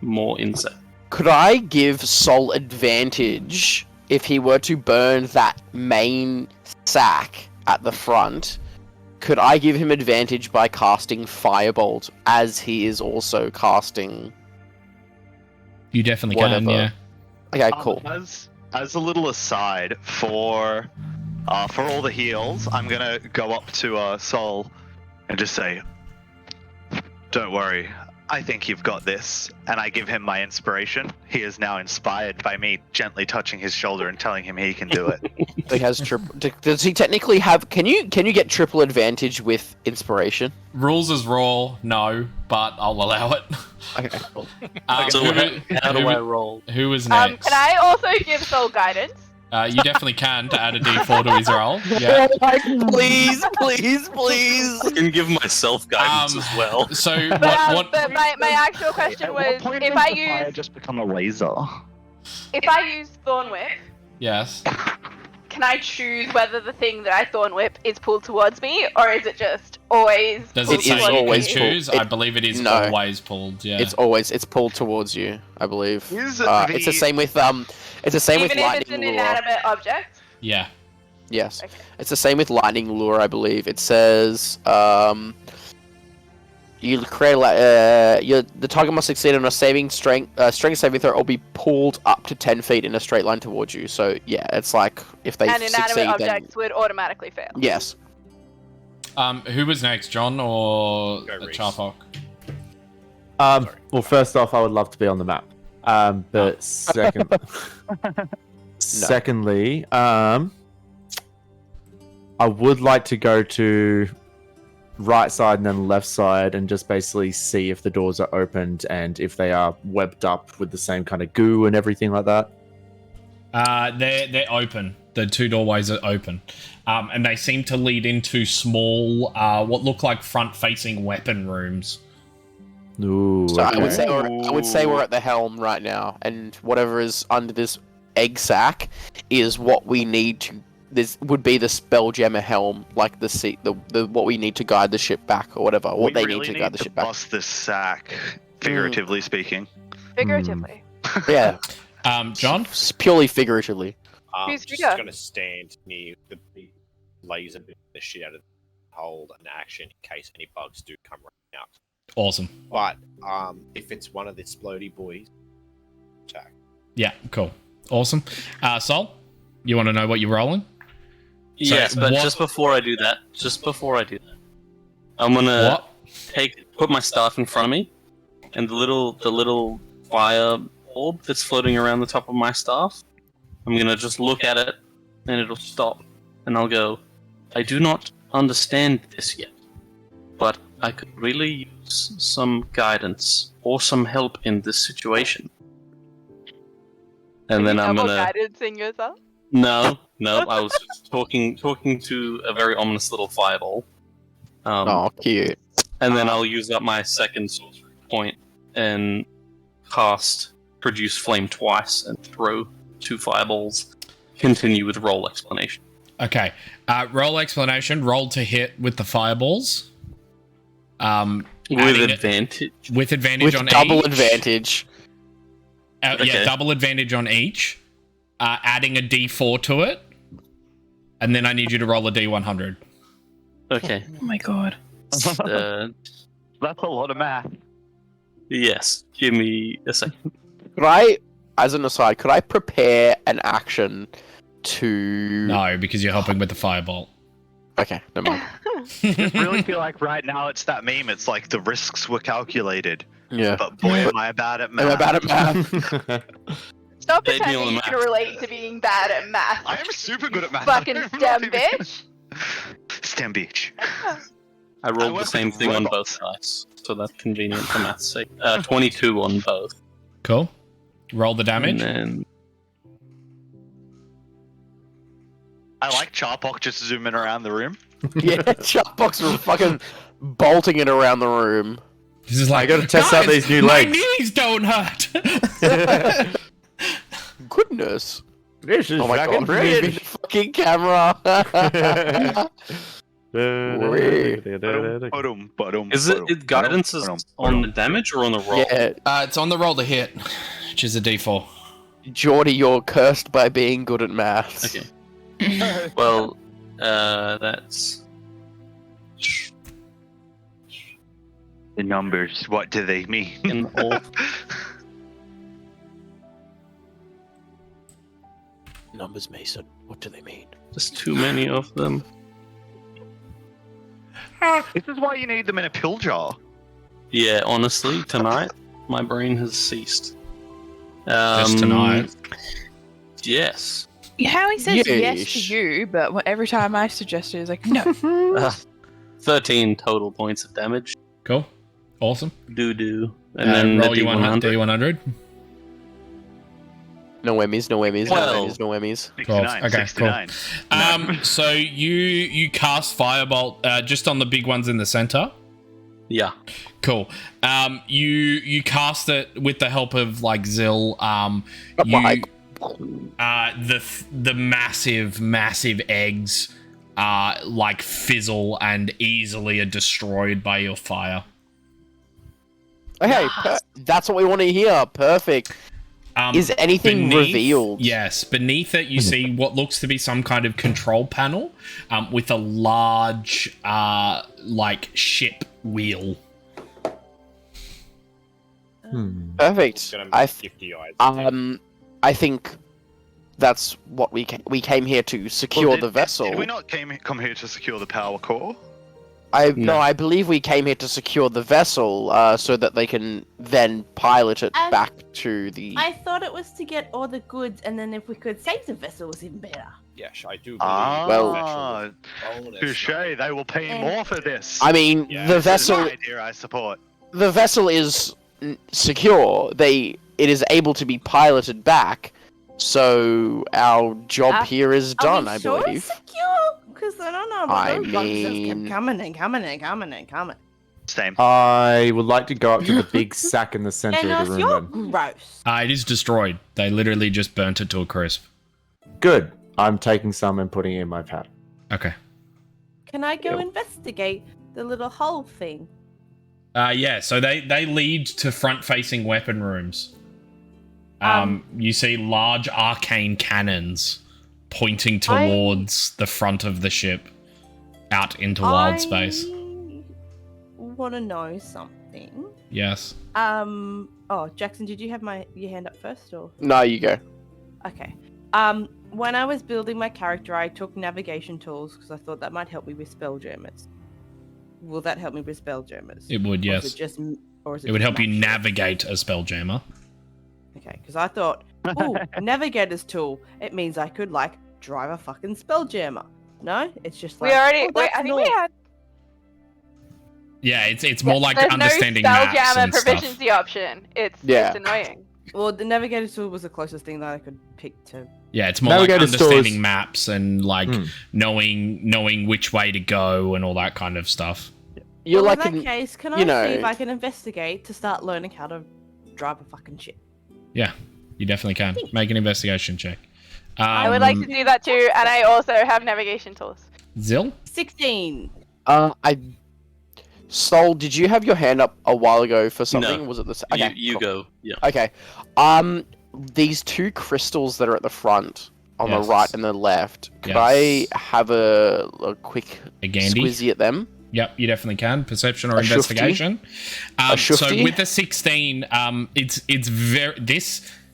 more insect." Could I give Sol advantage if he were to burn that main sack at the front? Could I give him advantage by casting Firebolt as he is also casting? You definitely can, yeah. Okay, cool. As a little aside, for all the heals, I'm gonna go up to Sol and just say, "Don't worry, I think you've got this." And I give him my inspiration. He is now inspired by me gently touching his shoulder and telling him he can do it. He has triple. Does he technically have? Can you get triple advantage with inspiration? Rules is raw, no, but I'll allow it. Okay, cool. So how do I roll? Who is next? Can I also give Soul guidance? You definitely can to add a D4 to his roll. Yeah. Please. I can give myself guidance as well. So But my actual question was, if I use just become a laser. Thorn Whip, yes. can I choose whether the thing that I Thorn Whip is pulled towards me, or is it just always? Does pulled it say is you can always choose? pulled. I believe it is No. always pulled. Yeah. It's pulled towards you, I believe. Is It's the same with It's the same Even with if lightning it's an lure. inanimate object. Yeah. Yes, Okay. it's the same with lightning lure, I believe. It says you create the target must succeed on a strength saving throw or be pulled up to 10 feet in a straight line towards you. So yeah, it's like if they And inanimate succeed, objects would automatically fail. then yes. Who was next, John or Go, Reese. Charthok? Well, first off, I would love to be on the map. But secondly, I would like to go to right side and then left side and just basically see if the doors are opened and if they are webbed up with the same kind of goo and everything like that. They're open. The two doorways are open, and they seem to lead into small, what look like front-facing weapon rooms. Ooh, So okay. I would say we're at the helm right now, and whatever is under this egg sac is what we need to. This would be the Spelljammer helm, like the what we need to guide the ship back or whatever. What we they really need to guide the ship back. bust this sack, figuratively speaking. Figuratively. Yeah, John? purely figuratively. Who's Just Rita? gonna stand near the big laser beam the shit out of the hold an action in case any bugs do come running out. Awesome. But if it's one of the explodey boys, attack. Yeah, cool. Awesome. Sol, you want to know what you're rolling? So Yes, but what- just before I do that, I'm gonna What? put my staff in front of me, and the little fire orb that's floating around the top of my staff. I'm gonna just look at it, and it'll stop, and I'll go, "I do not understand this yet, but I could really use some guidance or some help in this situation." And then I'm gonna guidancing yourself. no, I was just talking to a very ominous little fireball. Oh, cute. And then I'll use up my second sorcery point and cast Produce Flame twice and throw 2 fireballs. Continue with roll explanation. Okay. Roll explanation. Roll to hit with the fireballs. With Adding it- advantage. with advantage With on double each. advantage. Yeah, Okay. double advantage on each. Adding a D4 to it, and then I need you to roll a D100. Okay. Oh my god. Uh, That's a lot of math. yes. Give me a second. Could I, as an aside, could I prepare an action to? No, because you're helping with the firebolt. Okay, never mind. I really feel like right now it's that meme. It's like the risks were calculated, Yeah. but boy, am I bad at math. Am I bad at math? Stop Paid me pretending on the you can relate to being bad at math. I am super good at math. Fucking I'm STEM not even- bitch. STEM bitch. I rolled work the same with thing on robots. both dice, so that's convenient for math's sake. 22 on both. Cool. Roll the damage. And then I like Charpok just zooming around the room. Yeah, Chatbox are fucking bolting it around the room. This is like, I gotta test out "Guys, these new my legs." knees don't hurt. Goodness. This is Oh my fucking god, moving the brilliant. fucking camera. is it guidance is on the damage or on the roll? Yeah, It's on the roll to hit, which is a D4. Geordie, you're cursed by being good at maths. Okay. Well, that's The numbers, what do they mean? in all. Numbers, Mason. What do they mean? Just too many of them. This is why you need them in a pill jar. Yeah, honestly, tonight my brain has ceased. Just tonight. Yes. How he says yes Yeesh. to you, but every time I suggest it, he's like, no. 13 total points of damage. Cool. Awesome. Doo-doo. And then roll the you D100. D100. No whammies, no whammies, Well- no whammies, no whammies. 69, Okay, 69. So you cast Firebolt just on the big ones in the center. Yeah. Cool. You cast it with the help of like Zill. Like- The massive eggs like fizzle and easily are destroyed by your fire. Okay, that's what we want to hear. Perfect. Is anything revealed? Yes, beneath it you see what looks to be some kind of control panel with a large like ship wheel. Perfect. Gonna I think that's what we came here to secure Well, the vessel. Did we not come here to secure the power core? I believe we came here to secure the vessel so that they can then pilot it And back to the. I thought it was to get all the goods, and then if we could save the vessel, was even better. Yes, I do believe Well- the vessel is Touche, they will pay And- more for this. I mean, Yeah, the this This is vessel. an idea I support. The vessel is secure. It is able to be piloted back. So our job here is done, Are we I sure believe. it's secure? Because I don't know. But I those boxes mean- kept coming and coming and coming and coming. Same. I would like to go up to the big sack in the center And of the you're room. Then. gross. It is destroyed. They literally just burnt it to a crisp. Good. I'm taking some and putting it in my pad. Okay. Can I go investigate the little hole thing? Yeah, so they lead to front-facing weapon rooms. You see large arcane cannons pointing towards the front of the ship, out into wild space. I want to know something. Yes. Oh, Jackson, did you have your hand up first, or? No, you go. Okay. When I was building my character, I took navigation tools because I thought that might help me with spell jammers. Will that help me with spell jammers? It would, Or yes. is it just, or is it It would just help you magic? navigate a spelljammer. Okay, because I thought, oh, navigator's tool. It means I could like drive a fucking spelljammer. No, it's just like We already. oh, Wait, that's I think normal. we had. Yeah, it's more like There's understanding no maps spelljammer and stuff. proficiency option. It's annoying. Well, the navigator tool was the closest thing that I could pick to. Yeah, it's more like Navigator understanding stores- maps and like knowing which way to go and all that kind of stuff. You're Well, like in that an, case, can I you know- see if I can investigate to start learning how to drive a fucking ship? Yeah, you definitely can. Make an investigation check. I would like to do that too, and I also have navigation tools. Zill? 16. Sol, did you have your hand up a while ago for something? No. Was it this? Okay, You cool. go. Yeah. Okay. These two crystals that are at the front, on the Yes. right and the left, could Yes. I have a quick A Gandhi? squizzy at them? Yep, you definitely can. Perception or A shufti? investigation. A So shufti? with the 16, it's very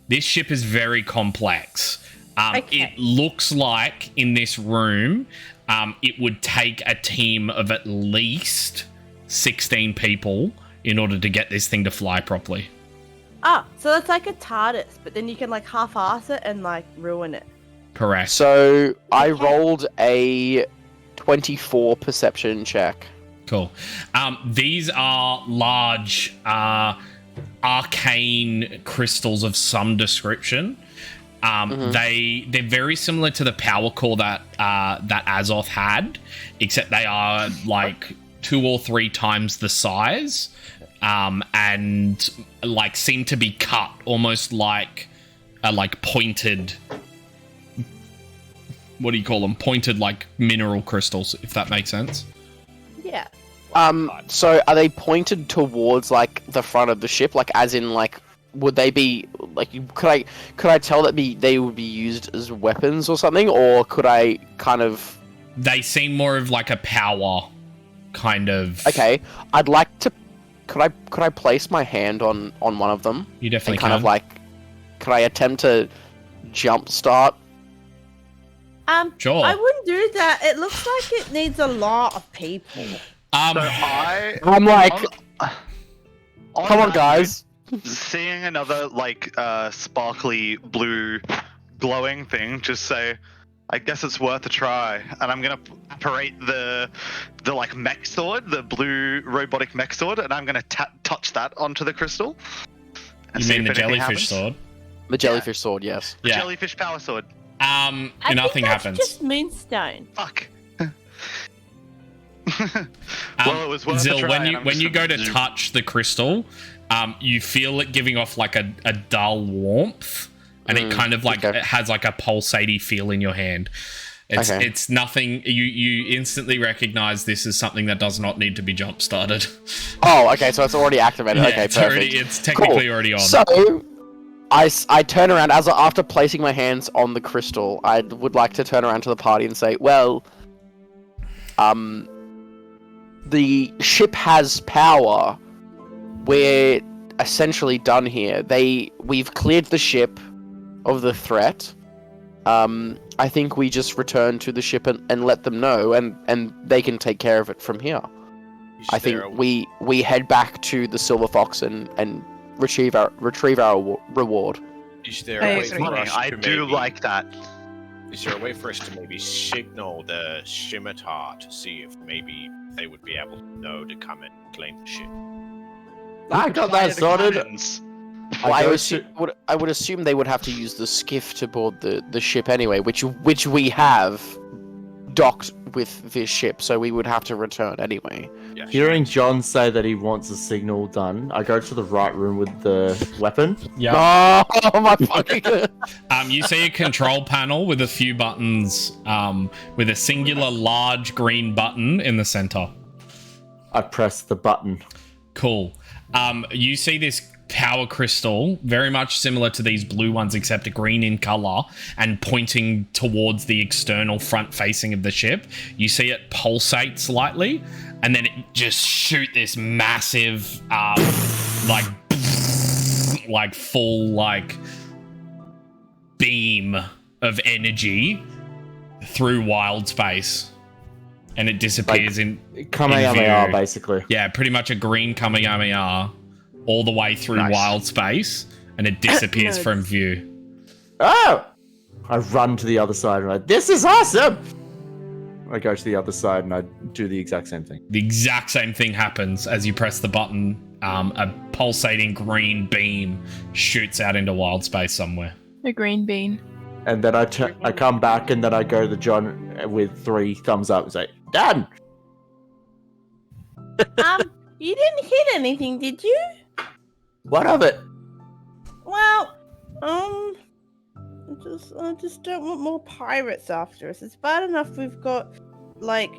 this ship is very complex. Okay. It looks like in this room, it would take a team of at least 16 people in order to get this thing to fly properly. Ah, so it's like a TARDIS, but then you can like half-ass it and like ruin it. Correct. So I Okay. rolled a 24 perception check. Cool. These are large, arcane crystals of some description. They're very similar to the power core that Azoth had, except they are like 2 or 3 times the size, and like seem to be cut almost like pointed. What do you call them? Pointed like mineral crystals, if that makes sense. Yeah. So are they pointed towards like the front of the ship, like as in like would they be like could I tell that they would be used as weapons or something, or could I kind of? They seem more of like a power kind of. Okay, I'd like to. Could I place my hand on one of them? You definitely and kind can. of like, could I attempt to jumpstart? Sure. I wouldn't do that. It looks like it needs a lot of people. So I'm like, on come on, that guys. note, seeing another like sparkly blue glowing thing, just say, I guess it's worth a try. And I'm gonna operate the like mech sword, the blue robotic mech sword, and I'm gonna touch that onto the crystal. And You see mean if the anything jellyfish happens. sword? The jellyfish sword, yes. The Yeah. jellyfish power sword. I Nothing think that's happens. just moonstone. Fuck. Well, it was worth a Zil, try, when and you I'm when just you go to gonna zoom. touch the crystal, you feel it giving off like a dull warmth, and it kind of like okay. it has like a pulsating feel in your hand. Okay. It's nothing. You instantly recognize this is something that does not need to be jump started. Oh, okay, so it's already activated. Yeah, Okay, it's perfect. it's technically Cool. already on. So, I turn around after placing my hands on the crystal. I would like to turn around to the party and say, well, the ship has power. We're essentially done here. We've cleared the ship of the threat. I think we just return to the ship and let them know, and they can take care of it from here. I think we head back to the Silver Fox and retrieve our reward. Is there I a way agree. for us I to do maybe- like that. Is there a way for us to maybe signal the scimitar to see if maybe they would be able to know to come and claim the ship? I got Fire that the sorted. cannons. Well, I go I would assume they would have to use the skiff to board the ship anyway, which we have docked with this ship, so we would have to return anyway. Yes. Hearing John say that he wants a signal done, I go to the right room with the weapon. Yeah. Oh my fucking! You see a control panel with a few buttons, with a singular large green button in the center. I press the button. Cool. You see this power crystal, very much similar to these blue ones, except a green in color, and pointing towards the external front facing of the ship. You see it pulsate slightly, and then it just shoot this massive, like full like beam of energy through wild space, and it disappears in Kamehameha, view. basically. Yeah, pretty much a green Kamehameha all the way through Nice. wild space, and it disappears Nice. from view. Oh! I run to the other side and I'm like, this is awesome! I go to the other side and I do the exact same thing. The exact same thing happens as you press the button. A pulsating green beam shoots out into wild space somewhere. A green bean. And then I come back and then I go to John with 3 thumbs up and say, done! You didn't hit anything, did you? What of it? Well, I just don't want more pirates after us. It's bad enough we've got, like,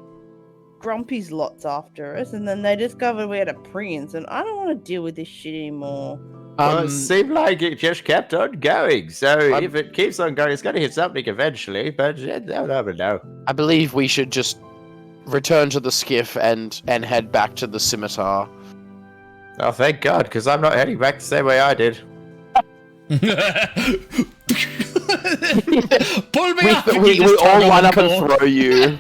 Grumpy's lots after us, and then they discovered we had a prince, and I don't want to deal with this shit anymore. Well, it seemed like it just kept on going. So if it keeps on going, it's going to hit something eventually. But no, no. I believe we should just return to the skiff and head back to the scimitar. Oh, thank God, because I'm not heading back the same way I did. Pull me up! We all line up and throw you.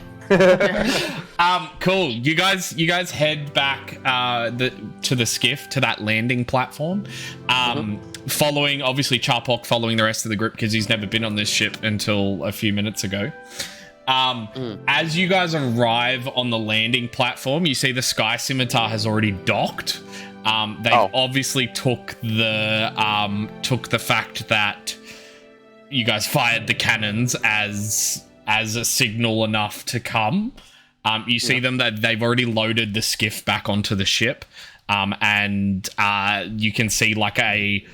Cool. You guys head back to the skiff, to that landing platform. Following, obviously, Charpok following the rest of the group because he's never been on this ship until a few minutes ago. As you guys arrive on the landing platform, you see the Sky Scimitar has already docked. They obviously took the fact that you guys fired the cannons as a signal enough to come. You see them that they've already loaded the skiff back onto the ship, and you can see like a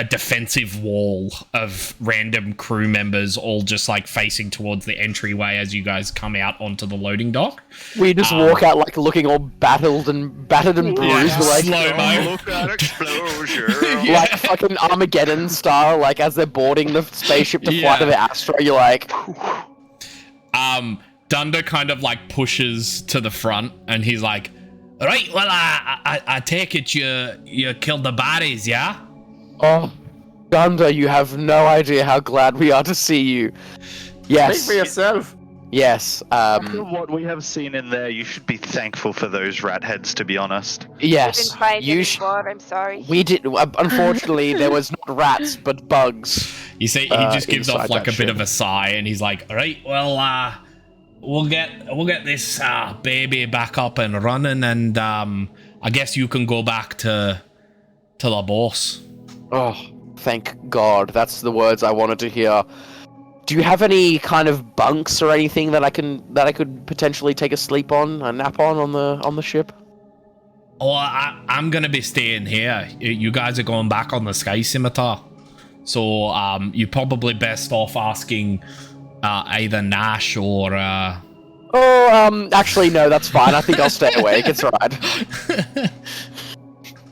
defensive wall of random crew members all just like facing towards the entryway as you guys come out onto the loading dock. We just walk out like looking all battered and bruised, like slow-mo. Look at explosion. like fucking Armageddon style. Like as they're boarding the spaceship to fly to the Astral, you're like, Dunder kind of like pushes to the front, and he's like, "Right, well, I take it you killed the bodies, yeah?" "Oh, Dunder, you have no idea how glad we are to see you." Yes. Speak for yourself. Yes. After what we have seen in there, you should be thankful for those rat heads, to be honest. Yes. Didn't find any blood, I'm sorry. We did. Unfortunately, there was not rats, but bugs. You see, he just gives off inside like a that bit ship. of a sigh, and he's like, "All right, well, we'll get this baby back up and running, and I guess you can go back to the boss." Oh, thank God. That's the words I wanted to hear. Do you have any kind of bunks or anything that I could potentially take a nap on the ship? Oh, I'm gonna be staying here. You guys are going back on the Sky Scimitar, so you're probably best off asking either Nash or. Actually, no, that's fine. I think I'll stay awake. It's alright.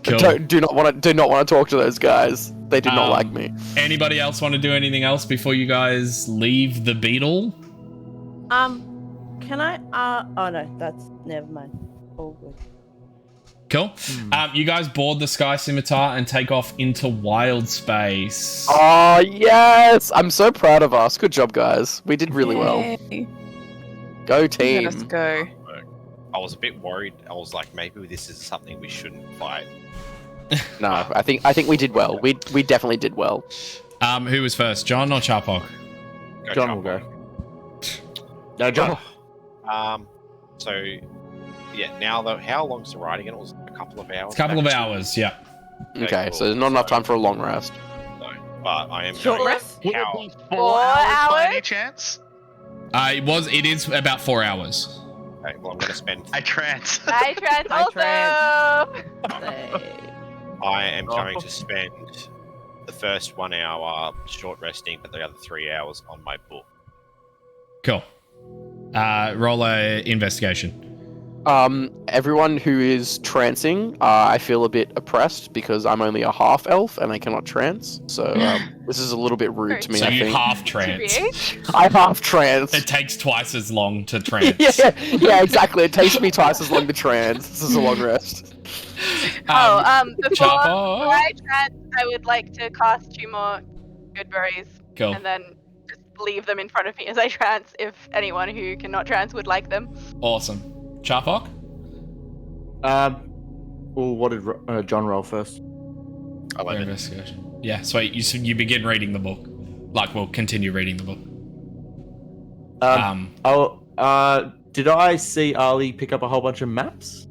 Cool. Do not want to talk to those guys. They do not like me. Anybody else want to do anything else before you guys leave the Beetle? Can I? Oh no, that's never mind. All good. Cool. You guys board the Sky Scimitar and take off into wild space. Oh yes! I'm so proud of us. Good job, guys. We did really well. Yay. Go team. Let's go. I was a bit worried. I was like, maybe this is something we shouldn't fight. No, I think we did well. We definitely did well. Who was first, John or Charpok? John will go. No, John. So, yeah. Now though, how long's the ride again? It was a couple of hours. A couple of hours, yeah. Okay, cool. so there's not enough time for a long rest. No, but I am Short going. rest? Would it How? be 4 by hours? any chance? It is about 4 hours. Okay, well, I'm going to spend. I trance. I trans also! I am going to spend the first 1 hour short resting, but the other 3 hours on my book. Cool. Roll a investigation. Everyone who is trancing, I feel a bit oppressed because I'm only a half elf and I cannot trance. So this is a little bit rude to me. So I you think half trance. I half trance. It takes twice as long to trance. yeah, exactly. It takes me twice as long to trance. This is a long rest. Before Charpok? I trans, I would like to cast 2 more good berries. Cool. And then just leave them in front of me as I trance if anyone who cannot trance would like them. Awesome. Charpok? Well, what did John roll first? 11. Investigation. Yeah, sweet. You begin reading the book. Like, we'll continue reading the book. Did I see Ali pick up a whole bunch of maps?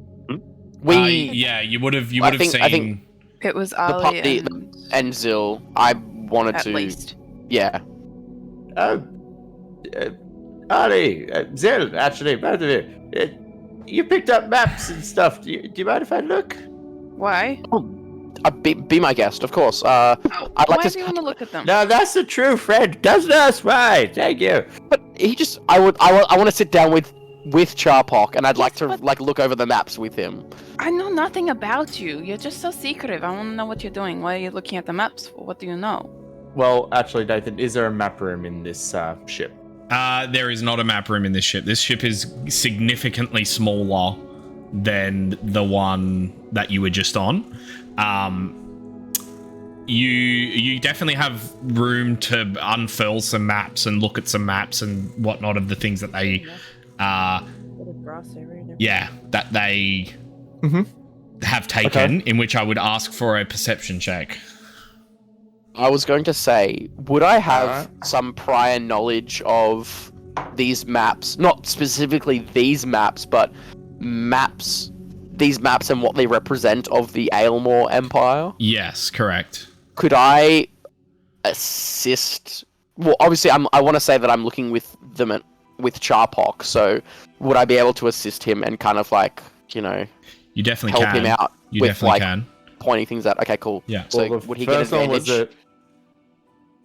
Yeah, you would have I think seen. It was the Ali party and and Zil. I wanted at to. least. Yeah. Ali, Zil, actually, both of you. You picked up maps and stuff. Do you mind if I look? Why? Be my guest, of course. I'd like Why to. do you want to look at them? No, that's a true friend. Doesn't us right? Thank you. But he just. I want to sit down with with Charpok, and I'd like to look over the maps with him. I know nothing about you. You're just so secretive. I want to know what you're doing. Why are you looking at the maps for? What do you know? Well, actually, Nathan, is there a map room in this ship? There is not a map room in this ship. This ship is significantly smaller than the one that you were just on. You definitely have room to unfurl some maps and look at some maps and whatnot of the things that they that they have taken, in which I would ask for a perception check. I was going to say, would I have some prior knowledge of these maps? Not specifically these maps, but these maps and what they represent of the Aylmore Empire? Yes, correct. Could I assist? Well, obviously, I want to say that I'm looking with them with Charpok, so would I be able to assist him and kind of you definitely help him out You with definitely can. pointing things out? Okay, cool. Yeah. So Well, would he get advantage?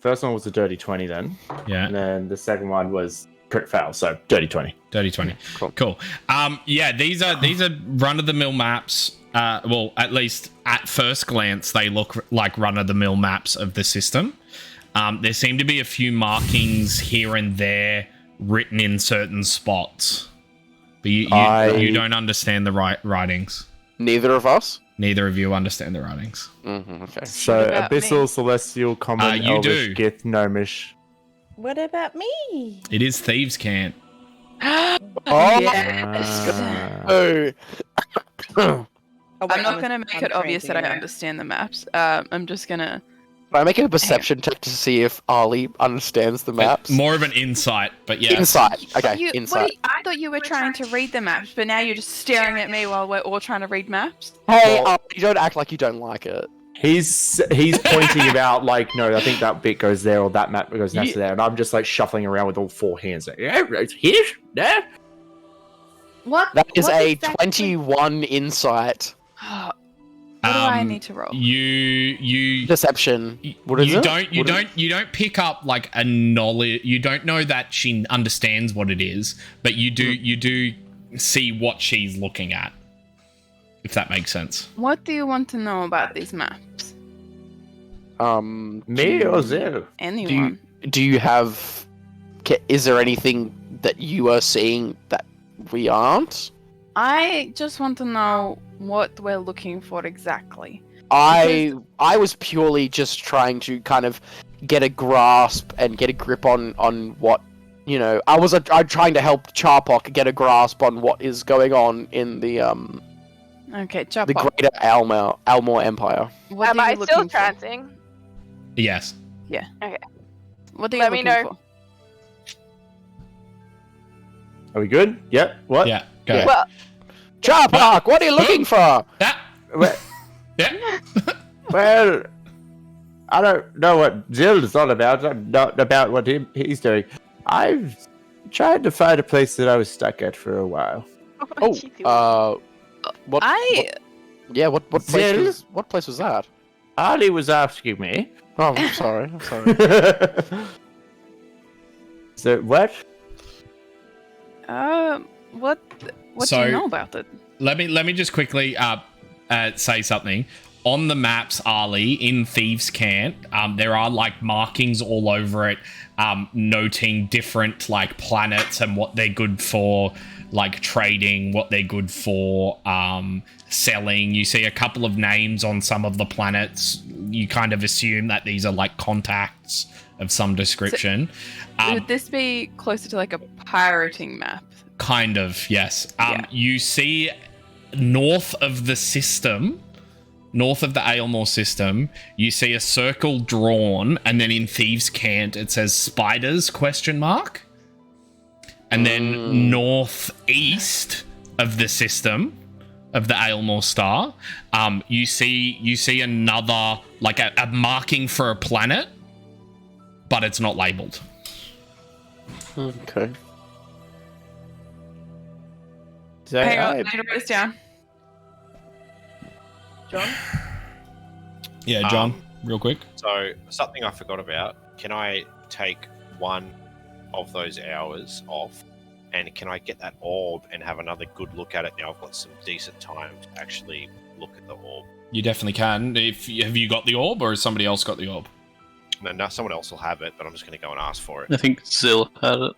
First one was a dirty 20 then. Yeah. And then the second one was crit fail, so dirty 20. Dirty 20. Cool. Yeah, these are run-of-the-mill maps. Well, at least at first glance, they look like run-of-the-mill maps of the system. There seem to be a few markings here and there written in certain spots, but you don't understand the writings. Neither of us? Neither of you understand the writings. Okay. So Abyssal, Celestial, Common, you Elvish, do. Gith, Gnomish. What about me? It is Thieves' Cant. Oh, Yes. Oh. I'm not going to make it obvious that I understand the maps. I'm just going to... Can I make a perception check to see if Ali understands the maps? More of an insight, but yeah. Insight. Okay, insight. I thought you were trying to read the maps, but now you're just staring at me while we're all trying to read maps? Hey, you don't act like you don't like it. He's pointing about no, I think that bit goes there or that map goes next to there, and I'm just shuffling around with all four hands. Yeah, it's here, there. What? That is what a exactly? 21 insight. What do I need to roll? You Deception. What is it? You don't pick up a knowledge. You don't know that she understands what it is, but you do see what she's looking at. If that makes sense. What do you want to know about these maps? Me or Zero? Anyone. Do you have? Is there anything that you are seeing that we aren't? I just want to know what we're looking for exactly. I was purely just trying to kind of get a grasp and get a grip on what I'm trying to help Charpok get a grasp on what is going on in the Okay, Charpok. the greater Aylmore Empire. What Am are I you still looking for? trancing? Yes. Yeah. Okay. What are you Let me looking know. for? Are we good? Yep. What? Yeah. Go. Well, Charpok, what are you looking for? Yeah. Well, Yeah. well, I don't know what Zill is all about. I'm not about what he's doing. I've tried to find a place that I was stuck at for a while. what you doing? What place was that? Ali was asking me. Oh, I'm sorry. I'm sorry. So what? What do So- you know about it? Let me just quickly say something. On the maps, Ali, in Thieves' Cant, there are markings all over it, noting different planets and what they're good for, trading, what they're good for, selling. You see a couple of names on some of the planets. You kind of assume that these are contacts of some description. Would this be closer to a pirating map? Kind of, yes. Yeah. You see north of the system, north of the Aylmore system, you see a circle drawn, and then in Thieves' Cant it says spiders ? And then northeast of the system of the Aylmore star, you see another a marking for a planet, but it's not labeled. Okay. Hang on, I need to write this down. John? Yeah, John, real quick. So, something I forgot about. Can I take one of those hours off And can I get that orb and have another good look at it now? I've got some decent time to actually look at the orb. You definitely can. Have you got the orb, or has somebody else got the orb? No, someone else will have it, but I'm just going to go and ask for it. I think Zill had it.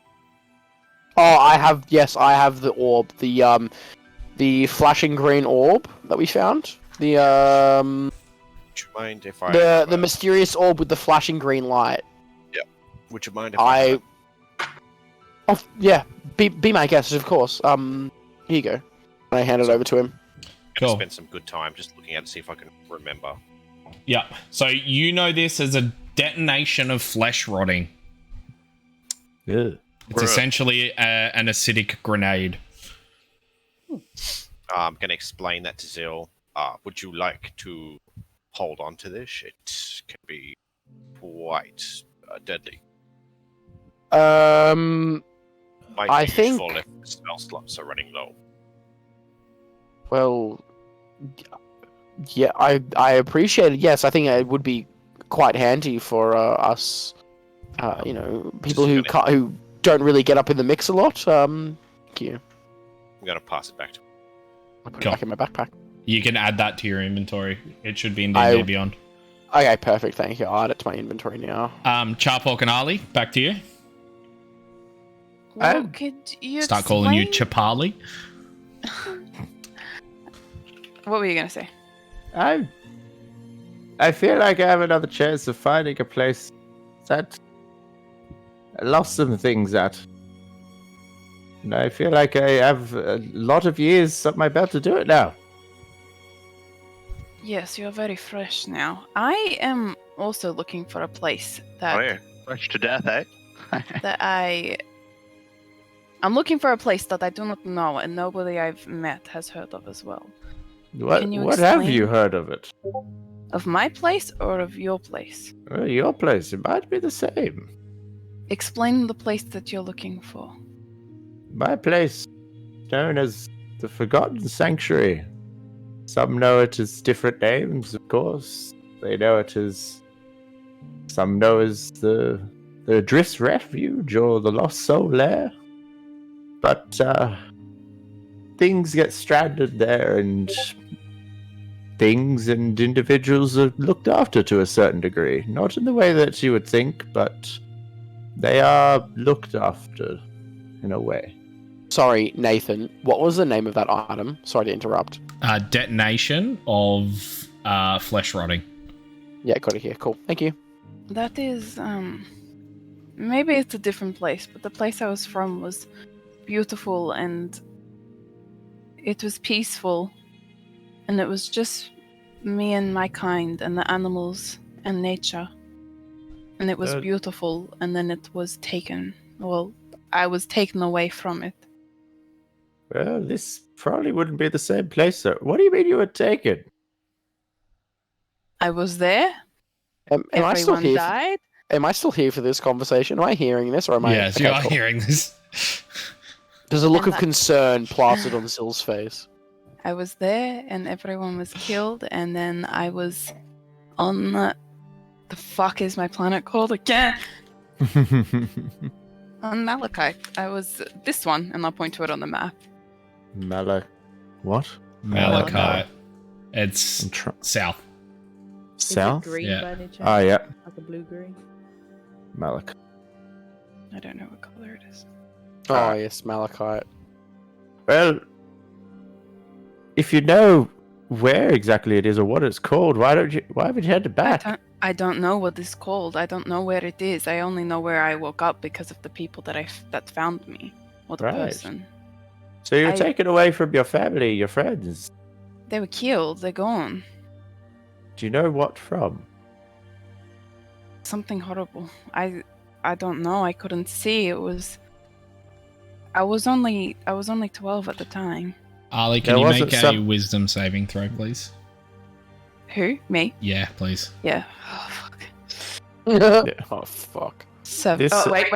Oh, I have. Yes, I have the orb. The flashing green orb that we found. Would you mind if I... The mysterious orb with the flashing green light. Would you mind if I... Oh, yeah. Be my guest, of course. Here you go. I hand it over to him. Cool. Spend some good time just looking at it, see if I can remember. Yeah. So you know this as a detonation of flesh rotting. Yeah. It's essentially an acidic grenade. I'm going to explain that to Zill. Would you like to hold on to this? It can be quite deadly. Might I be think- useful if the spell slots are running low. Well, yeah, I appreciate it. Yes, I think it would be quite handy for us, people who don't really get up in the mix a lot. Thank you. I'm going to pass it back to him. I put it Cool. back in my backpack. You can add that to your inventory. It should be in D&D Beyond. Okay, perfect. Thank you. I'll add it to my inventory now. Charpork and Ali, back to you. Well, could you Start calling you explain- Chapali. What were you gonna say? I feel like I have another chance of finding a place that I lost some things at. And I feel like I have a lot of years up my belt to do it now. Yes, you're very fresh now. I am also looking for a place that Oh, yeah. Fresh to death, eh? I'm looking for a place that I do not know and nobody I've met has heard of as well. What Can you have explain? you heard of it? Of my place or of your place? Well, your place, it might be the same. Explain the place that you're looking for. My place, known as the Forgotten Sanctuary. Some know it as different names, of course. They know it as... Some know as the Adrift's Refuge or the Lost Soul Lair. But, things get stranded there, and things and individuals are looked after to a certain degree. Not in the way that you would think, but they are looked after in a way. Sorry, Nathan. What was the name of that item? Sorry to interrupt. Detonation of flesh rotting. Yeah, got it here. Cool. Thank you. That is, maybe it's a different place, but the place I was from was beautiful and it was peaceful. And it was just me and my kind and the animals and nature. And it was beautiful, and then it was taken. Well, I was taken away from it. Well, this probably wouldn't be the same place, sir. What do you mean you were taken? I was there. Am I still Everyone here? died. Am I still here for this conversation? Am I hearing this, or am I? Yes, Okay, you are cool. hearing this. There's a look And of that- concern plastered on Sill's face. I was there, and everyone was killed, and then I was on the fuck is my planet called again? On Malachite. I was this one, and I'll point to it on the map. What? Malachite. It's I'm south. South? Is it green Yeah. by any chance? Ah, yeah. Like a blue-green? Malak. I don't know what color it is. Oh yes, Malachite. Well, if you know where exactly it is or what it's called, why haven't you headed back? I don't know what it's called. I don't know where it is. I only know where I woke up because of the people that found me, or the Right. person. So you were I- taken away from your family, your friends. They were killed. They're gone. Do you know what from? Something horrible. I don't know. I couldn't see. It was. I was only 12 at the time. Ali, can There you wasn't make a some- wisdom saving throw, please? Who? Me? Yeah, please. Yeah. Oh, fuck. Oh fuck. 7. This- Oh, wait.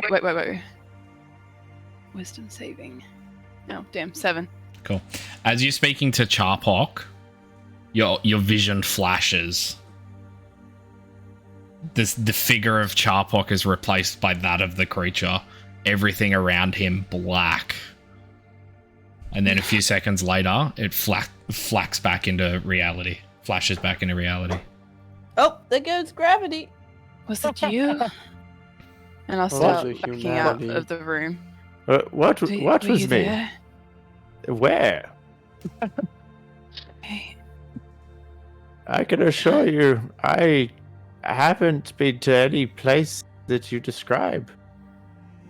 Wisdom saving. Oh, damn. 7. Cool. As you're speaking to Charpok, your vision flashes. The figure of Charpok is replaced by that of the creature, everything around him black. And then a few seconds later, it flashes back into reality. Oh, there goes gravity. Was it you? And I'll Oh, start the backing out humanity. of the room. What Were was you me? there? Where? Hey, I can assure you, I haven't been to any place that you describe.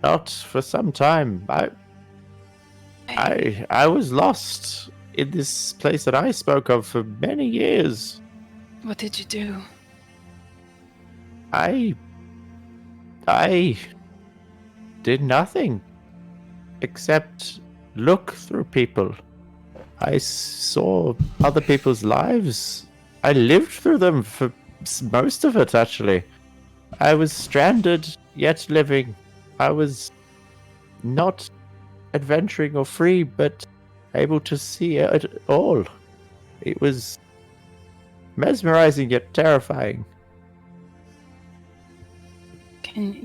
Not for some time. I was lost in this place that I spoke of for many years. what did you do? I did nothing except look through people. I saw other people's lives. I lived through them for most of it, actually. I was stranded, yet living. I was not adventuring or free, but able to see it all. It was mesmerizing, yet terrifying.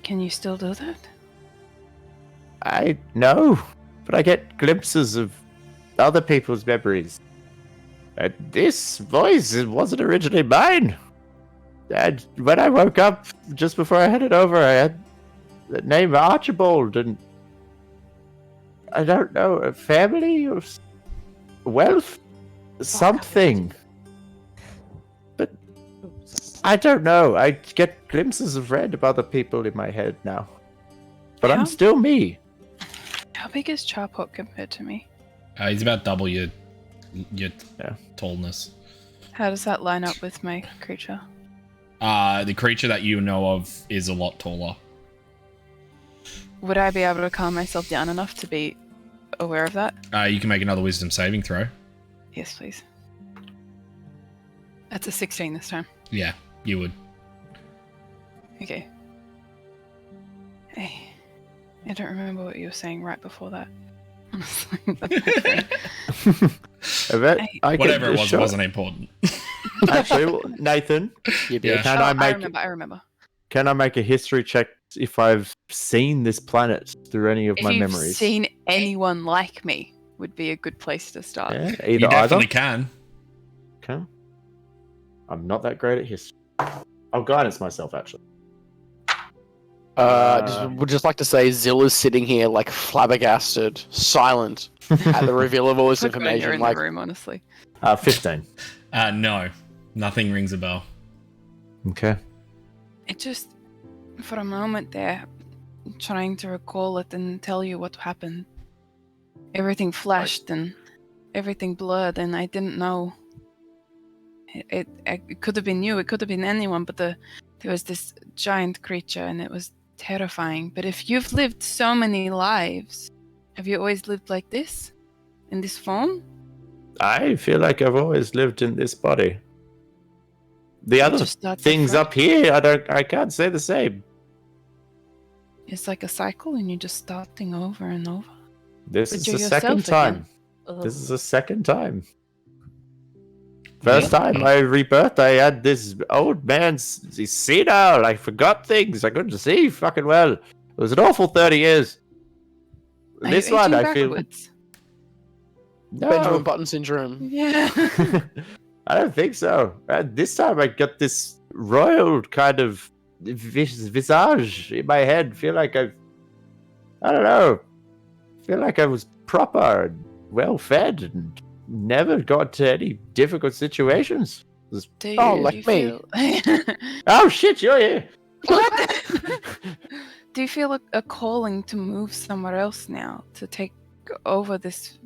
Can you still do that? I know, but I get glimpses of other people's memories. And this voice, it wasn't originally mine. And when I woke up, just before I headed over, I had the name Archibald, and I don't know, a family or wealth? Something. But I don't know. I get glimpses of red of other people in my head now. But I'm How- still me. How big is Charpot compared to me? He's about double your Yeah. tallness. How does that line up with my creature? The creature that you know of is a lot taller. Would I be able to calm myself down enough to be aware of that? You can make another wisdom saving throw. Yes, please. That's a 16 this time. Yeah, you would. Okay. Hey, I don't remember what you were saying right before that. Honestly, that's the thing. I bet Hey. I can Whatever it was show- wasn't important. Actually, well, Nathan, You did. Yeah. can Oh, I make I remember. can I make a history check if I've seen this planet through any of If my you've memories? seen anyone like me, would be a good place to start. Yeah, You either definitely either. can. Okay. I'm not that great at history. I'll guidance myself actually. Would just like to say Zilla's sitting here like flabbergasted, silent at the reveal of all this Look when you're information. in Like, the room, honestly. 15. No, nothing rings a bell. Okay. It just, for a moment there, trying to recall it and tell you what happened. Everything flashed and everything blurred, and I didn't know. It could have been you, it could have been anyone, but there was this giant creature, and it was terrifying. But if you've lived so many lives, have you always lived like this, in this form? I feel like I've always lived in this body. The other just starts things afresh? up here, I can't say the same. It's like a cycle, and you're just starting over and over. This But is you're the yourself second time. again. Ugh. This is the second time. First time I rebirthed, I had this old man's he's senile. I forgot things. I couldn't see fucking well. It was an awful 30 years. Are This you one, aging I feel. backwards? Benjamin No, Button syndrome. Yeah. I don't think so. This time I got this royal kind of visage in my head. Feel like I don't know. Feel like I was proper and well fed and never got to any difficult situations. Do Oh, you like me. feel... Oh shit, you're here. Do you feel a calling to move somewhere else now, to take over this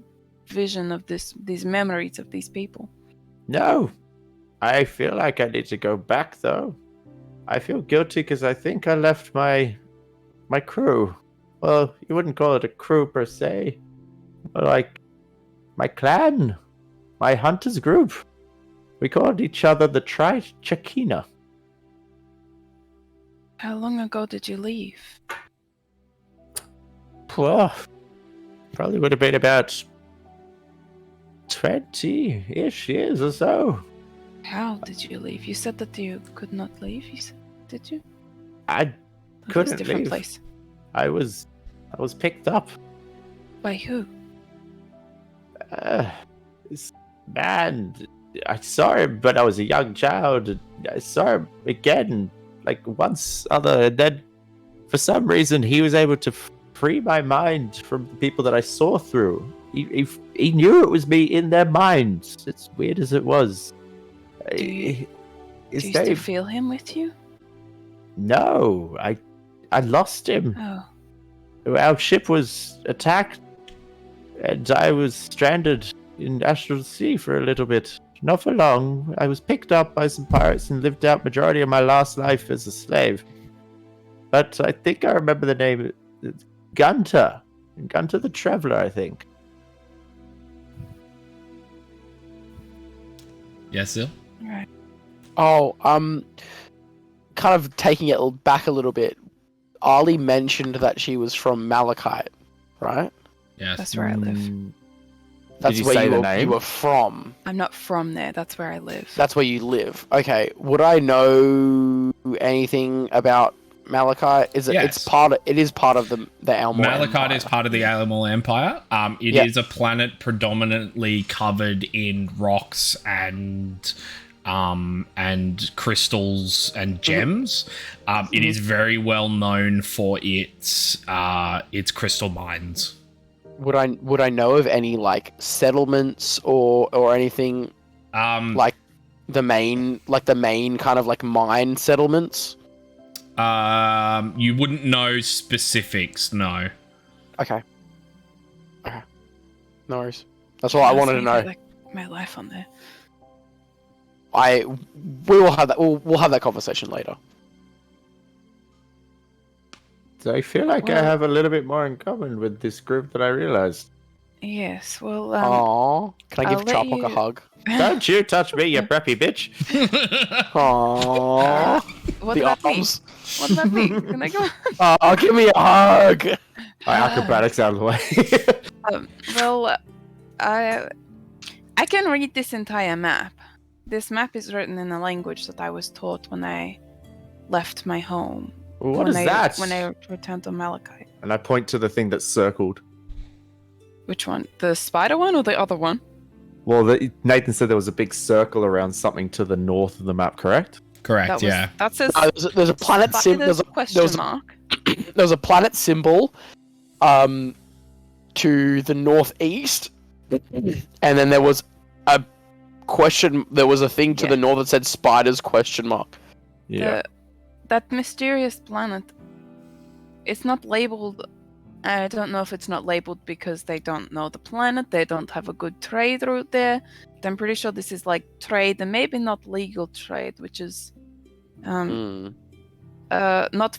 vision of these memories of these people? No. I feel like I need to go back though. I feel guilty because I think I left my crew. Well, you wouldn't call it a crew per se. But like my clan. My hunters group. We called each other the Tri-Chakina. How long ago did you leave? Well, probably would have been about 20-ish years or so. How did you leave? You said that you could not leave. Did you? I Or that was a couldn't different leave. place. I was I was picked up. By who? This man, I saw him when I was a young child. And I saw him again, like once other, and then for some reason he was able to free my mind from the people that I saw through. He knew it was me in their minds. It's weird as it was. Do you still feel him with you? No, I lost him. Oh. Our ship was attacked, and I was stranded in Astral Sea for a little bit. Not for long. I was picked up by some pirates and lived out majority of my last life as a slave. But I think I remember the name. It's Gunter. Gunter the Traveler, I think. Yes, Sil? Right. Oh, kind of taking it back a little bit. Ali mentioned that she was from Malachite, right? Yes. That's where I live. That's Did you where say the you name? were from. I'm not from there. That's where I live. That's where you live. Okay. Would I know anything about Malachite? Is it? Yes. It is part of the Elmore Malachite Empire. is part of the Elmore Empire. It is a planet predominantly covered in rocks and crystals and gems. It is very well known for its crystal mines. Would I know of any like settlements or anything like the main kind of like mine settlements? You wouldn't know specifics, no. Okay. No worries. That's all I wanted to know. Like my life on there. We will have that. We'll have that conversation later. So I feel like I have a little bit more in common with this group than I realized. Yes. Well. Aww. Can I give I'll let Chopok a hug? Don't you touch me, you preppy bitch. Aww. What The does that mean? arms. What does that mean? Can I go? Oh, give me a hug. Acrobatics out of the way. Well, I can read this entire map. This map is written in a language that I was taught when I left my home. What is that? When I returned to Malachite. And I point to the thing that's circled. Which one? The spider one or the other one? Well, Nathan said there was a big circle around something to the north of the map, correct? Correct, yeah. That says There's a planet symbol. question mark. There's a planet symbol to the northeast, and then there was a question. There was a thing to the north that said spiders question mark. Yeah. That mysterious planet. It's not labeled. I don't know if it's not labeled because they don't know the planet. They don't have a good trade route there. But I'm pretty sure this is like trade and maybe not legal trade, which is not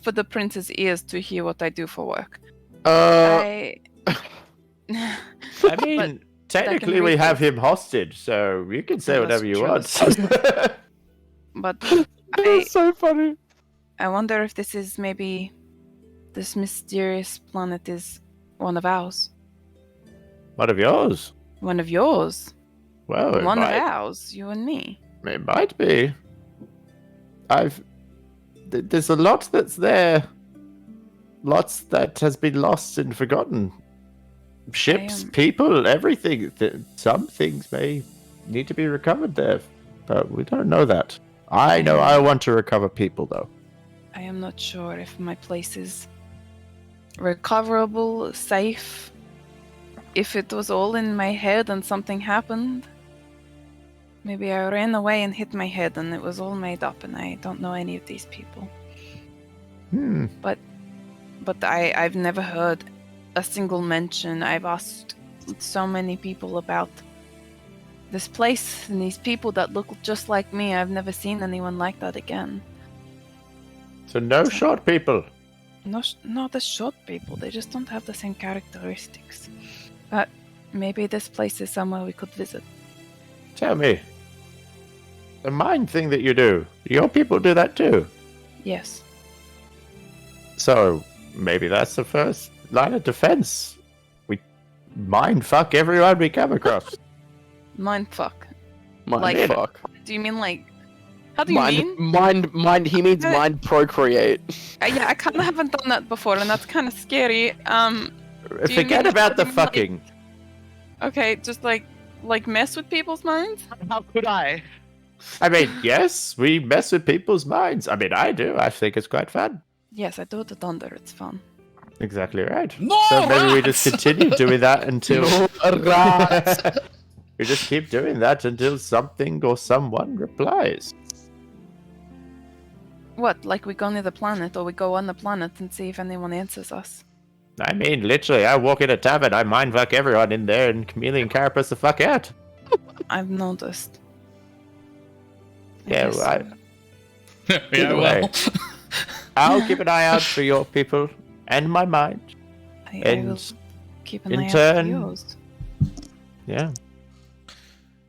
for the prince's ears to hear what I do for work. I But mean, technically we have him hostage, so you can say whatever you want. But That's so funny. I wonder if this is maybe this mysterious planet is one of ours. One of yours? One of yours. Well, One of ours, you and me. It might be. There's a lot that's there. Lots that has been lost and forgotten. Ships, people, everything. Some things may need to be recovered there, but we don't know that. I know I want to recover people, though. I am not sure if my place is recoverable, safe. If it was all in my head and something happened. Maybe I ran away and hit my head and it was all made up and I don't know any of these people. But I've never heard a single mention. I've asked so many people about this place and these people that look just like me. I've never seen anyone like that again. So no short people. Not the short people. They just don't have the same characteristics. But maybe this place is somewhere we could visit. Tell me, the mine thing that you do, your people do that too? Yes. So maybe that's the first line of defense. We mind fuck everyone we come across. Mindfuck. Mindfuck. Do you mean like How do you mean? Mind. He means mind procreate. Yeah, I kind of haven't done that before, and that's kind of scary. Do you Forget mean- about do the you mean, like- fucking. Okay, just like mess with people's minds. How could I? I mean, yes, we mess with people's minds. I mean, I do. I think it's quite fun. Yes, I do it at Thunder. It's fun. Exactly right. No So maybe we just rats! continue doing that until No rats. we just keep doing that until something or someone replies. What? Like we go near the planet, or we go on the planet and see if anyone answers us? I mean, literally, I walk in a tavern, I mindfuck everyone in there, and Chameleon carapace the fuck out. I've noticed. I Yeah, guess well, so. Yeah, well. I'll keep an eye out for your people and my mind. I And will keep an in eye out turn- for yours. Yeah.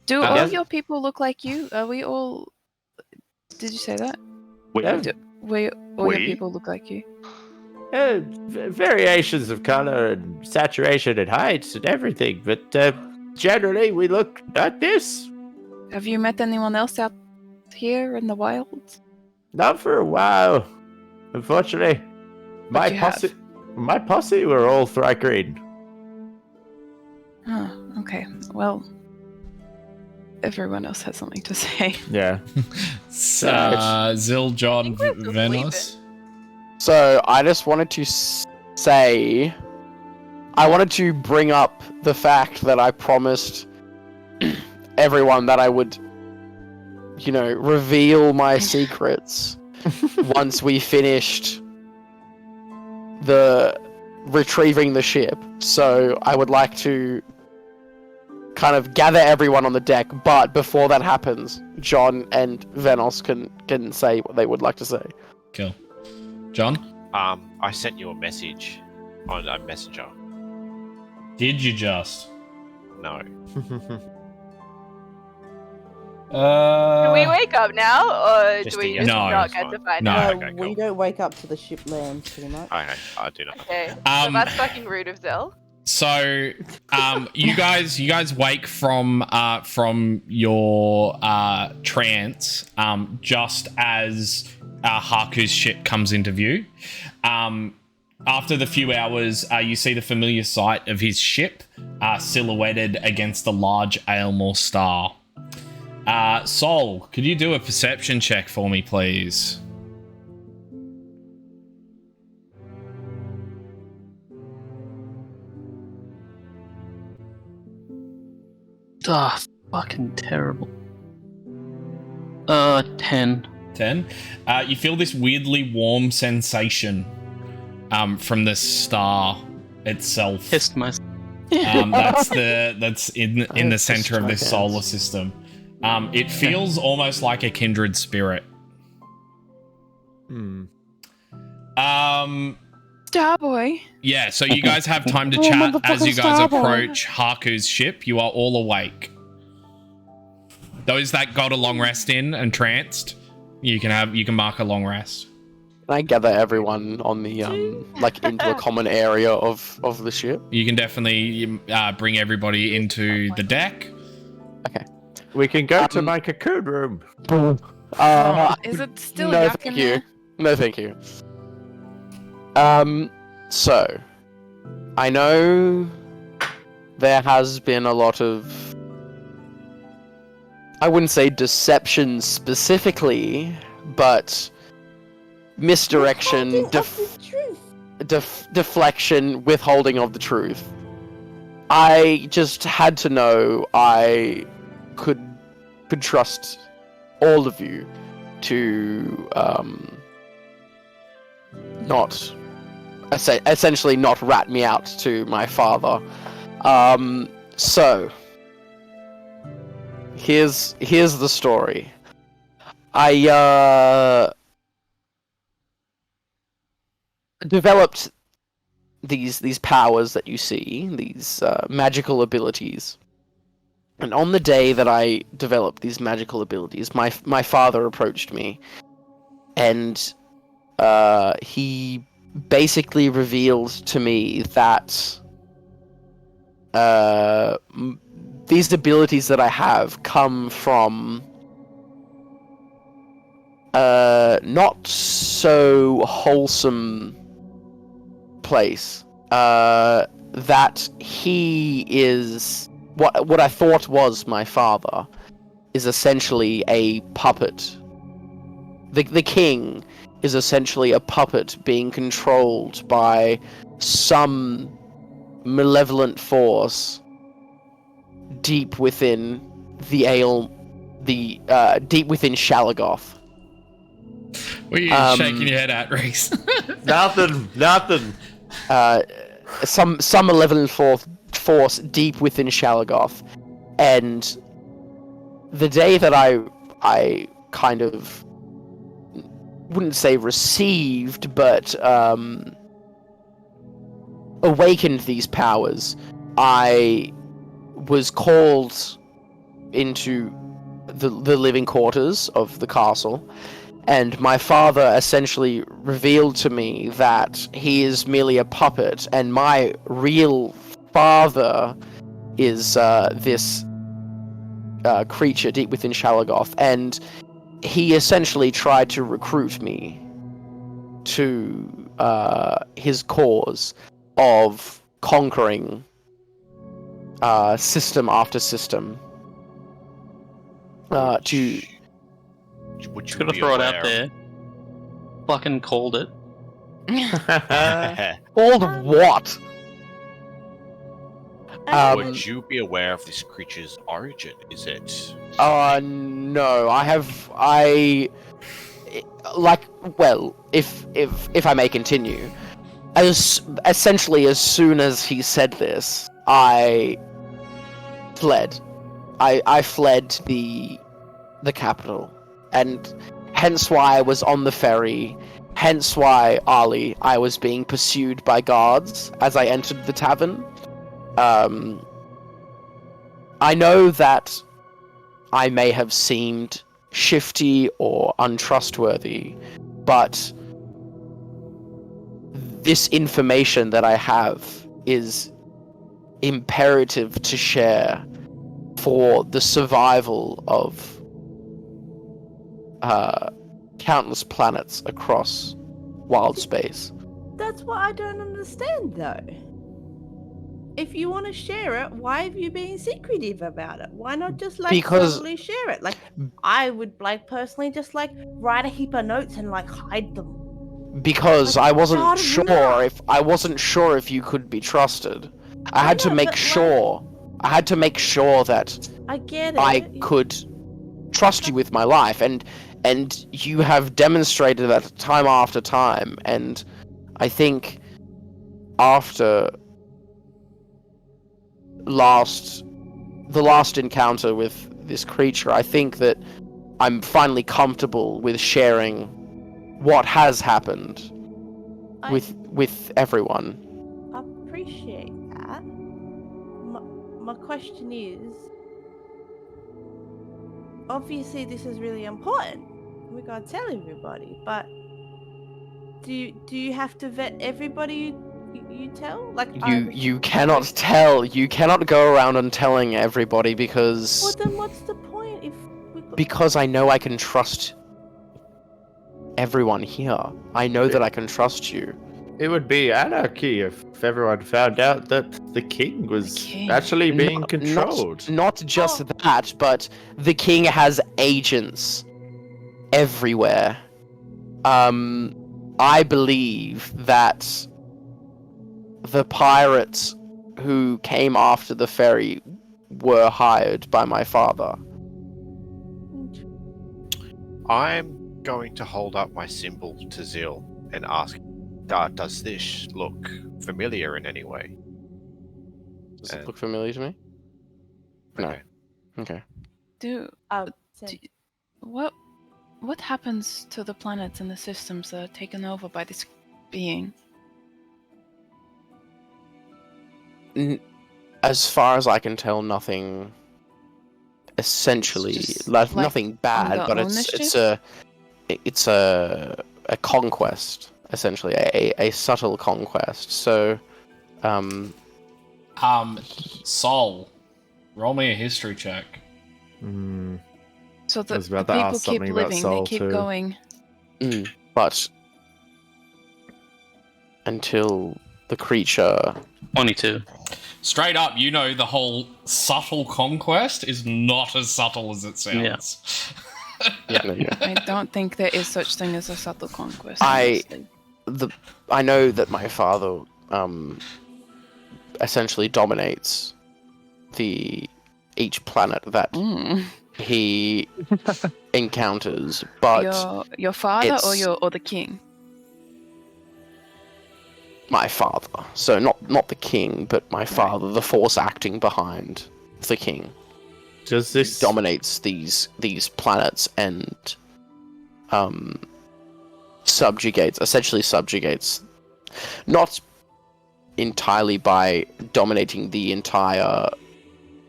Do I all guess- your people look like you? Are we all? Did you say that? Yeah. We all your We? people look like you? Variations of color and saturation and height and everything, but generally we look like this. Have you met anyone else out here in the wilds? Not for a while, unfortunately. My you posse were all Thrygreen. Oh, okay. Well, everyone else has something to say. Yeah. Zil, John, I think we're Venos. So I just wanted to say, I wanted to bring up the fact that I promised everyone that I would, reveal my secrets once we finished retrieving the ship. So I would like to kind of gather everyone on the deck, but before that happens, John and Venos can say what they would like to say. Cool. John, I sent you a message on a messenger. did you just? No. Do we wake up now, or Just do we a yes just or no, not it's get fine. to find No. out? Okay, We cool. don't wake up till the ship lands, pretty much. Okay, I do not. Okay, so Um, that's fucking rude of Zell. So, you guys wake from your trance just as Haku's ship comes into view. After the few hours, you see the familiar sight of his ship silhouetted against the large Aylmore star. Sol, could you do a perception check for me, please? Ah, fucking terrible. 10. 10. You feel this weirdly warm sensation from the star itself. Pissed myself. That's in the center of my this hands. solar system. It feels almost like a kindred spirit. Starboy. Yeah, so you guys have time to chat as you guys approach Haku's ship. You are all awake. Those that got a long rest in and tranced, you can mark a long rest. Can I gather everyone on the into a common area of the ship? You can definitely bring everybody into the deck. We can go to my cocoon room. Is it still no, yuck in thank you. there? No, thank you. So I know there has been a lot of, I wouldn't say deception specifically, but misdirection, deflection, withholding of the truth. I just had to know I could trust all of you to not essentially not rat me out to my father. So here's the story. I developed these powers that you see, these magical abilities. And on the day that I developed these magical abilities, my father approached me, and he basically revealed to me that these abilities that I have come from not so wholesome place. That he is what I thought was my father is essentially a puppet. The king is essentially a puppet being controlled by some malevolent force deep within deep within Shalagoth. What are you shaking your head at, Reese? Nothing. Some malevolent force deep within Shalagoth, and the day that I kind of wouldn't say received, but awakened these powers, I was called into the living quarters of the castle, and my father essentially revealed to me that he is merely a puppet, and my real father is this creature deep within Shalagoth, and he essentially tried to recruit me to his cause of conquering system after system. Would you Just gonna be throw it aware- out there. Fucking called it. Called what? Would you be aware of this creature's origin? Is it? No. If I may continue, essentially as soon as he said this, I fled. I fled the capital, and hence why I was on the ferry. Hence why, Ali, I was being pursued by guards as I entered the tavern. I know that I may have seemed shifty or untrustworthy, but this information that I have is imperative to share for the survival of countless planets across wild space. That's what I don't understand, though. If you want to share it, why have you been secretive about it? Why not just totally share it? Like, I would personally just write a heap of notes and hide them. Because I wasn't sure if you could be trusted. I had to make sure that I get it. I could trust you with my life, and you have demonstrated that time after time, and I think after the last encounter with this creature, I think that I'm finally comfortable with sharing what has happened with everyone. I appreciate that. My question is, obviously this is really important. We gotta tell everybody, but do you have to vet everybody you tell? You cannot tell. You cannot go around and telling everybody because. Well, then what's the point if? Because I know I can trust everyone here. I know that I can trust you. It would be anarchy if everyone found out that the king was actually being controlled. Not just that, but the king has agents everywhere. I believe that the pirates who came after the ferry were hired by my father. I'm going to hold up my symbol to Zil and ask, does this look familiar in any way? Does it look familiar to me? Okay. No. Okay. What happens to the planets and the systems that are taken over by this being? As far as I can tell, nothing. Essentially, nothing bad, but it's a conquest, essentially a subtle conquest. So, Sol, roll me a history check. So the was about to people ask keep something about living, Sol they keep too. going. But until the creature... 22. Straight up, you know the whole subtle conquest is not as subtle as it sounds. I don't think there is such thing as a subtle conquest. I honestly. know that my father essentially dominates each planet that he encounters, but your father or the king? My father. So not the king, but my father, the force acting behind the king. Does this dominates these planets and essentially subjugates, not entirely by dominating the entire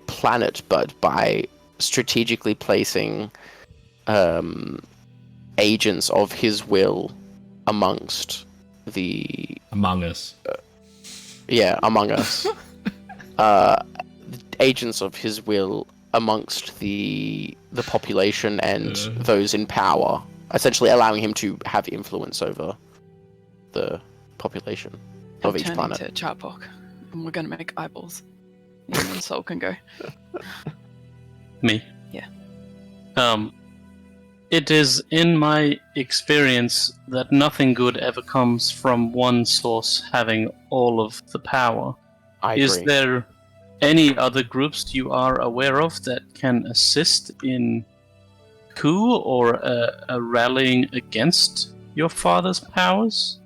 planet, but by strategically placing agents of his will amongst among us. Among us. Agents of his will amongst the population and those in power, essentially allowing him to have influence over the population of each planet. Into Charpok, and we're gonna make eyeballs. And then Soul can go. Me? Yeah. It is in my experience that nothing good ever comes from one source having all of the power. I agree. Is there any other groups you are aware of that can assist in coup or a rallying against your father's powers?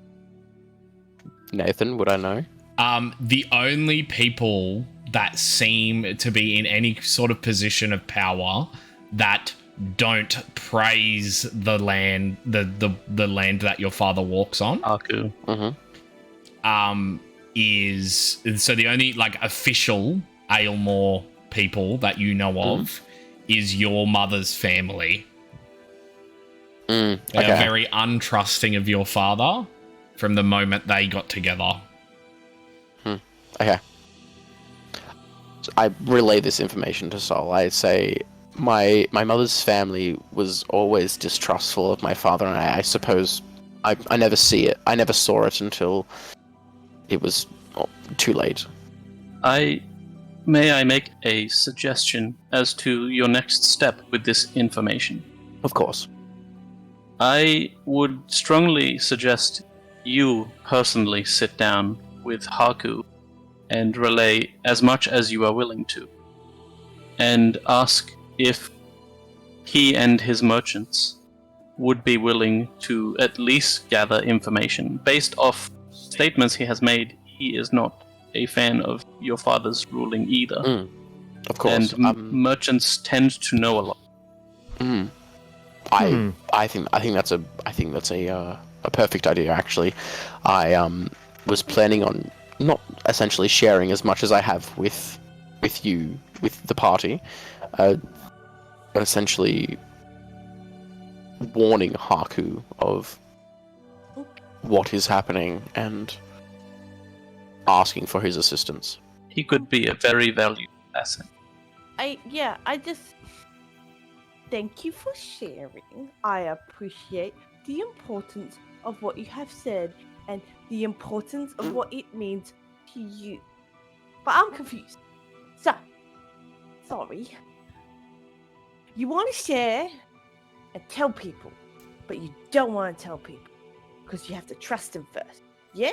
Nathan, would I know? The only people that seem to be in any sort of position of power that don't praise the land, the land that your father walks on. Aku. Is so the only official Aylmore people that you know of is your mother's family. They are very untrusting of your father from the moment they got together. Okay. So I relay this information to Sol. I say my mother's family was always distrustful of my father, and I suppose I never see it. I never saw it until it was too late. May I make a suggestion as to your next step with this information? Of course. I would strongly suggest you personally sit down with Haku and relay as much as you are willing to, and ask if he and his merchants would be willing to at least gather information. Based off statements he has made, he is not a fan of your father's ruling either. Of course. And merchants tend to know a lot. I think that's a perfect idea. Actually, I was planning on not essentially sharing as much as I have with you, with the party, but essentially warning Haku of what is happening and asking for his assistance. He could be a very valuable asset. I just thank you for sharing. I appreciate the importance of what you have said and the importance of what it means to you. But I'm confused. So, sorry. You want to share and tell people, but you don't want to tell people because you have to trust them first. Yeah?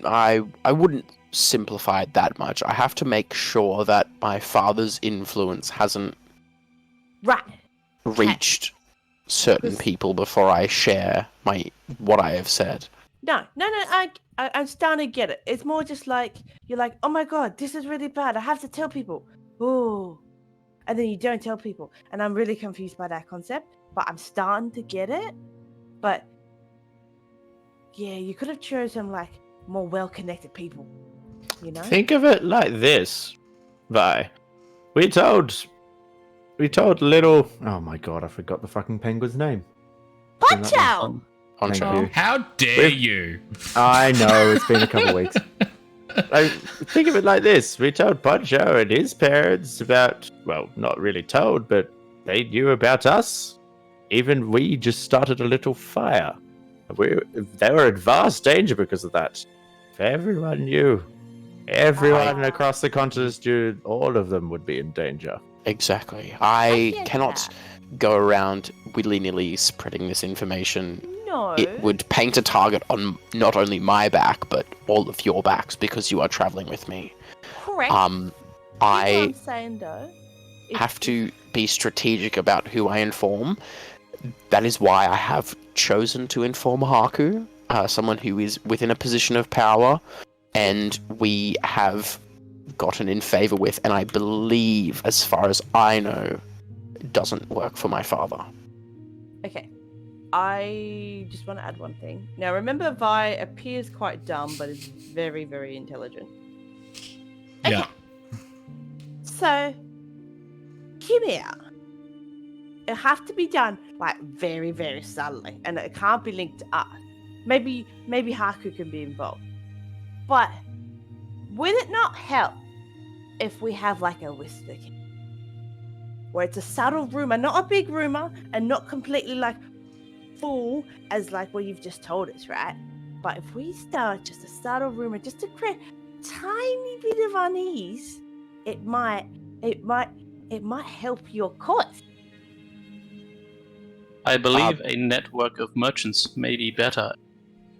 I wouldn't simplify it that much. I have to make sure that my father's influence hasn't reached certain people before I share what I have said. No, I'm starting to get it. It's more just like, you're like, oh my god, this is really bad. I have to tell people. Ooh. And then you don't tell people. And I'm really confused by that concept, but I'm starting to get it. But yeah, you could have chosen more well-connected people, you know? Think of it like this, Vi. We told little... Oh my god, I forgot the fucking penguin's name. Poncho! Thank you. How dare you? I know, it's been a couple of weeks. Think of it like this. We told Poncho and his parents about... Well, not really told, but they knew about us. even we just started a little fire. They were in vast danger because of that. If everyone knew, everyone across the continent knew, all of them would be in danger. Exactly. I get cannot that. go around willy-nilly spreading this information. No. It would paint a target on not only my back, but all of your backs because you are traveling with me. Correct. Here's what I I'm saying though. have to be strategic about who I inform. That is why I have chosen to inform Haku, someone who is within a position of power, and we have gotten in favor with, and I believe, as far as I know, it doesn't work for my father. Okay. I just want to add one thing. Now, remember, Vi appears quite dumb, but is very, very intelligent. Okay. Yeah. So, hear me out. It'll have to be done like very, very subtly, and it can't be linked to us. Maybe Haku can be involved. But would it not help if we have like a whisper camp, where it's a subtle rumor, not a big rumor, and not completely like full as like what you've just told us, right? But if we start just a subtle rumor, just to create a tiny bit of unease, it might help your cause. I believe a network of merchants may be better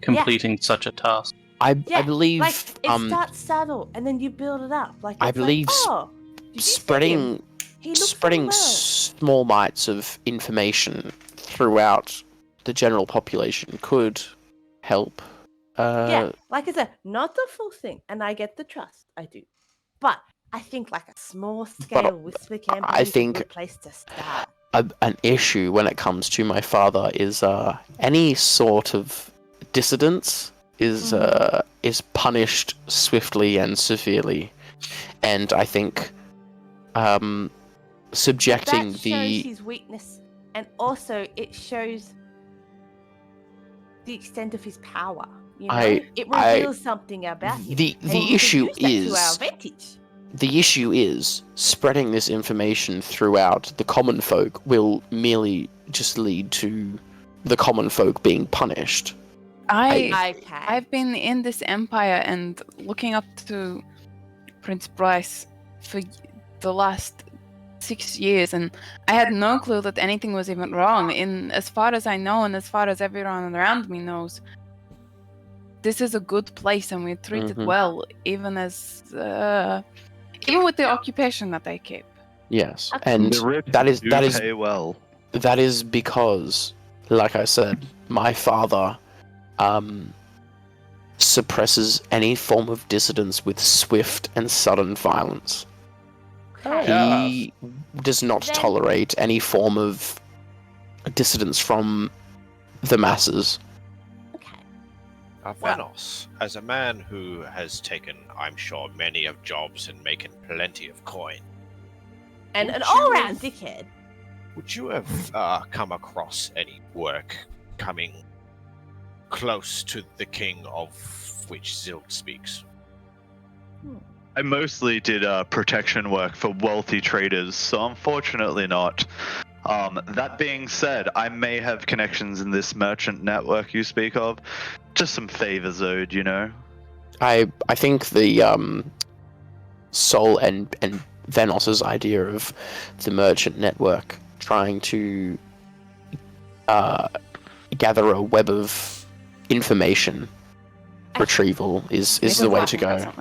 completing such a task. I believe like it starts subtle and then you build it up. Like I it's believe like, oh, did you see spreading him? He looks spreading so well. small mites of information throughout the general population could help. Yeah, like I said, not the full thing, and I get the trust, I do. But I think like a small scale whisper campaign I is think a good place to start. An issue when it comes to my father is any sort of dissidence is punished swiftly and severely, and I think subjecting That the shows his weakness, and also it shows the extent of his power. You know, it reveals something about him. the and we issue can use that to our is advantage. the issue is spreading this information throughout the common folk will merely just lead to the common folk being punished. I've been in this empire and looking up to Prince Bryce for the last 6 years, and I had no clue that anything was even wrong. In as far as I know, and as far as everyone around me knows, this is a good place, and we're treated well, even as even with the occupation that I keep. Yes, and that is pay well. That is because, like I said, my father suppresses any form of dissidence with swift and sudden violence. He does not tolerate any form of dissidence from the masses. Venos, as a man who has taken, I'm sure, many of jobs and making plenty of coin. And an all-round dickhead. Would you have come across any work coming close to the king of which Zilt speaks? I mostly did protection work for wealthy traders, so unfortunately not. That being said, I may have connections in this merchant network you speak of. Just some favors owed, you know. I think the Sol and Venos's idea of the merchant network trying to gather a web of information retrieval is the way to go.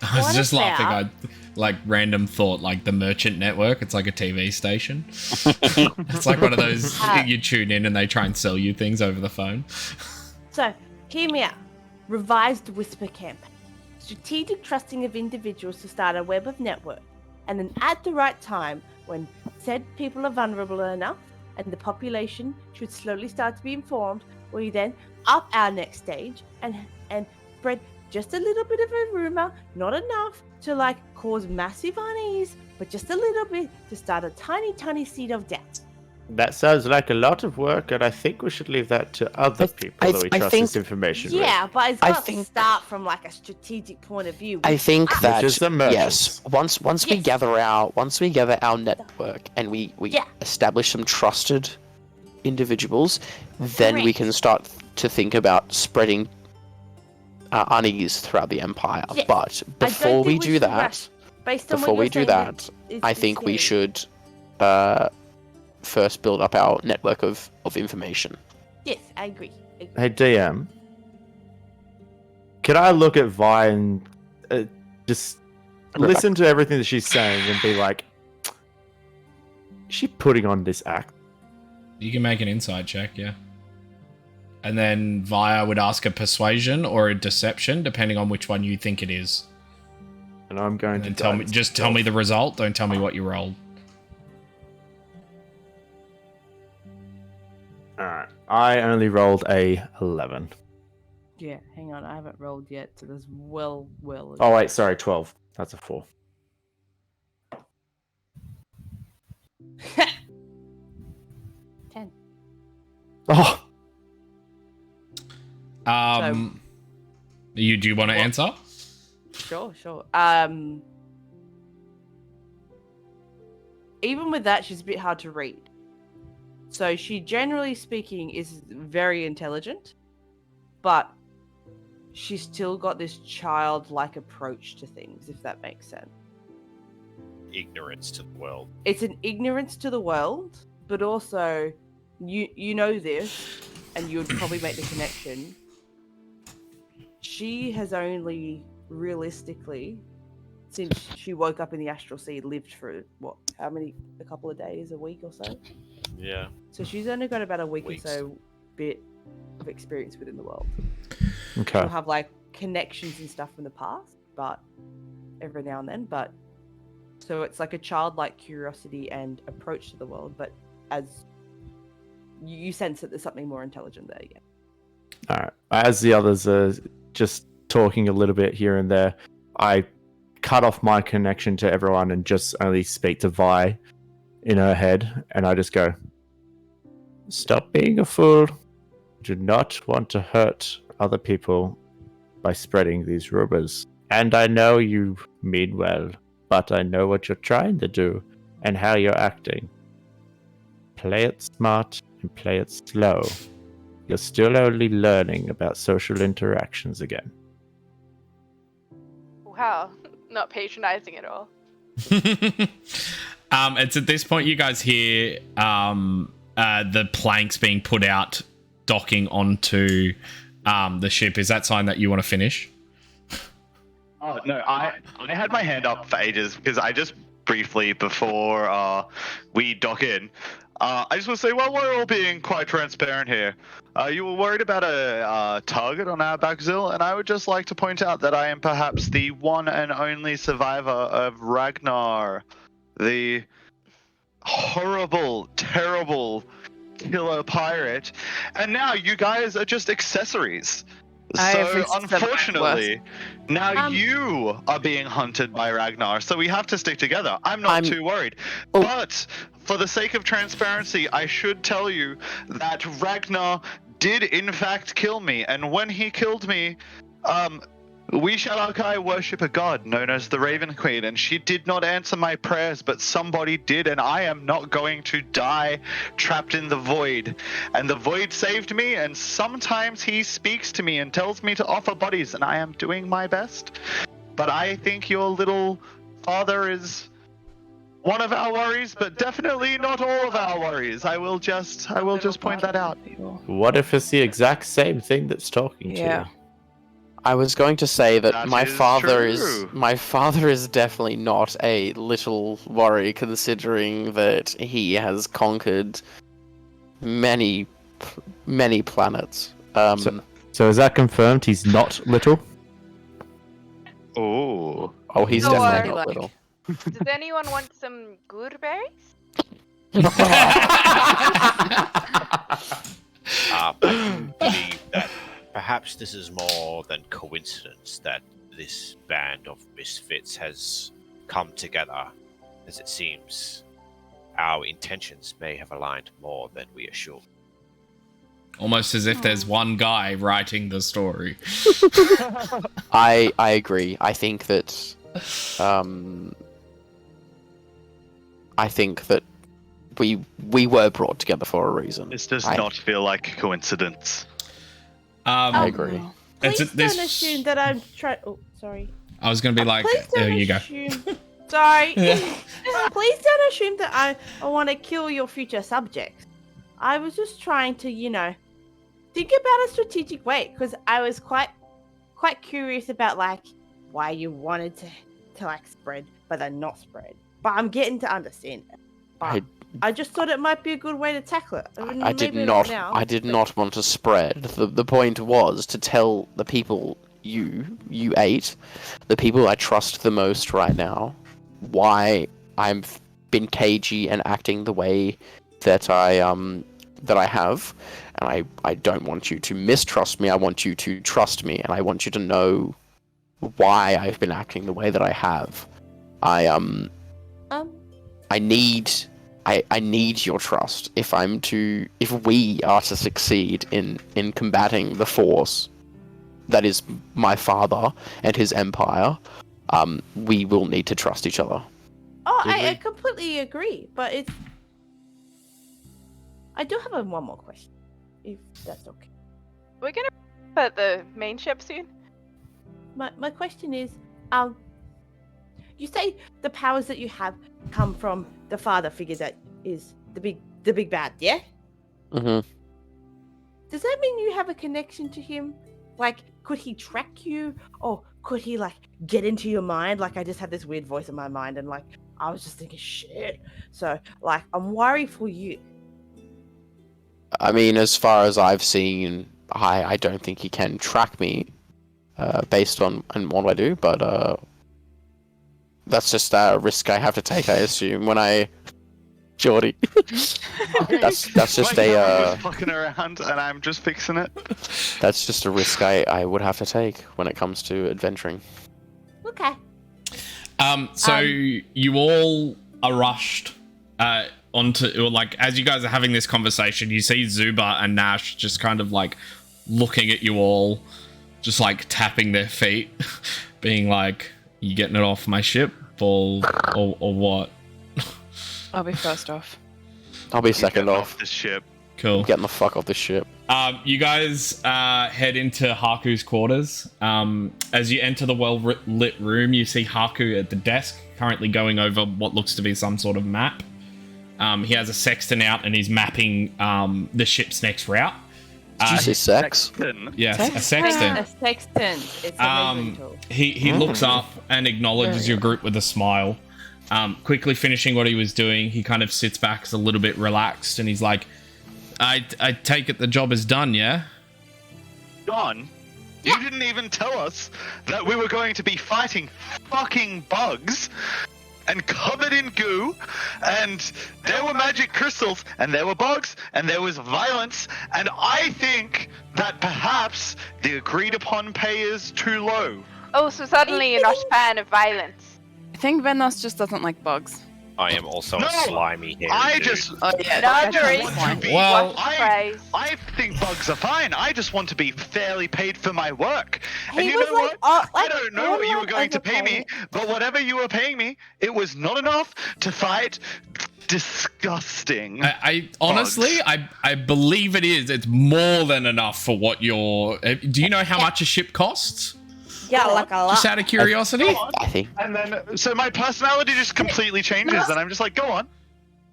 I was just laughing. I like random thought, like the merchant network. It's like a TV station. It's like one of those you tune in and they try and sell you things over the phone. So, hear me out. Revised whisper campaign. Strategic trusting of individuals to start a web of network. And then at the right time, when said people are vulnerable enough and the population should slowly start to be informed, we then up our next stage and spread just a little bit of a rumor, not enough to like cause massive unease, but just a little bit to start a tiny seed of doubt. That sounds like a lot of work, and I think we should leave that to other people that we trust this information with. Yeah, but it's got to start from like a strategic point of view. I think that Which is the merchants. yes, once we gather our network and we establish some trusted individuals, then we can start to think about spreading unease throughout the Empire. Yes. But I don't before we think do should that, rush. Based on before what we you're do saying, that, I it's think we scary. should first build up our network of information. Yes, I agree. Hey, DM. Can I look at Vi and just listen to everything that she's saying and be like, is she putting on this act? You can make an insight check, yeah. And then Via would ask a persuasion or a deception, depending on which one you think it is. And I'm going to And tell me, just tell me the result. Don't tell me what you rolled. Alright. I only rolled a 11. Yeah, hang on, I haven't rolled yet, so there's well. Oh, wait, sorry, 12. That's a 4. Oh! Do you want to answer? Sure. Even with that, she's a bit hard to read. So she, generally speaking, is very intelligent, but she's still got this childlike approach to things, if that makes sense. Ignorance to the world. It's an ignorance to the world, but also, you know this, and you would probably make the connection. She has only, realistically, since she woke up in the Astral Sea, lived for, a couple of days, a week or so? Yeah. So she's only got about a week Weeks. or so bit of experience within the world. Okay. She'll have, like, connections and stuff from the past, but every now and then, but... So it's like a childlike curiosity and approach to the world, but as you sense that there's something more intelligent there, yeah. Alright. As the others are just talking a little bit here and there, I cut off my connection to everyone and just only speak to Vi in her head, and I just go, stop being a fool. Do not want to hurt other people by spreading these rumors. And I know you mean well, but I know what you're trying to do and how you're acting. Play it smart and play it slow. You're still only learning about social interactions again. Wow, not patronizing at all. It's at this point you guys hear the planks being put out, docking onto the ship. Is that sign that you want to finish? Oh, no, I had my hand up for ages because I just briefly, before we dock in, I just want to say, well, we're all being quite transparent here. You were worried about a target on our back, Zil, and I would just like to point out that I am perhaps the one and only survivor of Ragnar, the horrible, terrible killer pirate, and now you guys are just accessories. So, unfortunately, now you are being hunted by Ragnar, so we have to stick together. I'm not too worried. Oh. But, for the sake of transparency, I should tell you that Ragnar did in fact kill me, and when he killed me, we Shalakai worship a god known as the Raven Queen, and she did not answer my prayers, but somebody did, and I am not going to die trapped in the void. And the void saved me, and sometimes he speaks to me and tells me to offer bodies, and I am doing my best. But I think your little father is one of our worries, but definitely not all of our worries. I will just point that out. What if it's the exact same thing that's talking to you? I was going to say that, That my is father is definitely not a little worry, considering that he has conquered many planets. So is that confirmed? He's not little? Oh, he's So, definitely not little. Does anyone want some gourberries? I believe that perhaps this is more than coincidence that this band of misfits has come together, as it seems our intentions may have aligned more than we assumed. Almost as if there's one guy writing the story. I agree. I think that we were brought together for a reason. This does not feel like a coincidence. I agree. Please don't assume that I'm trying. Oh, sorry. I was gonna be like, there you go. Sorry. Please don't assume that I want to kill your future subjects. I was just trying to, think about a strategic way, because I was quite curious about why you wanted to spread, but then not spread. But I'm getting to understand it. But I just thought it might be a good way to tackle it. I did not want to spread. The point was to tell the people you ate, the people I trust the most right now, why I've been cagey and acting the way that I have, and I don't want you to mistrust me. I want you to trust me, and I want you to know why I've been acting the way that I have. I need your trust if we are to succeed in combating the force that is my father and his empire. We will need to trust each other. Oh, I completely agree, but I do have one more question, if that's okay. We're gonna put the main ship soon. My question is, you say the powers that you have come from the father figure that is the big bad, yeah? Mm-hmm. Does that mean you have a connection to him? Could he track you, or could he get into your mind? I just had this weird voice in my mind, and I was just thinking shit. So I'm worried for you. I mean, as far as I've seen, I don't think he can track me, based on what I do. But that's just a risk I have to take, I assume. When I, Geordie, that's just a fucking around, and I'm just fixing it. That's just a risk I would have to take when it comes to adventuring. Okay. So you all are rushed onto, as you guys are having this conversation, you see Zuba and Nash just kind of looking at you all, just tapping their feet, being like, "You getting it off my ship, or what?" I'll be first off. I'll be second off. The ship. Cool. I'm getting the fuck off this ship. You guys head into Haku's quarters. As you enter the well-lit room, you see Haku at the desk, currently going over what looks to be some sort of map. He has a sextant out and he's mapping the ship's next route. Did you say sex? Yes, a sextant. A sextant. It's a measuring tool. He looks up and acknowledges your group with a smile. Quickly finishing what he was doing, he kind of sits back, is a little bit relaxed, and he's like, I take it the job is done, yeah? John, you didn't even tell us that we were going to be fighting fucking bugs and covered in goo, and there were magic crystals, and there were bugs, and there was violence, and I think that perhaps the agreed upon pay is too low. Oh, so suddenly you're not a fan of violence. I think Venos just doesn't like bugs. I am also a slimy hairy I dude. just... Oh yeah, No, that's there is. fine. Well, I think bugs are fine. I just want to be fairly paid for my work. And He you was know what? I don't know what you were going to pay me, but whatever you were paying me, it was not enough to fight disgusting. I honestly, I believe it is. It's more than enough for what you're... Do you know how much a ship costs? Yeah, a lot. Just out of curiosity? I think. And then, so my personality just completely changes, and I'm just like, go on.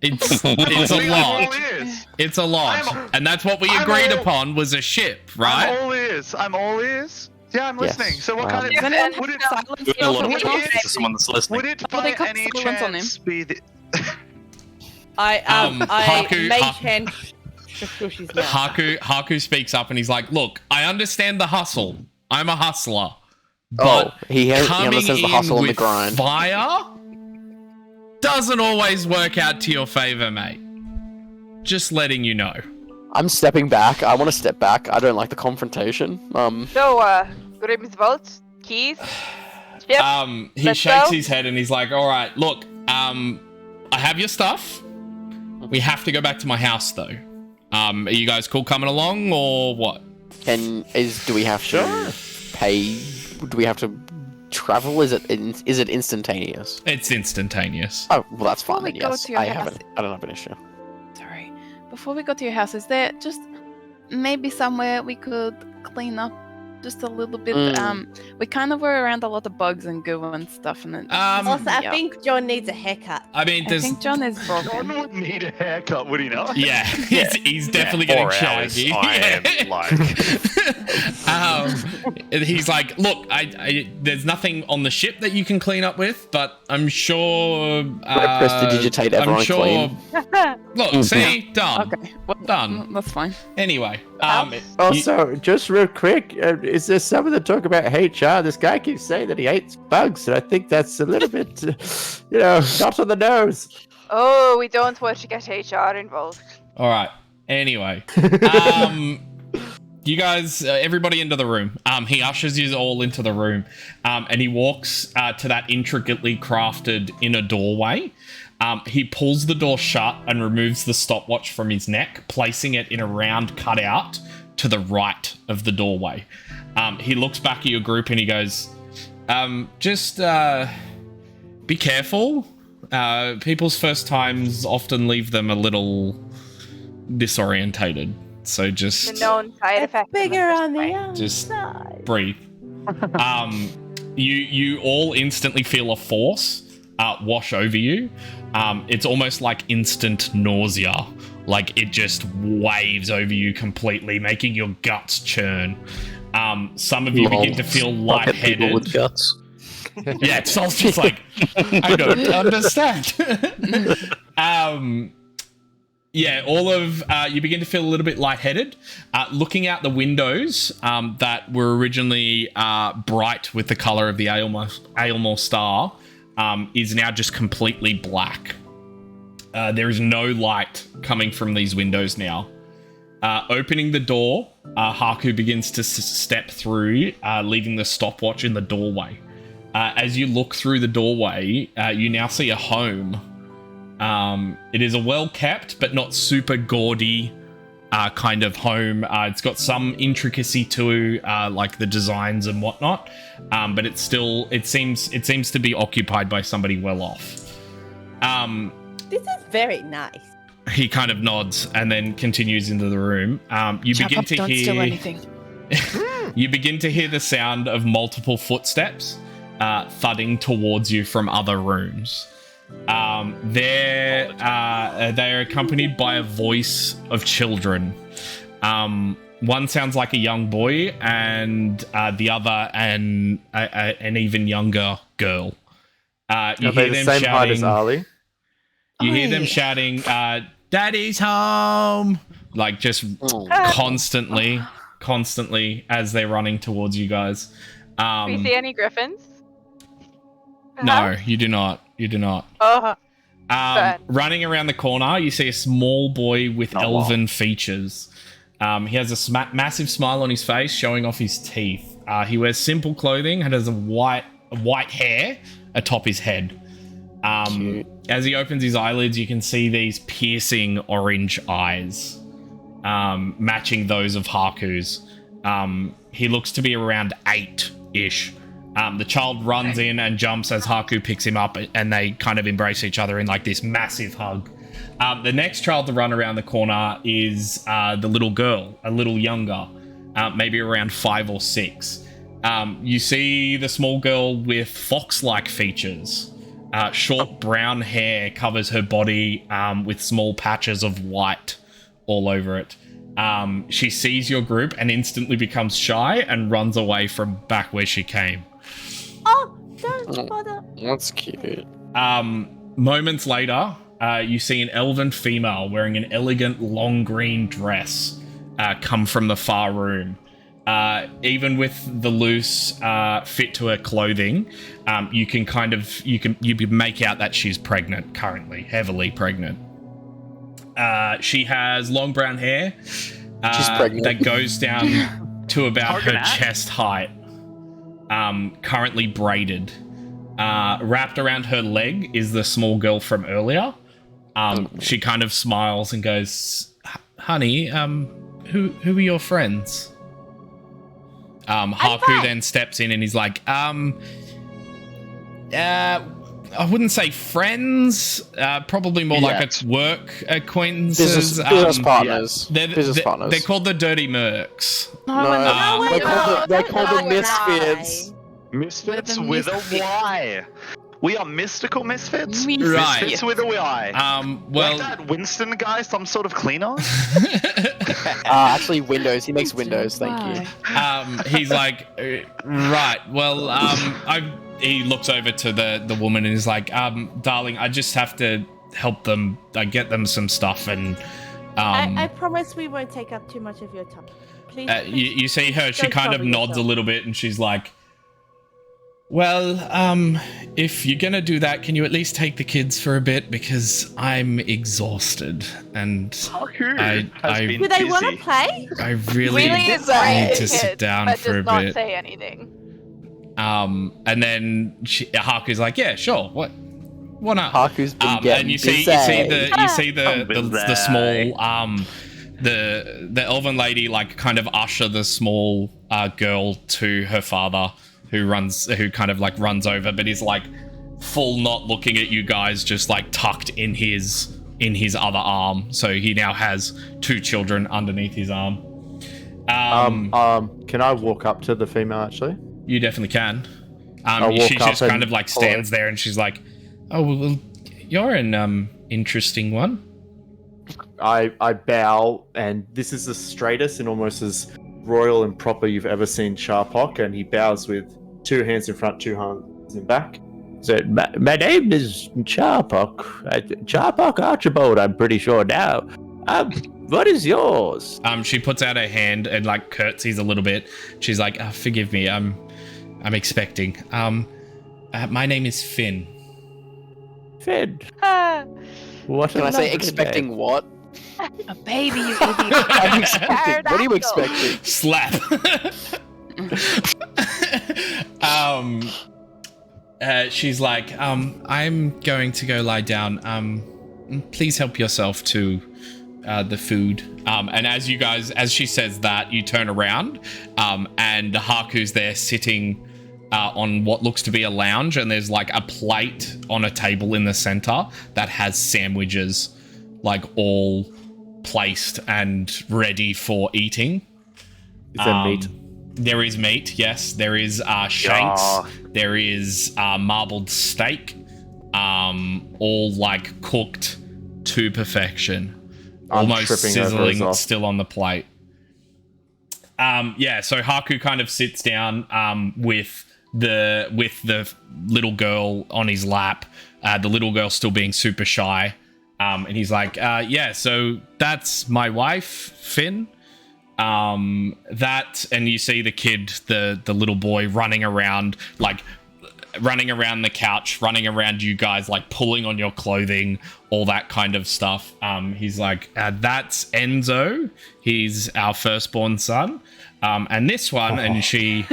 It's a I'm lot. all ears. It's a lot. And that's what we I'm agreed all- upon was a ship, right? I'm all ears. Yeah, I'm Yes. listening. So what kind of... Does anyone Would have it, silence Doing a lot of Would filter? it- talking to someone that's listening. would it Well, they by got any silence on chance be the... I Haku- mage Ha- hand shush his mouth. Haku speaks up and he's like, "Look, I understand the hustle. I'm a hustler. But he coming understands the hustle in and the with grind. fire doesn't always work out to your favor, mate. Just letting you know." I'm stepping back. I want to step back. I don't like the confrontation. So, Grimm's vaults, keys, ship. He Let's shakes go. his head and he's like, "All right, look, I have your stuff. We have to go back to my house, though. Are you guys cool coming along, or what?" do we have to pay? Do we have to travel? Is it instantaneous? It's instantaneous. Oh, well, that's fine. Before we Then, go yes, to your I house- don't have an issue. before we go to your house, is there just maybe somewhere we could clean up just a little bit? We kind of were around a lot of bugs and goo and stuff, and then Also, I think John needs a haircut. I mean, I there's think John is John broken. would need a haircut, would he not? yeah, he's definitely getting 4 hours, shaggy. I am like, He's like, look, I there's nothing on the ship that you can clean up with, but I'm sure. Prestidigitate everyone I'm sure. clean. Look, see, done. Okay, well, Done. That's fine. Anyway, Also, just real quick, is there some of the talk about HR? This guy keeps saying that he hates bugs, and I think that's a little bit, not on the nose. Oh, we don't want to get HR involved. all right. Anyway, you guys, everybody into the room. He ushers you all into the room, and he walks to that intricately crafted inner doorway. He pulls the door shut and removes the stopwatch from his neck, placing it in a round cutout to the right of the doorway. He looks back at your group and he goes, just be careful. People's first times often leave them a little disorientated. So just The known side effect. Bigger on the Just- outside. breathe. You all instantly feel a force wash over you. It's almost like instant nausea. Like it just waves over you completely, making your guts churn. Some of you begin to feel Pocket people lightheaded. with guts. Yeah, Sol's just like, I don't understand. Yeah, all of you begin to feel a little bit lightheaded. Looking out the windows that were originally bright with the color of the Aylmore star is now just completely black. There is no light coming from these windows now. Opening the door, Haku begins to step through, leaving the stopwatch in the doorway. As you look through the doorway, you now see a home. It is a well-kept but not super gaudy kind of home. It's got some intricacy to like the designs and whatnot, but it seems to be occupied by somebody well off. This is very nice. He kind of nods and then continues into the room. You Chop begin up, to don't steal anything. you begin to hear the sound of multiple footsteps thudding towards you from other rooms. They are accompanied by a voice of children. One sounds like a young boy, and the other an even younger girl. You Are hear they the them same height as shouting. Ali? You hear them shouting, "Daddy's home!" Like just constantly as they're running towards you guys. Do we see any griffins? No, you do not. You do not. Oh, Burn. Running around the corner, you see a small boy with elven features. He has a massive smile on his face, showing off his teeth. He wears simple clothing and has a white hair atop his head. As he opens his eyelids, you can see these piercing orange eyes, matching those of Haku's. He looks to be around 8-ish. The child runs in and jumps as Haku picks him up, and they kind of embrace each other in like this massive hug. The next child to run around the corner is the little girl, a little younger, maybe around 5 or 6. You see the small girl with fox-like features. Short brown hair covers her body with small patches of white all over it. She sees your group and instantly becomes shy and runs away from back where she came. Oh, don't bother. That's cute. Moments later, you see an elven female wearing an elegant long green dress come from the far room. Even with the loose fit to her clothing, you can make out that she's pregnant currently, heavily pregnant. She has long brown hair She's pregnant. that goes down to about her chest height, currently braided. Wrapped around her leg is the small girl from earlier. She kind of smiles and goes, "Honey, who are your friends?" Haku then steps in and he's like, I wouldn't say friends. Probably more like a work acquaintances. Business partners. They're partners. They're called the Dirty Mercs. They call them misfits. Misfits With a with a misfit. Y. We are mystical misfits. Misfits. Right. Misfits with a Y. Well, Like that Winston guy, some sort of cleaner. Actually, Windows. He makes Windows. Thank you. he's like, right. Well, he looks over to the woman and is like, darling, I just have to help them. I get them some stuff, and I promise we won't take up too much of your time. Please. you see her. She don't kind of trouble nods yourself. a little bit, and she's like, well, if you're gonna do that, can you at least take the kids for a bit, because I'm exhausted and I Do they want to play? I really Really need is great, to sit down but for a does not bit. say anything. And then Haku's like, yeah, sure, why not? Haku's been getting and you see the small the elven lady like kind of usher the small girl to her father, who kind of like runs over, but he's like full not looking at you guys, just like tucked in his other arm. So he now has 2 children underneath his arm. Can I walk up to the female actually? You definitely can. I'll She walk up just kind and of like follow. stands there, and she's like, "Oh well, you're an interesting one." I bow, and this is the straightest and almost as royal and proper you've ever seen Charpok, and he bows with 2 hands in front, 2 hands in back. So, my name is Charpok. Charpok Archibald, I'm pretty sure now. What is yours? She puts out her hand and like curtsies a little bit. She's like, "Forgive me, I'm expecting. My name is Finn." Finn. Ah, What Can I say expecting what? A baby, you idiot. I'm expecting. What are you Pterodactyl. expecting? Slap. She's like, I'm going to go lie down. Please help yourself to the food. And as she says that, you turn around, and Haku's there sitting on what looks to be a lounge, and there's like a plate on a table in the center that has sandwiches, like all placed and ready for eating. Is there meat? There is meat, yes. There is shanks. There is marbled steak, all like cooked to perfection, I'm almost tripping over his sizzling, off. still on the plate. So Haku kind of sits down with the little girl on his lap. The little girl still being super shy, and he's like, so that's my wife, Finn. And you see the kid, the little boy running around the couch, running around you guys, like pulling on your clothing, all that kind of stuff. He's like, that's Enzo. He's our firstborn son. And this one, and she...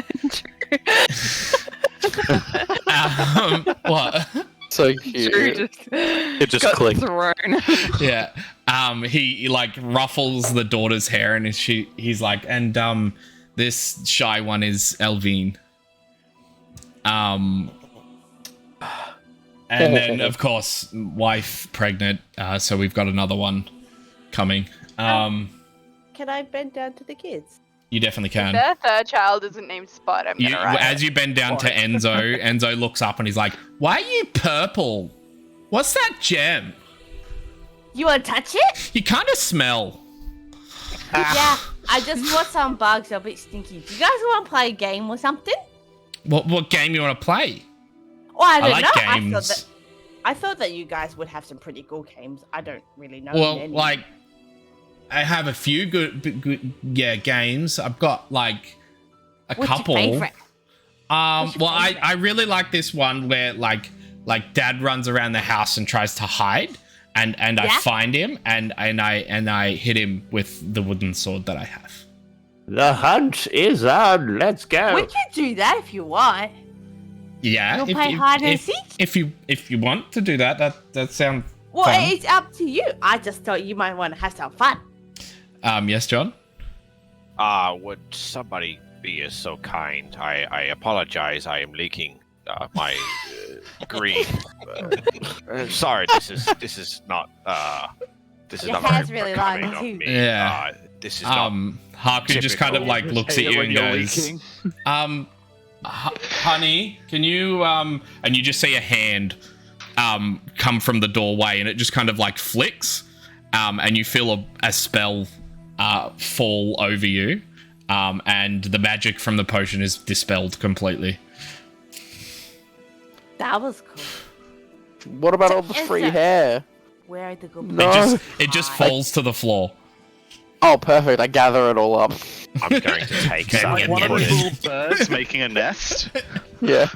what? So cute. It just got clicked. thrown. Yeah. He like ruffles the daughter's hair, and he's like, and this shy one is Elvine. And then of course wife pregnant, so we've got another one coming. Can I bend down to the kids? You definitely can. Their third child isn't named Spot. I'm gonna write As it. you bend down to Enzo, Enzo looks up and he's like, "Why are you purple? What's that gem? You want to touch it? You kind of smell." Yeah, I just brought some bugs. They're a bit stinky. Do you guys want to play a game or something? What game you want to play? Well, I don't like know. games. I thought that you guys would have some pretty cool games. I don't really know. Well, any. like, I have a few good games. I've got like a What's couple. your favorite? What's your Well, I really like this one where like Dad runs around the house and tries to hide, and I Yeah? find him and I hit him with the wooden sword that I have. The hunt is on. Let's go. We can do that if you want. Yeah, You'll play hide and seek? If you want to do that sounds Well, fun. it's up to you. I just thought you might want to have some fun. Yes, John. Would somebody be so kind? I apologize. I am leaking my green. Sorry, this is not this is Your not hair's very really long, becoming of too. me. Yeah. This is not. Haku just kind of like looks at you and goes, honey, can you and you just see a hand come from the doorway, and it just kind of like flicks, and you feel a spell fall over you, and the magic from the potion is dispelled completely. That was cool. What about all the free hair? Where the good No. It just falls to the floor. Oh, perfect. I gather it all up. I'm going to take some. Like one of those little birds making a nest. Yeah.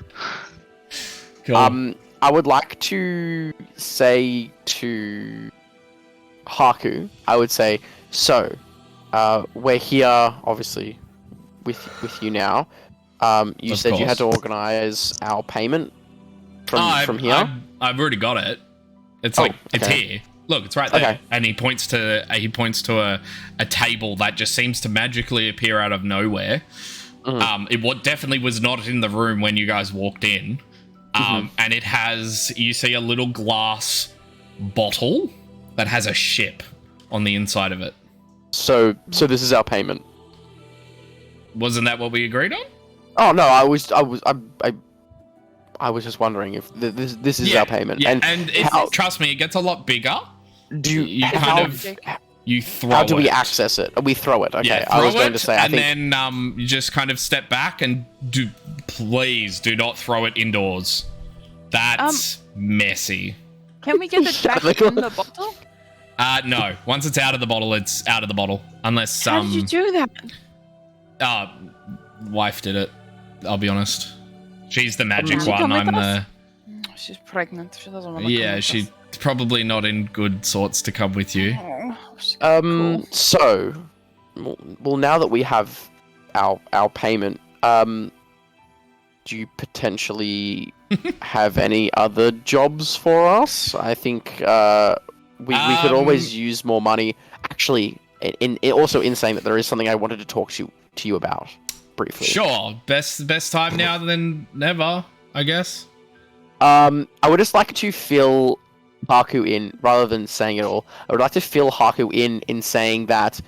Cool. I would like to say to Haku, I would say, so, we're here, obviously, with you now. You Of said you had to course. organize our payment from here. I've already got it. It's Oh, like it's okay. here. Look, it's right there. Okay. And he points to a table that just seems to magically appear out of nowhere. It definitely was not in the room when you guys walked in. And it has, you see a little glass bottle that has a ship on the inside of it. So this is our payment. Wasn't that what we agreed on? Oh no, I was just wondering if this is our payment. Yeah, And it's, trust me, it gets a lot bigger. do You how, kind of you throw how do we it. access it? We throw it. Okay, Yeah, I was throw going to it, say. I and think then you just kind of step back and please do not throw it indoors. That's messy. Can we get the jacket in the bottle? No. Once it's out of the bottle, it's out of the bottle. Unless How did you do that? Wife did it. I'll be honest. She's the magic Did she one. come with I'm us? the. She's pregnant. She doesn't want to. Yeah, she's probably not in good sorts to come with you. Cool. So, well, now that we have our payment, do you potentially have any other jobs for us? I think we could always use more money. Actually, also in saying that there is something I wanted to talk to you about briefly. Sure, best time now than never, I guess. I would just like to fill Haku in, rather than saying it all. I would like to fill Haku in saying that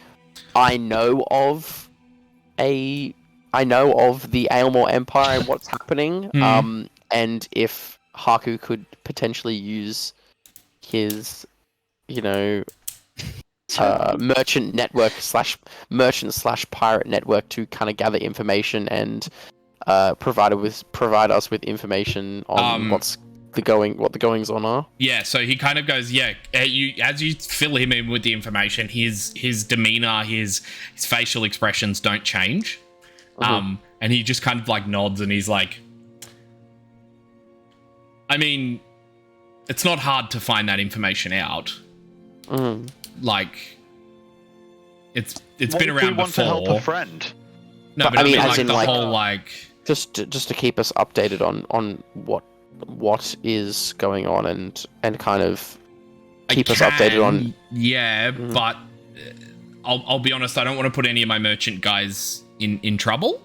I know of the Aylmore Empire and what's happening. And if Haku could potentially use his, merchant network / pirate network to kind of gather information and provide us with information on what the goings on are. Yeah, so he kind of goes, as you fill him in with the information, his demeanor, his facial expressions don't change. And he just kind of like nods and he's like, I mean, it's not hard to find that information out. Like, it's been around we want before. to help a friend. No, but I mean, as like in, the like, whole like just to keep us updated on what is going on and kind of keep us updated on. Yeah, but I'll be honest, I don't want to put any of my merchant guys in trouble.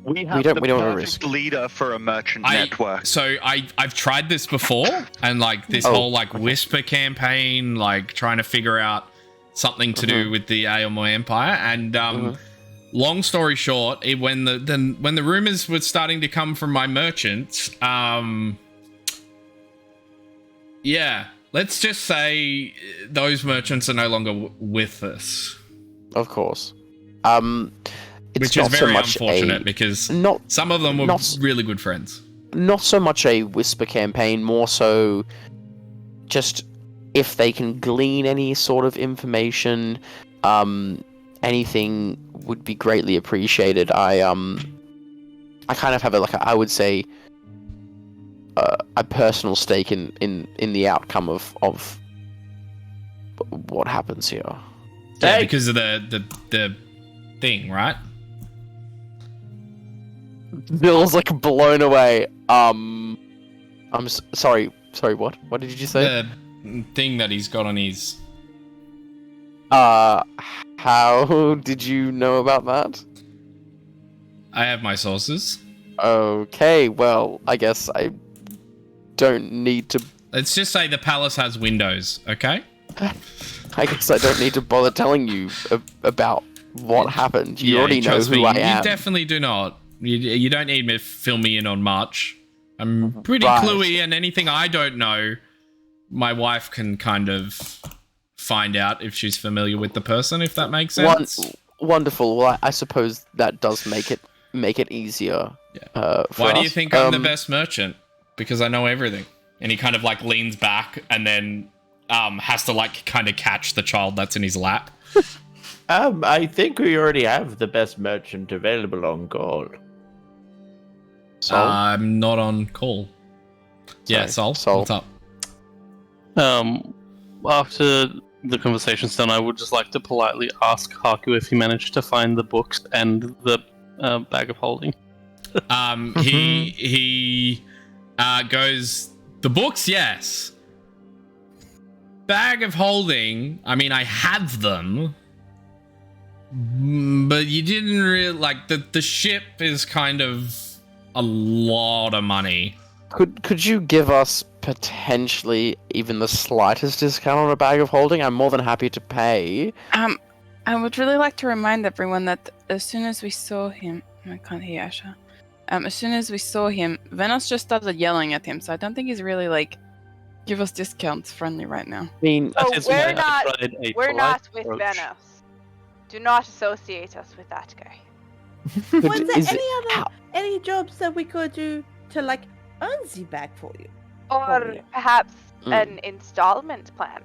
We have don't the want to perfect risk. leader for a merchant network. So I've tried this before, and like this whole like whisper campaign, like trying to figure out something to do with the Aylmore Empire, and long story short, when the rumors were starting to come from my merchants, let's just say those merchants are no longer with us. Of course. Which is very unfortunate because some of them were really good friends. Not so much a whisper campaign, more so just if they can glean any sort of information, anything would be greatly appreciated. I kind of have I would say a personal stake in the outcome of what happens here. Yeah, because of the thing, right? Bill's like blown away. I'm sorry. Sorry, what? What did you say? The thing that he's got on his. How did you know about that? I have my sources. Okay, well, I guess I don't need to. Let's just say the palace has windows, okay? I guess I don't need to bother telling you about what happened. You already know trust who me, I am. You definitely do not. You don't need me to fill me in on much. I'm pretty Right. cluey, and anything I don't know, my wife can kind of find out if she's familiar with the person, if that makes sense. Wonderful. Well, I suppose that does make it easier. Yeah. For Why do you us. think I'm the best merchant? Because I know everything. And he kind of like leans back and then has to like kind of catch the child that's in his lap. I think we already have the best merchant available on call. Sol? I'm not on call. Yeah, Sol. What's up? After the conversation's done, I would just like to politely ask Haku if he managed to find the books and the bag of holding. He goes, the books, yes. Bag of holding, I mean, I have them. But you didn't really, like, the ship is kind of a lot of money. Could you give us potentially even the slightest discount on a bag of holding? I'm more than happy to pay. I would really like to remind everyone that as soon as we saw him, I can't hear Asha. As soon as we saw him, Venos just started yelling at him, so I don't think he's really like give us discounts friendly right now. I mean, Oh, That is we're why I not. tried a We're polite not with approach. Venos. Do not associate us with that guy. Was there is it- any jobs that we could do to like earn the bag for you? Or perhaps Mm. an installment plan.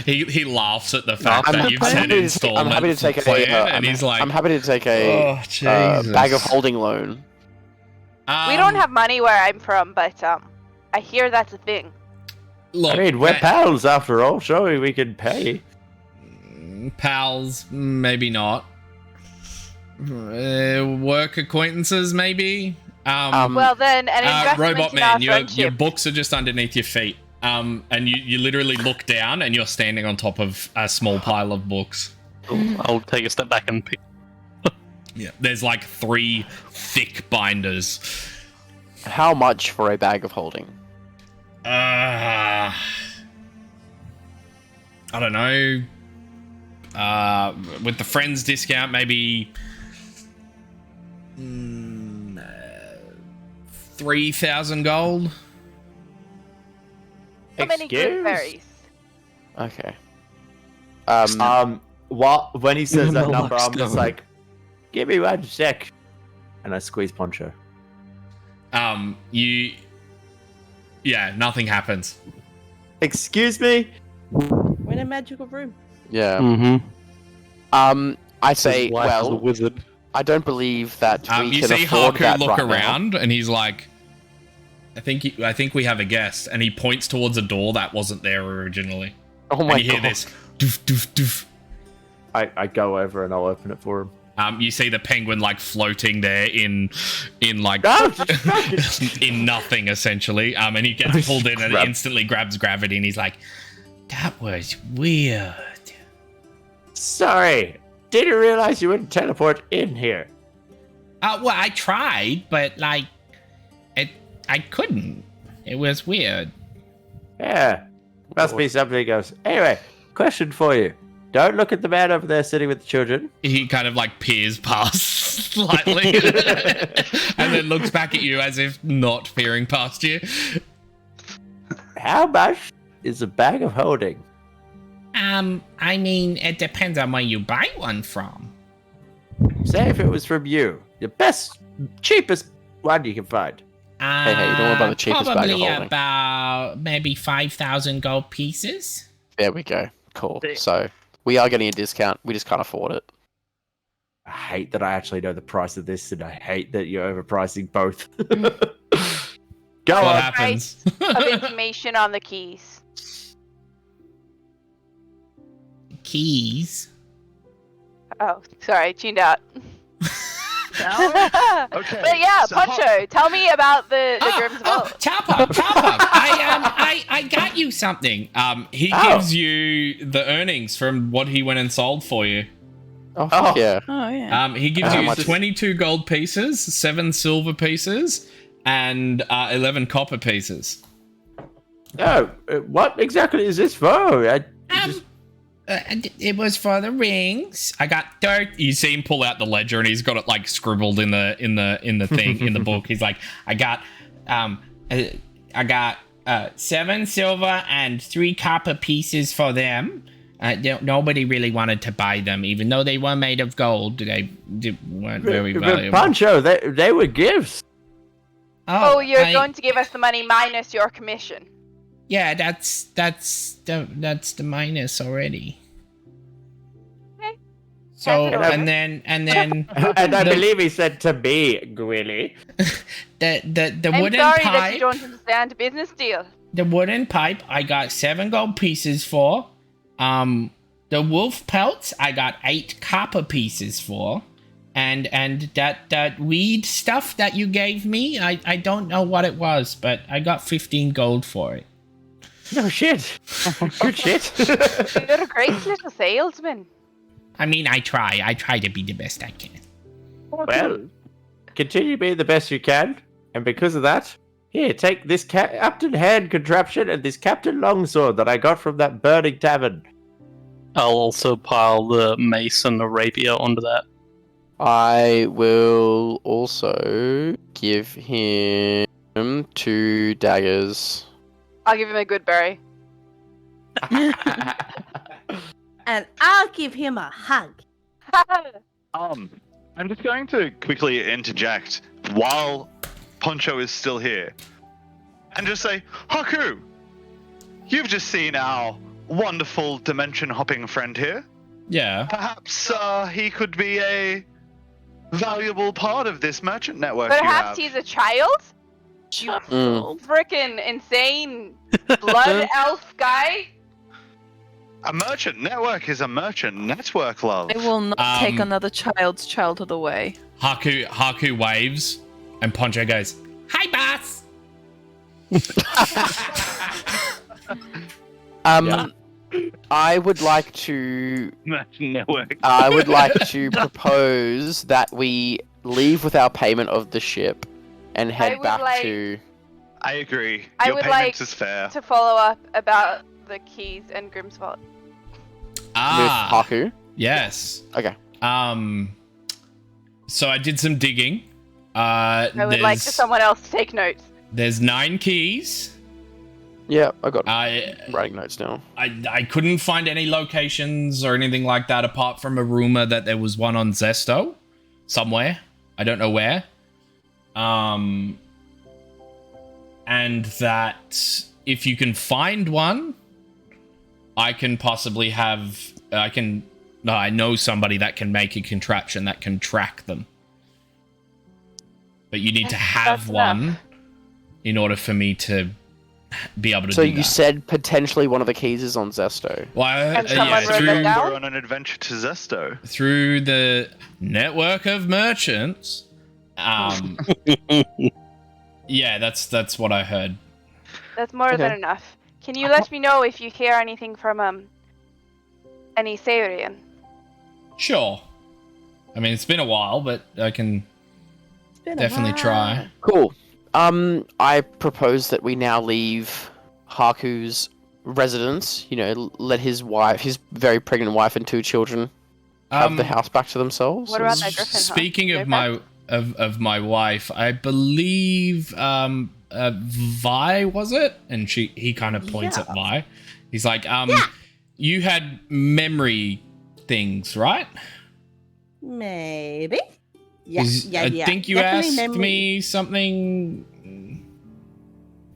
He laughs at the fact I'm that you've said happy to installment take plan, and he's like, I'm happy to take a oh, Jesus. bag of holding loan. We don't have money where I'm from, but I hear that's a thing. Look, I mean, we're pals after all. Surely we can pay. pals, maybe not. Work acquaintances, maybe. Well, then, an investment Robot in our Man, your friendship. books are just underneath your feet. And you literally look down, and you're standing on top of a small pile of books. I'll take a step back and pick. Yeah, there's like 3 thick binders. How much for a bag of holding? I don't know. With the friends discount, maybe 3,000 gold. How many good berries? Okay. When he says that No number, luck's I'm just going. like, give me 1 sec. And I squeeze Poncho. Yeah, nothing happens. Excuse me? We're in a magical room. Yeah. Mm-hmm. I say, His wife is a well, wizard. I don't believe that we You can see afford Haku that look right now. around, and he's like, I think we have a guest, and he points towards a door that wasn't there originally. Oh my And you god. hear this, doof, doof, doof. I go over and I'll open it for him. You see the penguin like floating there in like No, just fucking- in nothing essentially. And he gets pulled in and Grab- instantly grabs gravity, and he's like, "That was weird." Sorry, didn't realize you wouldn't teleport in here. Well, I tried, but like, I couldn't. It was weird. Yeah, must be something else. Anyway, question for you. Don't look at the man over there sitting with the children. He kind of like peers past slightly, and then looks back at you as if not peering past you. How much is a bag of holding? I mean, it depends on where you buy one from. Say if it was from you. Your best, cheapest one you can find. Hey, don't worry about the cheapest bag of Probably holding. about maybe 5,000 gold pieces. There we go. Cool. So we are getting a discount. We just can't afford it. I hate that I actually know the price of this, and I hate that you're overpricing both. Go What on. happens? Of information on the keys. Keys. Oh, sorry, tuned out. Okay. But yeah, so Poncho, tell me about the Grim's Vault. Chopper. I got you something. He Oh. gives you the earnings from what he went and sold for you. Oh, fuck Oh. yeah. Oh yeah. He gives How you much is- 22 gold pieces, 7 silver pieces, and 11 copper pieces. Oh, what exactly is this for? It was for the rings. I got dirt. You see him pull out the ledger, and he's got it like scribbled in the thing in the book. He's like, I got 7 silver and 3 copper pieces for them. Nobody really wanted to buy them, even though they were made of gold. They weren't very valuable. Pancho, they were gifts. Oh, you're going to give us the money minus your commission. Yeah, that's the minus already. Okay. So Pass it over. and then And I believe he said to me, Gwilly. the I'm wooden sorry that you pipe. don't understand a business deal. The wooden pipe I got 7 gold pieces for. The wolf pelts I got 8 copper pieces for. And that weed stuff that you gave me, I don't know what it was, but I got 15 gold for it. No shit. Good shit. You're a great little salesman. I mean, I try to be the best I can. Well, continue being the best you can. And because of that, here, take this Captain Hand contraption and this Captain Longsword that I got from that burning tavern. I'll also pile the mace and the rapier onto that. I will also give him 2 daggers. I'll give him a good berry. And I'll give him a hug. I'm just going to quickly interject while Poncho is still here, and just say, Haku, you've just seen our wonderful dimension-hopping friend here. Yeah. Perhaps he could be a valuable part of this merchant network you Perhaps have. he's a child? You frickin' insane blood elf guy? A merchant network is a merchant network, love. I will not take Um, another child's childhood away. Haku waves, and Poncho goes, "Hi, boss." I would like to. Merchant network. I would like to propose that we leave with our payment of the ship and head would back like- to. I agree. I Your would payment like is fair. To follow up about the keys and Grimm's Vault. With Ah, Haku. yes. Okay. So I did some digging. I would like for someone else to take notes. There's 9 keys. Yeah, I got I writing notes now. I couldn't find any locations or anything like that apart from a rumor that there was one on Zesto somewhere. I don't know where. And that if you can find one, I can possibly have I know somebody that can make a contraption that can track them. But you need to have That's one enough. in order for me to be able to So do you that. said potentially one of the keys is on Zesto. Well, And someone wrote that down? We're on an adventure to Zesto. through the network of merchants. Yeah, that's what I heard. That's more than enough. Can you let me know if you hear anything from any Saurian? Sure. I mean, it's been a while, but I can It's been a definitely while. try. Cool. I propose that we now leave Haku's residence. You know, let his very pregnant wife and 2 children have the house back to themselves. What about that griffin? Huh? Speaking No of my wife, I believe Vi was it, and he kind of points at Vi. He's like, you had memory things, right? Maybe. Yeah, yeah, I think you Definitely asked memory. me something.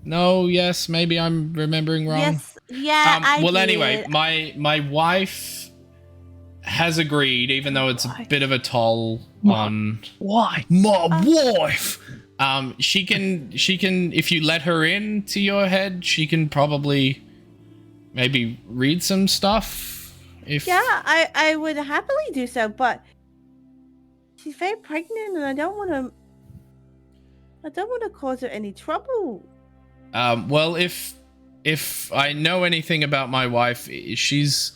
No, yes, maybe I'm remembering wrong. Yes, yeah, I well, did. anyway, my wife has agreed, even though it's a bit of a toll on Why? my wife. She can if you let her into your head, she can probably maybe read some stuff. If Yeah, I would happily do so, but she's very pregnant, and I don't want to cause her any trouble. Well, if I know anything about my wife, she's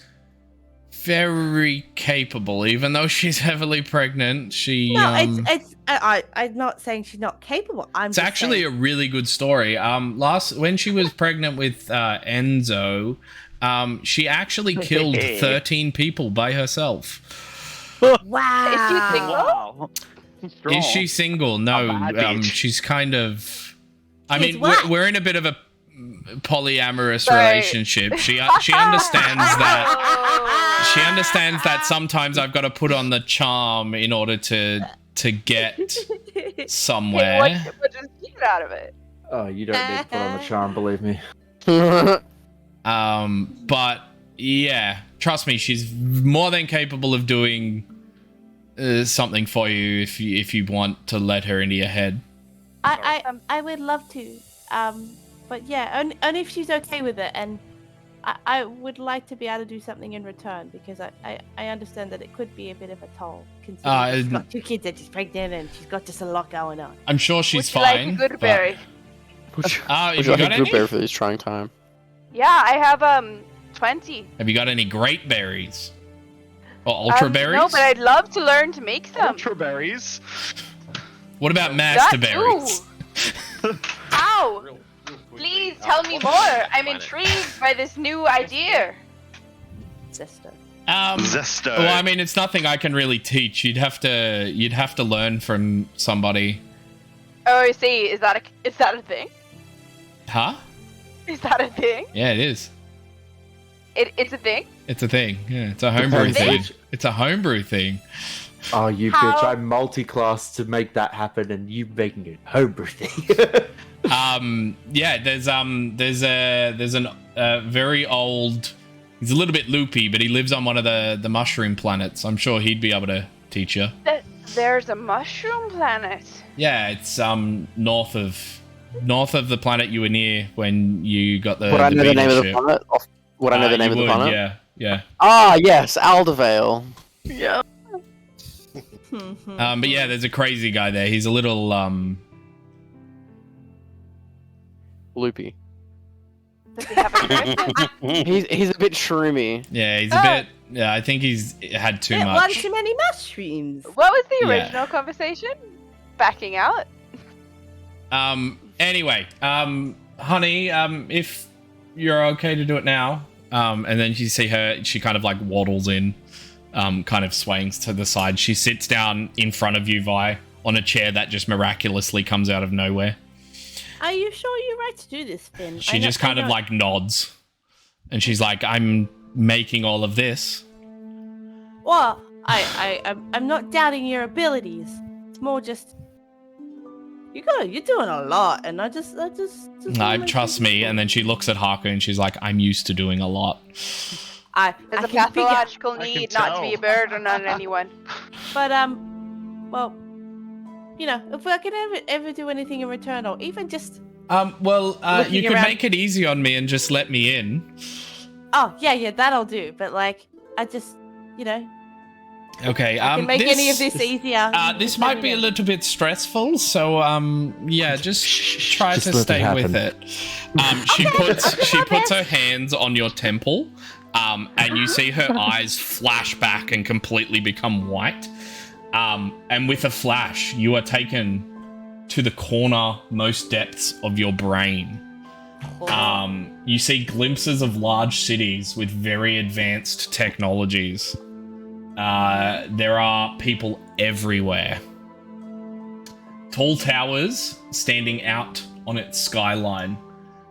very capable, even though she's heavily pregnant. She No, I'm not saying she's not capable. It's actually a really good story. When she was pregnant with Enzo, she actually killed 13 people by herself. Wow. Is she single? Wow. Is she single? No, she's kind of. I She's mean, what? we're in a bit of a polyamorous Right. relationship. She understands that. She understands that sometimes I've got to put on the charm in order to get somewhere. What does she get out of it? Oh, you don't need to put on the charm, believe me. But yeah, trust me, she's more than capable of doing something for you if you want to let her into your head. I would love to. But yeah, only if she's okay with it, and I would like to be able to do something in return, because I understand that it could be a bit of a toll, considering she's got 2 kids and she's pregnant and she's got just a lot going on. I'm sure she's Would you fine. like a good berry? Would you you like got a any? good bear for this trying time? Yeah, I have 20. Have you got any great berries? Or ultra berries? No, but I'd love to learn to make some. Ultra berries. What about master That berries? too. Ow! Please tell me more. I'm intrigued by this new idea. Sister. Zesto. Well, I mean, it's nothing I can really teach. You'd have to learn from somebody. Oh, I see. Is that a thing? Huh? Is that a thing? Yeah, it is. It's a thing? It's a thing. Yeah, it's a homebrew thing. Bitch. It's a homebrew thing. Oh, you How- bitch! I multi-class to make that happen, and you making it homebrew thing. Yeah, there's a very old. He's a little bit loopy, but he lives on one of the mushroom planets. I'm sure he'd be able to teach you. There's a mushroom planet. Yeah, it's north of the planet you were near when you got the. Would I know the name of the beetle ship. planet? Would I know the name of the You would, planet? Yeah. Ah, yes, Aldevale. Yeah. But yeah, there's a crazy guy there. He's a little Loopy. Does he have a person? He's a bit shroomy. Yeah, he's a bit. Yeah, I think he's had too One much. too many mushrooms. What was the Yeah. original conversation? Backing out? Anyway, honey, if you're okay to do it now, and then you see her, she kind of like waddles in, kind of swings to the side. She sits down in front of you, Vi, on a chair that just miraculously comes out of nowhere. Are you sure you're right to do this, Finn? She just kind of like nods, and she's like, "I'm making all of this." Well, I'm not doubting your abilities. It's more just you're doing a lot, and I just wanna make Trust you me. sure. And then she looks at Haku and she's like, "I'm used to doing a lot." I There's a can figure, pathological I can need not to be a tell. burden on anyone. but well, if I could ever do anything in return, or even just Well, Looking you could around- make it easy on me and just let me in. yeah, that'll do. But like, I just Okay. I can make any of this easier. This might be a little bit stressful, so yeah, just try Just to let it stay with it. happen. She puts her hands on your temple, and you see her eyes flash back and completely become white. And with a flash, you are taken to the cornermost depths of your brain. You see glimpses of large cities with very advanced technologies. There are people everywhere. Tall towers standing out on its skyline.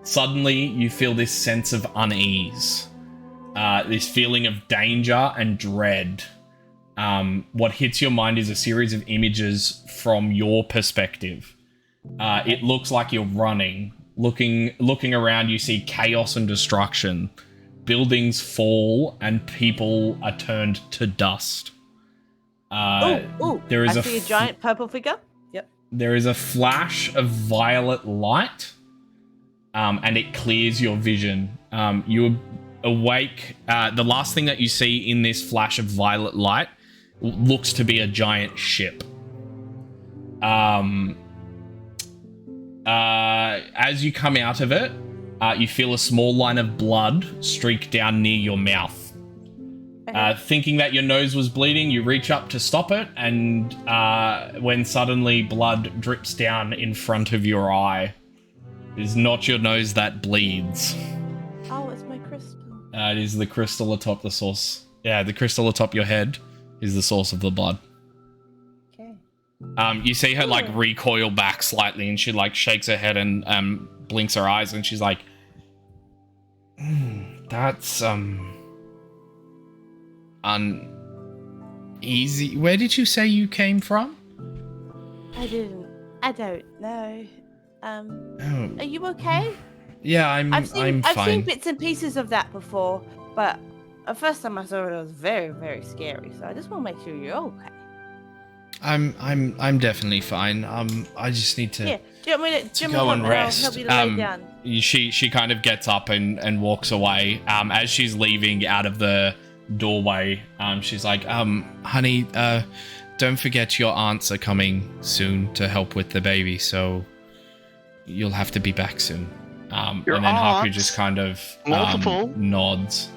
Suddenly, you feel this sense of unease. This feeling of danger and dread. What hits your mind is a series of images from your perspective. It looks like you're running. Looking around, you see chaos and destruction. Buildings fall and people are turned to dust. There is I see a giant purple figure. Yep. There is a flash of violet light, and it clears your vision. You awake. The last thing that you see in this flash of violet light looks to be a giant ship. As you come out of it, you feel a small line of blood streak down near your mouth. Thinking that your nose was bleeding, you reach up to stop it, and when suddenly blood drips down in front of your eye. It is not your nose that bleeds. Oh, it's my crystal. It is the crystal atop the source. Yeah, the crystal atop your head is the source of the blood. Okay. You see her like recoil back slightly, and she like shakes her head and blinks her eyes, and she's like, "That's uneasy. Where did you say you came from?" I don't know. Oh, Are you okay? yeah, I've I'm seen fine. bits and pieces of that before, but the first time I saw it, it was very, very scary. So I just want to make sure you're okay. I'm definitely fine. I just need to. Yeah. Do you want me to Go and rest. I'll help you to lay down. She kind of gets up and walks away. As she's leaving out of the doorway, she's like, honey, don't forget your aunts are coming soon to help with the baby, so you'll have to be back soon. Your and then Haku aunts? just kind of Multiple? nods.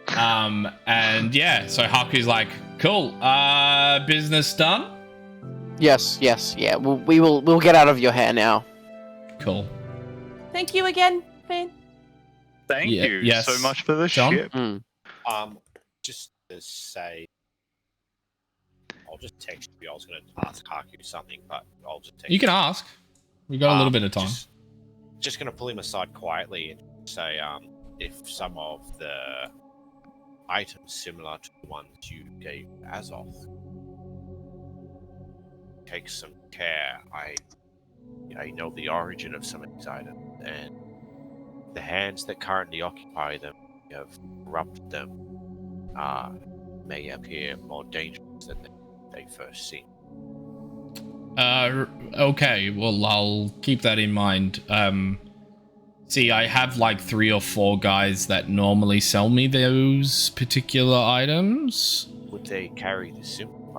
And yeah, so Haku's like, cool, business done? Yes, yeah. We'll get out of your hair now. Cool. Thank you again, Finn. Thank Yeah, you yes. so much for the John? ship. Just to say, I'll just text you. I was going to ask Haku something, but I'll just text You can ask. We got a little bit of time. Just going to pull him aside quietly and say, if some of the items similar to the ones you gave Azoth, take some care. I know the origin of some of these items, and the hands that currently occupy them have corrupted them. May appear more dangerous than they first seem. Okay, well, I'll keep that in mind. See, I have like 3 or 4 guys that normally sell me those particular items. Would they carry the symbol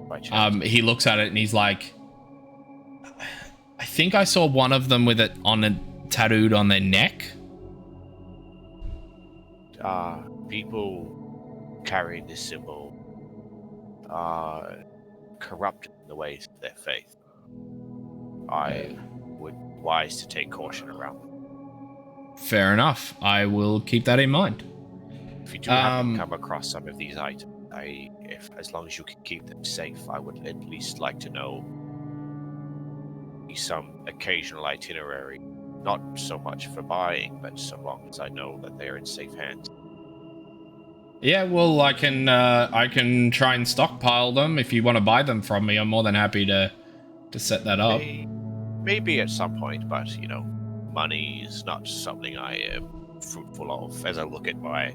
by chance? He looks at it and he's like, I think I saw one of them with it tattooed on their neck. People carrying this symbol are corrupted in the ways of their faith. I would be wise to take caution around them. Fair enough. I will keep that in mind. If you do happen to come across some of these items, as long as you can keep them safe, I would at least like to know some occasional itinerary. Not so much for buying, but so long as I know that they're in safe hands. Yeah, well, I can try and stockpile them if you want to buy them from me. I'm more than happy to set that up. Maybe at some point, but money is not something I am fruitful of as I look at my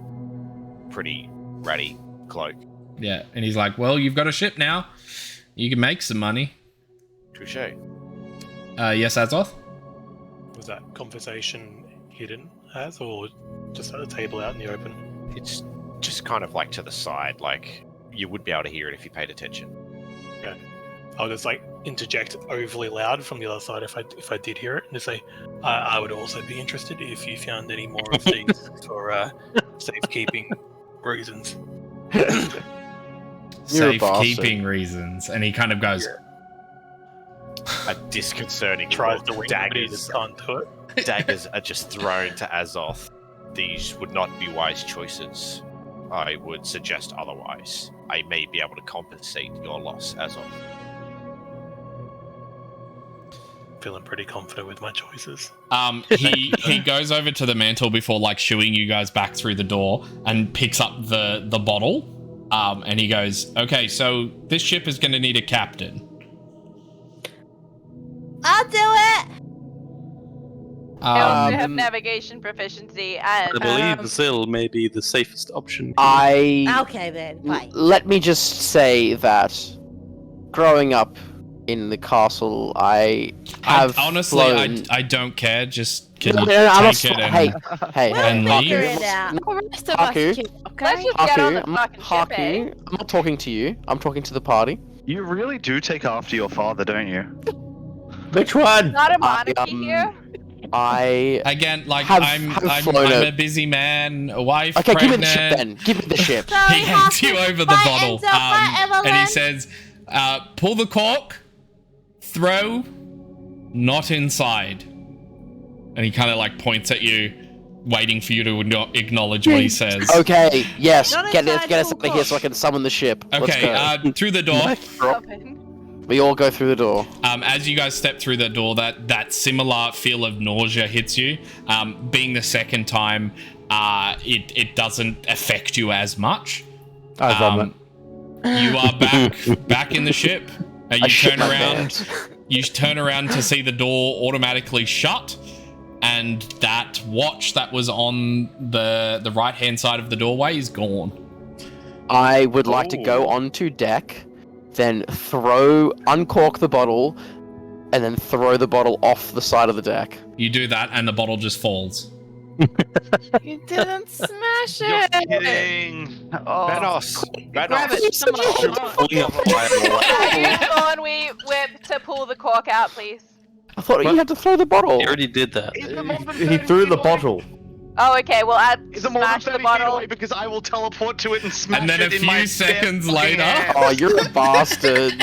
pretty ratty cloak. Yeah, and he's like, well, you've got a ship now. You can make some money. Touche. Yes, Azoth? Was that conversation hidden or just at the table out in the open? It's just kind of like to the side, like you would be able to hear it if you paid attention. Okay. I'll just interject overly loud from the other side if I did hear it, and just say, I would also be interested if you found any more of these for safekeeping reasons. Safekeeping reasons, and he kind of goes. A disconcerting Tries look. to daggers onto it. Daggers are just thrown to Azoth. These would not be wise choices. I would suggest otherwise. I may be able to compensate your loss, Azoth. Feeling pretty confident with my choices. He goes over to the mantle before shooing you guys back through the door and picks up the bottle. And he goes, okay, so this ship is going to need a captain. I'll do it. I also have navigation proficiency. And, I believe the sail may be the safest option. Okay then. Bye. Let me just say that growing up in the castle, I have honestly, flown... I don't care. Just can No, you no, I'm take not... it Hey, and We'll leave? figure it out. The rest of us Haku? can, okay? Let's just get on the Haku, fucking ship, eh? Haku, I'm not talking to you. I'm talking to the party. You really do take after your father, don't you? Which one? Not a monarchy here. Again, like Have I'm flown a busy man, a wife, Okay, give me pregnant. the ship then. Give me the ship. Sorry, He hands you Haku. over the Bye, bottle, Enzo. Bye, and he Evelyn. says, "Pull the cork, throw, not inside." And he kind of like points at you, waiting for you to acknowledge what he says. Okay, yes. Not Get inside, us full out of here so I can summon the ship. Okay, Let's go. through the door. Open. We all go through the door. As you guys step through the door, that similar feel of nausea hits you. Being the second time, it doesn't affect you as much. I vomit. You are back in the ship. You shit turn my around. pants. You turn around to see the door automatically shut, and that watch that was on the right hand side of the doorway is gone. I would like to go onto deck, then uncork the bottle, and then throw the bottle off the side of the deck. You do that, and the bottle just falls. You didn't smash You're it. kidding. Oh. Vanos. Grab it. Come on. Pulling up the Bible. Who's gone? We whip to pull the cork out, please. I thought you had to throw the bottle. He already did that. He threw the bottle. Oh, okay. Well, add Is it more than smash 30 the feet bottle. away because I will teleport to it and smash And then it a in my few seconds bare fucking later- hand. Oh, you're a bastard.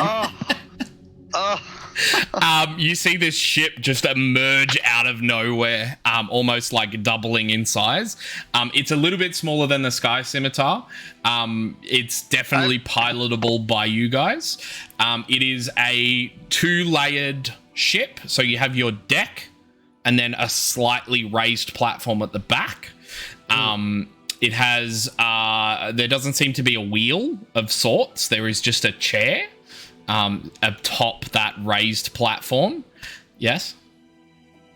You see this ship just emerge out of nowhere, almost like doubling in size. It's a little bit smaller than the Sky Scimitar. It's definitely pilotable by you guys. It is a 2-layered ship, so you have your deck and then a slightly raised platform at the back. It has there doesn't seem to be a wheel of sorts. There is just a chair atop that raised platform. Yes?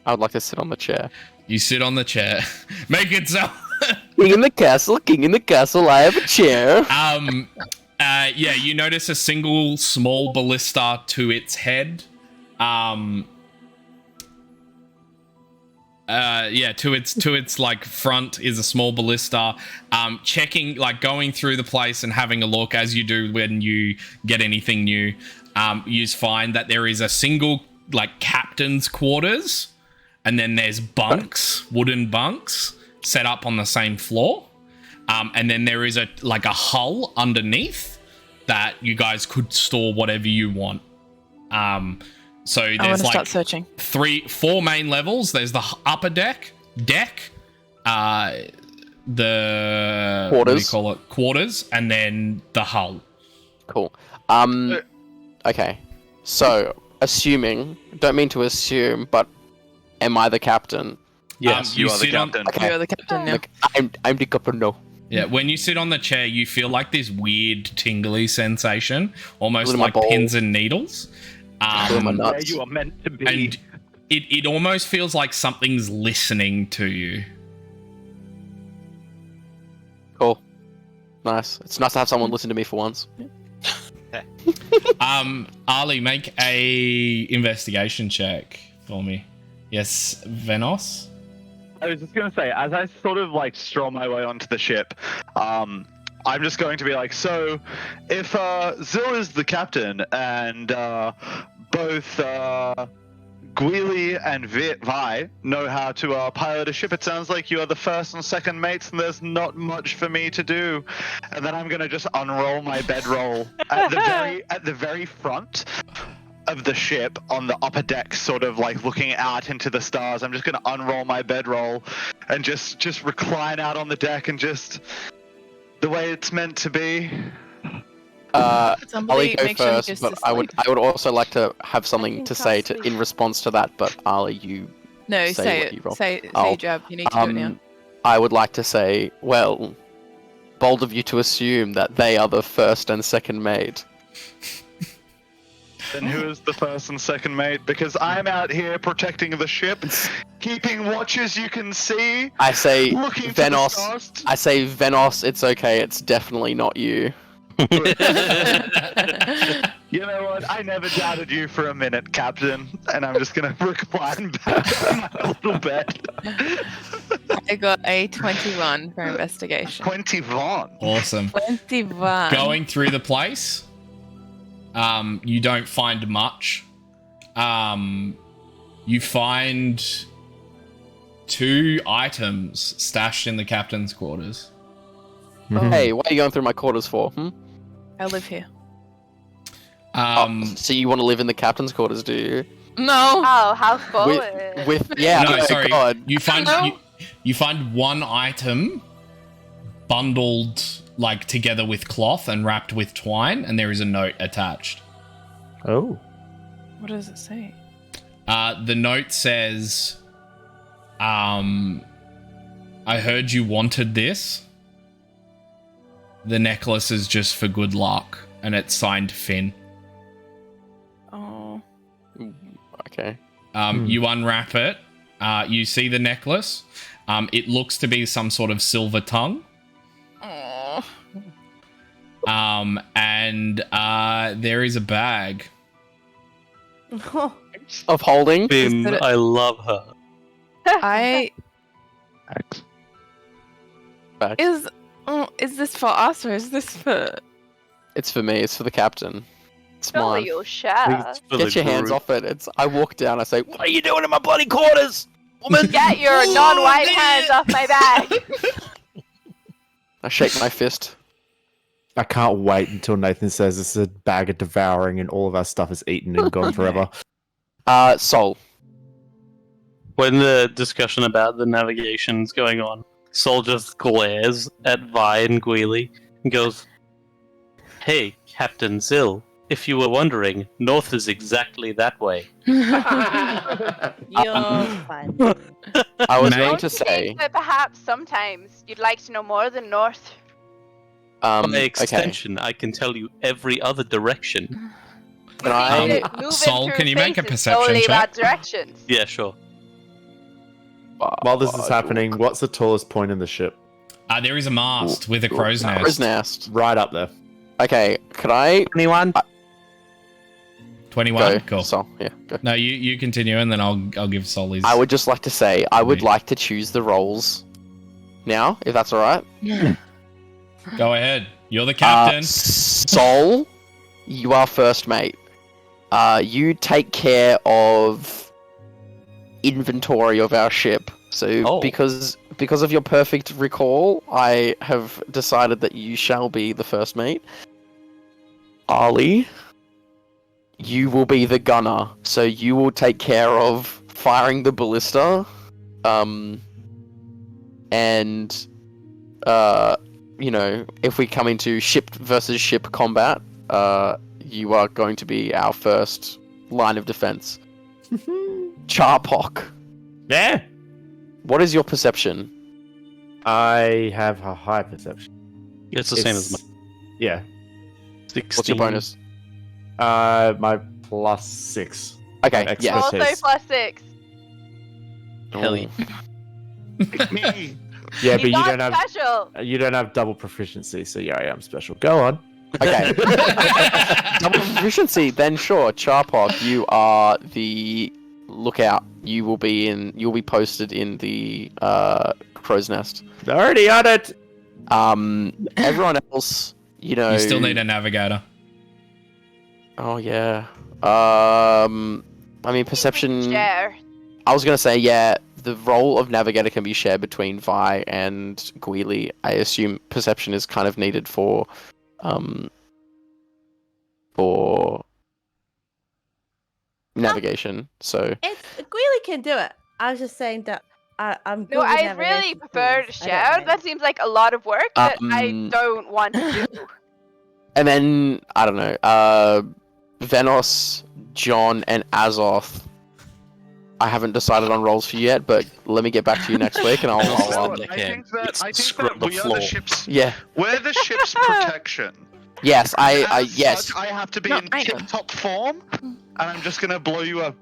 I would like to sit on the chair. You sit on the chair. Make it so. King in the castle, I have a chair. Yeah, you notice a single small ballista to its head. To its like front is a small ballista. Checking, like going through the place and having a look as you do when you get anything new. You find that there is a single like captain's quarters, and then there's bunks, wooden bunks set up on the same floor. And then there is a hull underneath that you guys could store whatever you want. So I want there's to like start searching. 4 main levels. There's the upper deck, the Quarters. What do you call it? Quarters, and then the hull. Cool. Okay. So, don't mean to assume, but am I the captain? Yes, you are the sit on- captain. Okay. You're the captain now. Look, I'm the captain now. Yeah, when you sit on the chair, you feel like this weird tingly sensation, almost Feeling my like balls. pins and needles. Feeling my Where nuts. you are meant to be. And it almost feels like something's listening to you. Cool. Nice. It's nice to have someone listen to me for once. Ali, make a investigation check for me. Yes, Venos? I was just gonna say, as I sort of like stroll my way onto the ship, I'm just going to be like, so if Zil is the captain and both Guili and Vi know how to pilot a ship, it sounds like you are the first and second mates, and there's not much for me to do. And then I'm gonna just unroll my bedroll at the very front of the ship on the upper deck, sort of like looking out into the stars. I'm just gonna unroll my bedroll and just recline out on the deck and just the way it's meant to be. Ali Somebody go make sure he first, goes but to I would also like to have something think to I'll say sleep. in response to that. But Ali, you No, say say what you roll. it. Say Oh, Jab. You need to do it now. I would like to say, well, bold of you to assume that they are the first and second mate. Then who is the first and second mate? Because I'm out here protecting the ship, keeping watch as you can see. I say Looking to the Venos. stars. I say Venos. It's okay. It's definitely not you. You know what? I never doubted you for a minute, Captain. And I'm just gonna recline back on my little bed. I got a 21 for investigation. 21. Awesome. 21. Going through the place, you don't find much. You find 2 items stashed in the captain's quarters. Hey, what are you going through my quarters for? I live here. So you want to live in the captain's quarters, do you? No. Oh, how forward. With yeah. No, oh sorry. God. You find you find 1 item bundled like together with cloth and wrapped with twine, and there is a note attached. Oh. What does it say? The note says, I heard you wanted this. The necklace is just for good luck, and it's signed Finn. Oh. Okay. You unwrap it. You see the necklace. It looks to be some sort of silver tongue. Oh. And there is a bag. Of holding. Finn, I love her. I Back. is this for us or is this for? It's for me. It's for the captain. It's Surely mine. you'll share. It's for Get the your hands group. off it. I walk down. I say, "What are you doing in my bloody quarters, woman?" Get your non-white hands off my bag. I shake my fist. I can't wait until Nathan says it's a bag of devouring and all of our stuff is eaten and gone forever. Sol. When the discussion about the navigation's going on, Sol just glares at Vi and Guili and goes, "Hey, Captain Zill, if you were wondering, north is exactly that way." You're fine. I was Mate. going Don't to you say. think that perhaps sometimes you'd like to know more than north? By Okay. extension, I can tell you every other direction. Can I? Moving Sol, through can you make a space is perception solely check? about directions. Yeah, sure. While this is happening, what's the tallest point in the ship? There is a mast with a crow's nest. Crow's nest. Right up there. Okay. Could I 21. 21. go? Cool. Sol, yeah. Go. No, you continue, and then I'll give Sol his. I would just like to say I would Wait. like to choose the roles now, if that's all right. Go ahead. You're the captain. Sol, you are first mate. You take care of inventory of our ship. So because of your perfect recall, I have decided that you shall be the first mate. Ali, you will be the gunner. So you will take care of firing the ballista. And if we come into ship versus ship combat, you are going to be our first line of defense. Charpok, Yeah. what is your perception? I have a high perception. It's the same as mine. Yeah. 16. What's your bonus? My +6. Okay, Expertise. yeah. Also +6. Hell yeah. Me. Yeah, but He's you not special. don't have double proficiency, so yeah, I am special. Go on. Okay. Double proficiency, then sure. Charpok, you are the lookout. You'll be posted in the crow's nest. Already on it. Everyone else, You still need a navigator. Oh yeah. I mean perception. Share. I was gonna say yeah. The role of navigator can be shared between Vi and Guili. I assume perception is kind of needed for navigation. So Greeley can do it. I was just saying that I'm good No, with I really navigation prefer to skills. I don't share. mind. That seems like a lot of work that I don't want to do. and then I don't know. Venos, John, and Azoth. I haven't decided on roles for you yet, but let me get back to you next week, and I'll. Well, they I can. think that Scrub the we are floor. the ship's Yeah. we're the ship's protection. Yes. As Yes. such, I have to be No, in I- tip-top form, and I'm just gonna blow you a.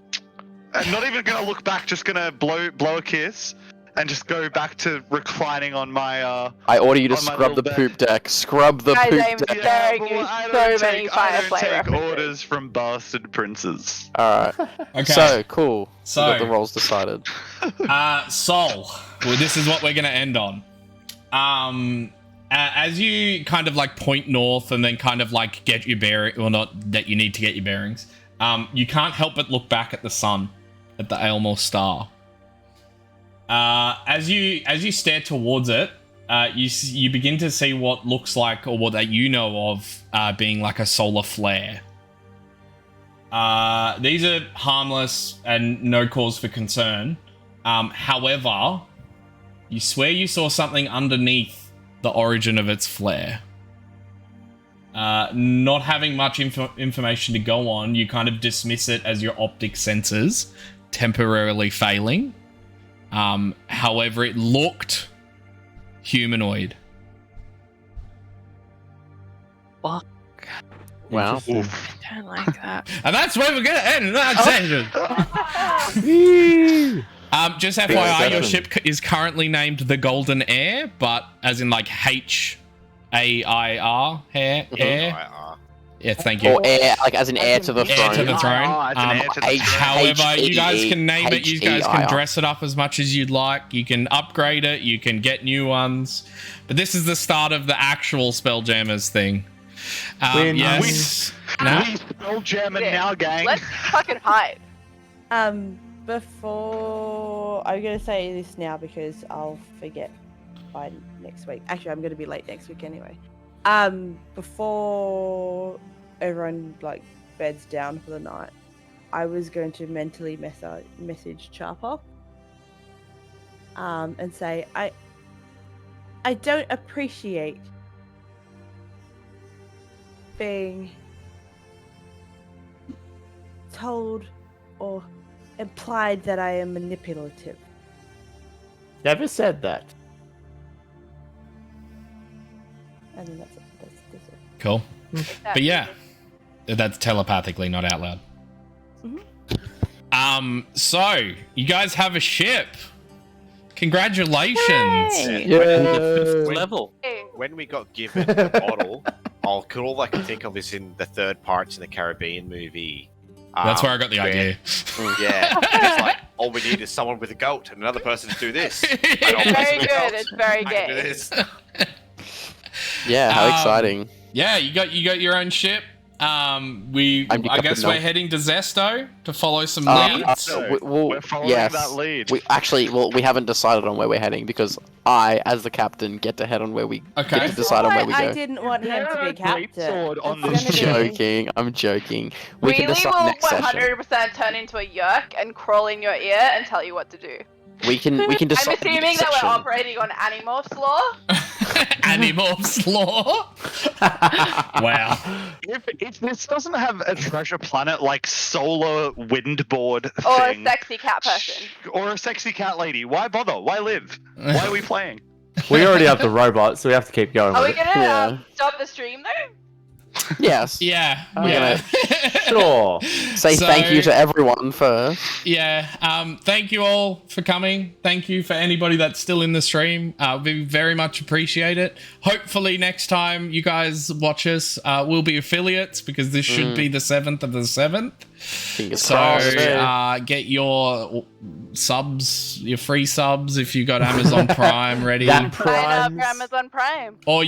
I'm not even gonna look back. Just gonna blow a kiss, and just go back to reclining on my. I order you to on my scrub the little poop deck. Scrub the Guys, poop I'm deck. staring but you I so don't many take, Firefly I don't take references. orders from bastard princes. All right. Okay. So cool. So- We got the roles decided. Sol. Well, this is what we're gonna end on. As you kind of like point north and then kind of like get your bearing, well, not that you need to get your bearings. You can't help but look back at the sun, at the Aylmore star. As you stare towards it, you begin to see what looks like, or what that you know of, being like a solar flare. These are harmless and no cause for concern. However, you swear you saw something underneath the origin of its flare. Not having much information to go on, you kind of dismiss it as your optic sensors temporarily failing. However, it looked humanoid. Fuck. Wow. I don't like that. And that's where we're gonna end that session. Just FYI, your ship is currently named the Golden Air, but as in like H-A-I-R, air. Yeah, thank you. Or air, like as an heir to the throne. Heir to the throne. Heir to the throne. However, you guys can name it. You guys can dress it up as much as you'd like. You can upgrade it. You can get new ones. But this is the start of the actual Spelljammers thing. Yes. We Spelljamming now, gang. Let's fucking hide. Before I'm gonna say this now because I'll forget by next week. Actually, I'm gonna be late next week anyway. Before everyone like beds down for the night, I was going to mentally message Charpok, and say I don't appreciate being told or implied that I am manipulative. Never said that. And then that's it. That's it. Cool. But yeah, that's telepathically, not out loud. So you guys have a ship. Congratulations. Level. When we got given the bottle, all I could think of is in the third Pirates in the Caribbean movie. That's where I got the idea. Yeah, it's like all we need is someone with a goat and another person to do this. It's very good. It's very gay. Yeah, how exciting. Yeah, you got your own ship. I guess we're heading to Zesto to follow some leads. We're following that lead. We haven't decided on where we're heading because I, as the captain, get to head on where we get to decide on where we go. I didn't want him to be captain. I'm joking. We can decide will next 100% turn into a yerk and crawl in your ear and tell you what to do. We can decide. I'm assuming that we're operating on Animorph's law. Animorph's law? Wow. If this doesn't have a treasure planet like solar windboard Or thing, a sexy cat person. or a sexy cat lady, why bother? Why live? Why are we playing? We already have the robot, so we have to keep going Are with we it. gonna stop the stream though? Yes. Yeah. We're gonna Sure. say thank you to everyone first. Yeah. Thank you all for coming. Thank you for anybody that's still in the stream. We very much appreciate it. Hopefully next time you guys watch us, we'll be affiliates because this should be the 7th of the 7th. So get your subs, your free subs if you got Amazon Prime ready. Sign up for Amazon Prime. Or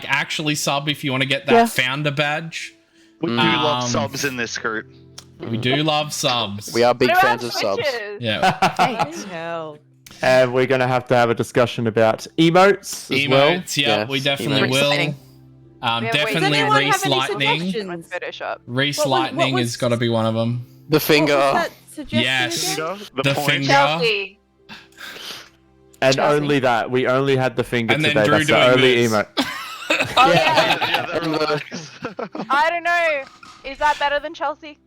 actually sub if you want to get that founder badge. We do love subs in this group. We do love subs. We are big fans of subs. Yeah. Hell. And we're going to have a discussion about emotes as well. Emotes, yeah, we definitely will. Definitely Reese Lightning. Reese Lightning has got to be one of them. The finger. Yes. The finger. Chelsea. And only that. We only had the finger And then today. Drew That's the doing only this. emote. Oh yeah. I don't know. Is that better than Chelsea?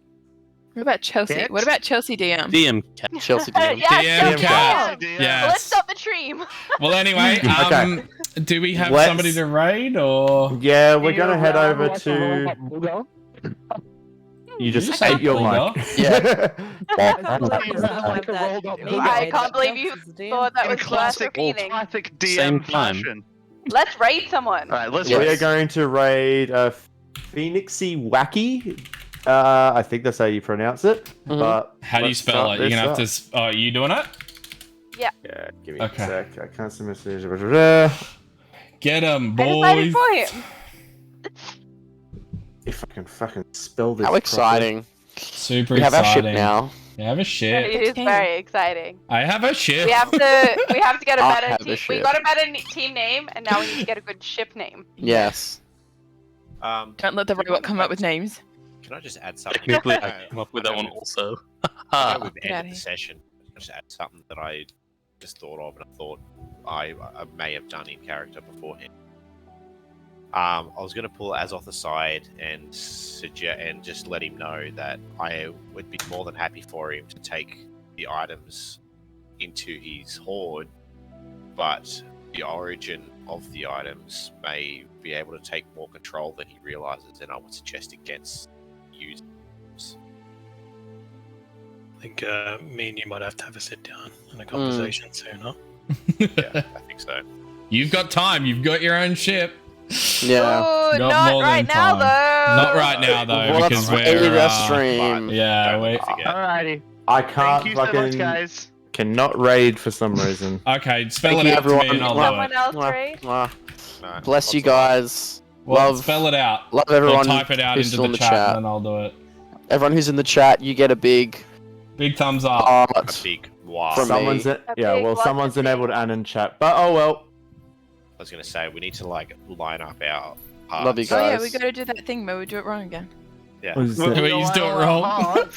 What about Chelsea? Cat? What about Chelsea DM? DM cat. Chelsea DM. Yeah, DM cat. Chelsea. Let's stop the stream. Well, anyway, Okay. do we have Let's- somebody to raid or? Yeah, we're going to head over to... You just ate your mic. Yeah. I can't believe you thought that In was worth classic repeating. Same DM time. fashion. Let's raid someone. All right, let's We are raid. going to raid Phoenixy Wacky. I think that's how you pronounce it. But How do you let's spell start it? You're this gonna have up. to. Are you doing it? Yeah, give me Okay. a sec. I can't see message. Get him, I decided boys. for him. If I can fucking spell this. How exciting. Super We have exciting. our ship now. You have a ship. It is very exciting. I have a ship. We have to get a I better have a team. We ship. got a better team name, and now we need to get a good ship name. Yes. Don't let the robot come up with names. Can I just add something? Technically, I came up with that one also. I know we've Get outta ended here. the session. I'll just add something that I just thought of, and I thought I may have done in character beforehand. I was going to pull Azoth aside and just let him know that I would be more than happy for him to take the items into his hoard, but the origin of the items may be able to take more control than he realizes, and I would suggest against using them. I think me and you might have to have a sit down and a conversation soon, huh? Yeah, I think so. You've got time. You've got your own ship. Yeah. Ooh, Got not more right than now, time. though. Not right now, though, Let's because end we're. the stream. Yeah, Don't we. forget. Alrighty. I can't Thank you so fucking much, guys. cannot raid for some reason. Okay, spell Thank it you, out to me everyone. and I'll Someone do it. else, Mwah, right? mwah. No, Bless you that's all right. guys. Well, Love, spell it out. love Or everyone. type it out who's into still the in the chat, chat. and then I'll do it. Everyone who's in the chat, you get a big Big thumbs up. heart. A big wow. From Someone's me. yeah, big well, lots someone's of enabled Ann in chat, but oh well. I was gonna say we need to like line up our Love you parts. Oh yeah, guys. we gotta do that thing where we do it wrong again. Yeah. What is Wait, that? you just do it wrong.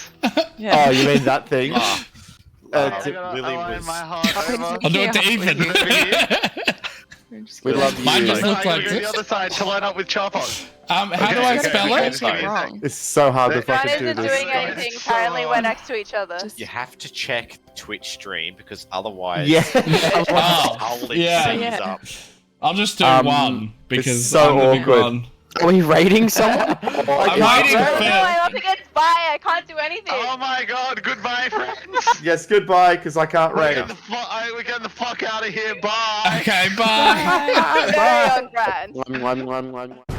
Yeah. Oh, you mean that thing? Ah, Lily was- my heart Oh, over. I'll do it to Ethan. We're just We gonna- love you. Mine just No, looked I like gotta go to this. the other side to line up with Charpon. How do Okay, I okay, spell okay, it? okay. Wrong. It's so hard to That John fucking do isn't this. doing Guys, anything. so Apparently, we're hard. next to each other. Just- You have to check the Twitch stream because otherwise Yeah. Oh, Howling yeah. sings Yeah. up. I'll just do one because so I'm the big awkward. one. Are we raiding someone? I'm can't waiting raid. for- No, I'm up against Bye. I can't do anything. Oh my god, goodbye, friends. Yes, goodbye, because I can't We're raid. getting the fuck out of here. Bye. Okay, bye. Very on brand. Mwah, mwah, mwah, mwah, mwah.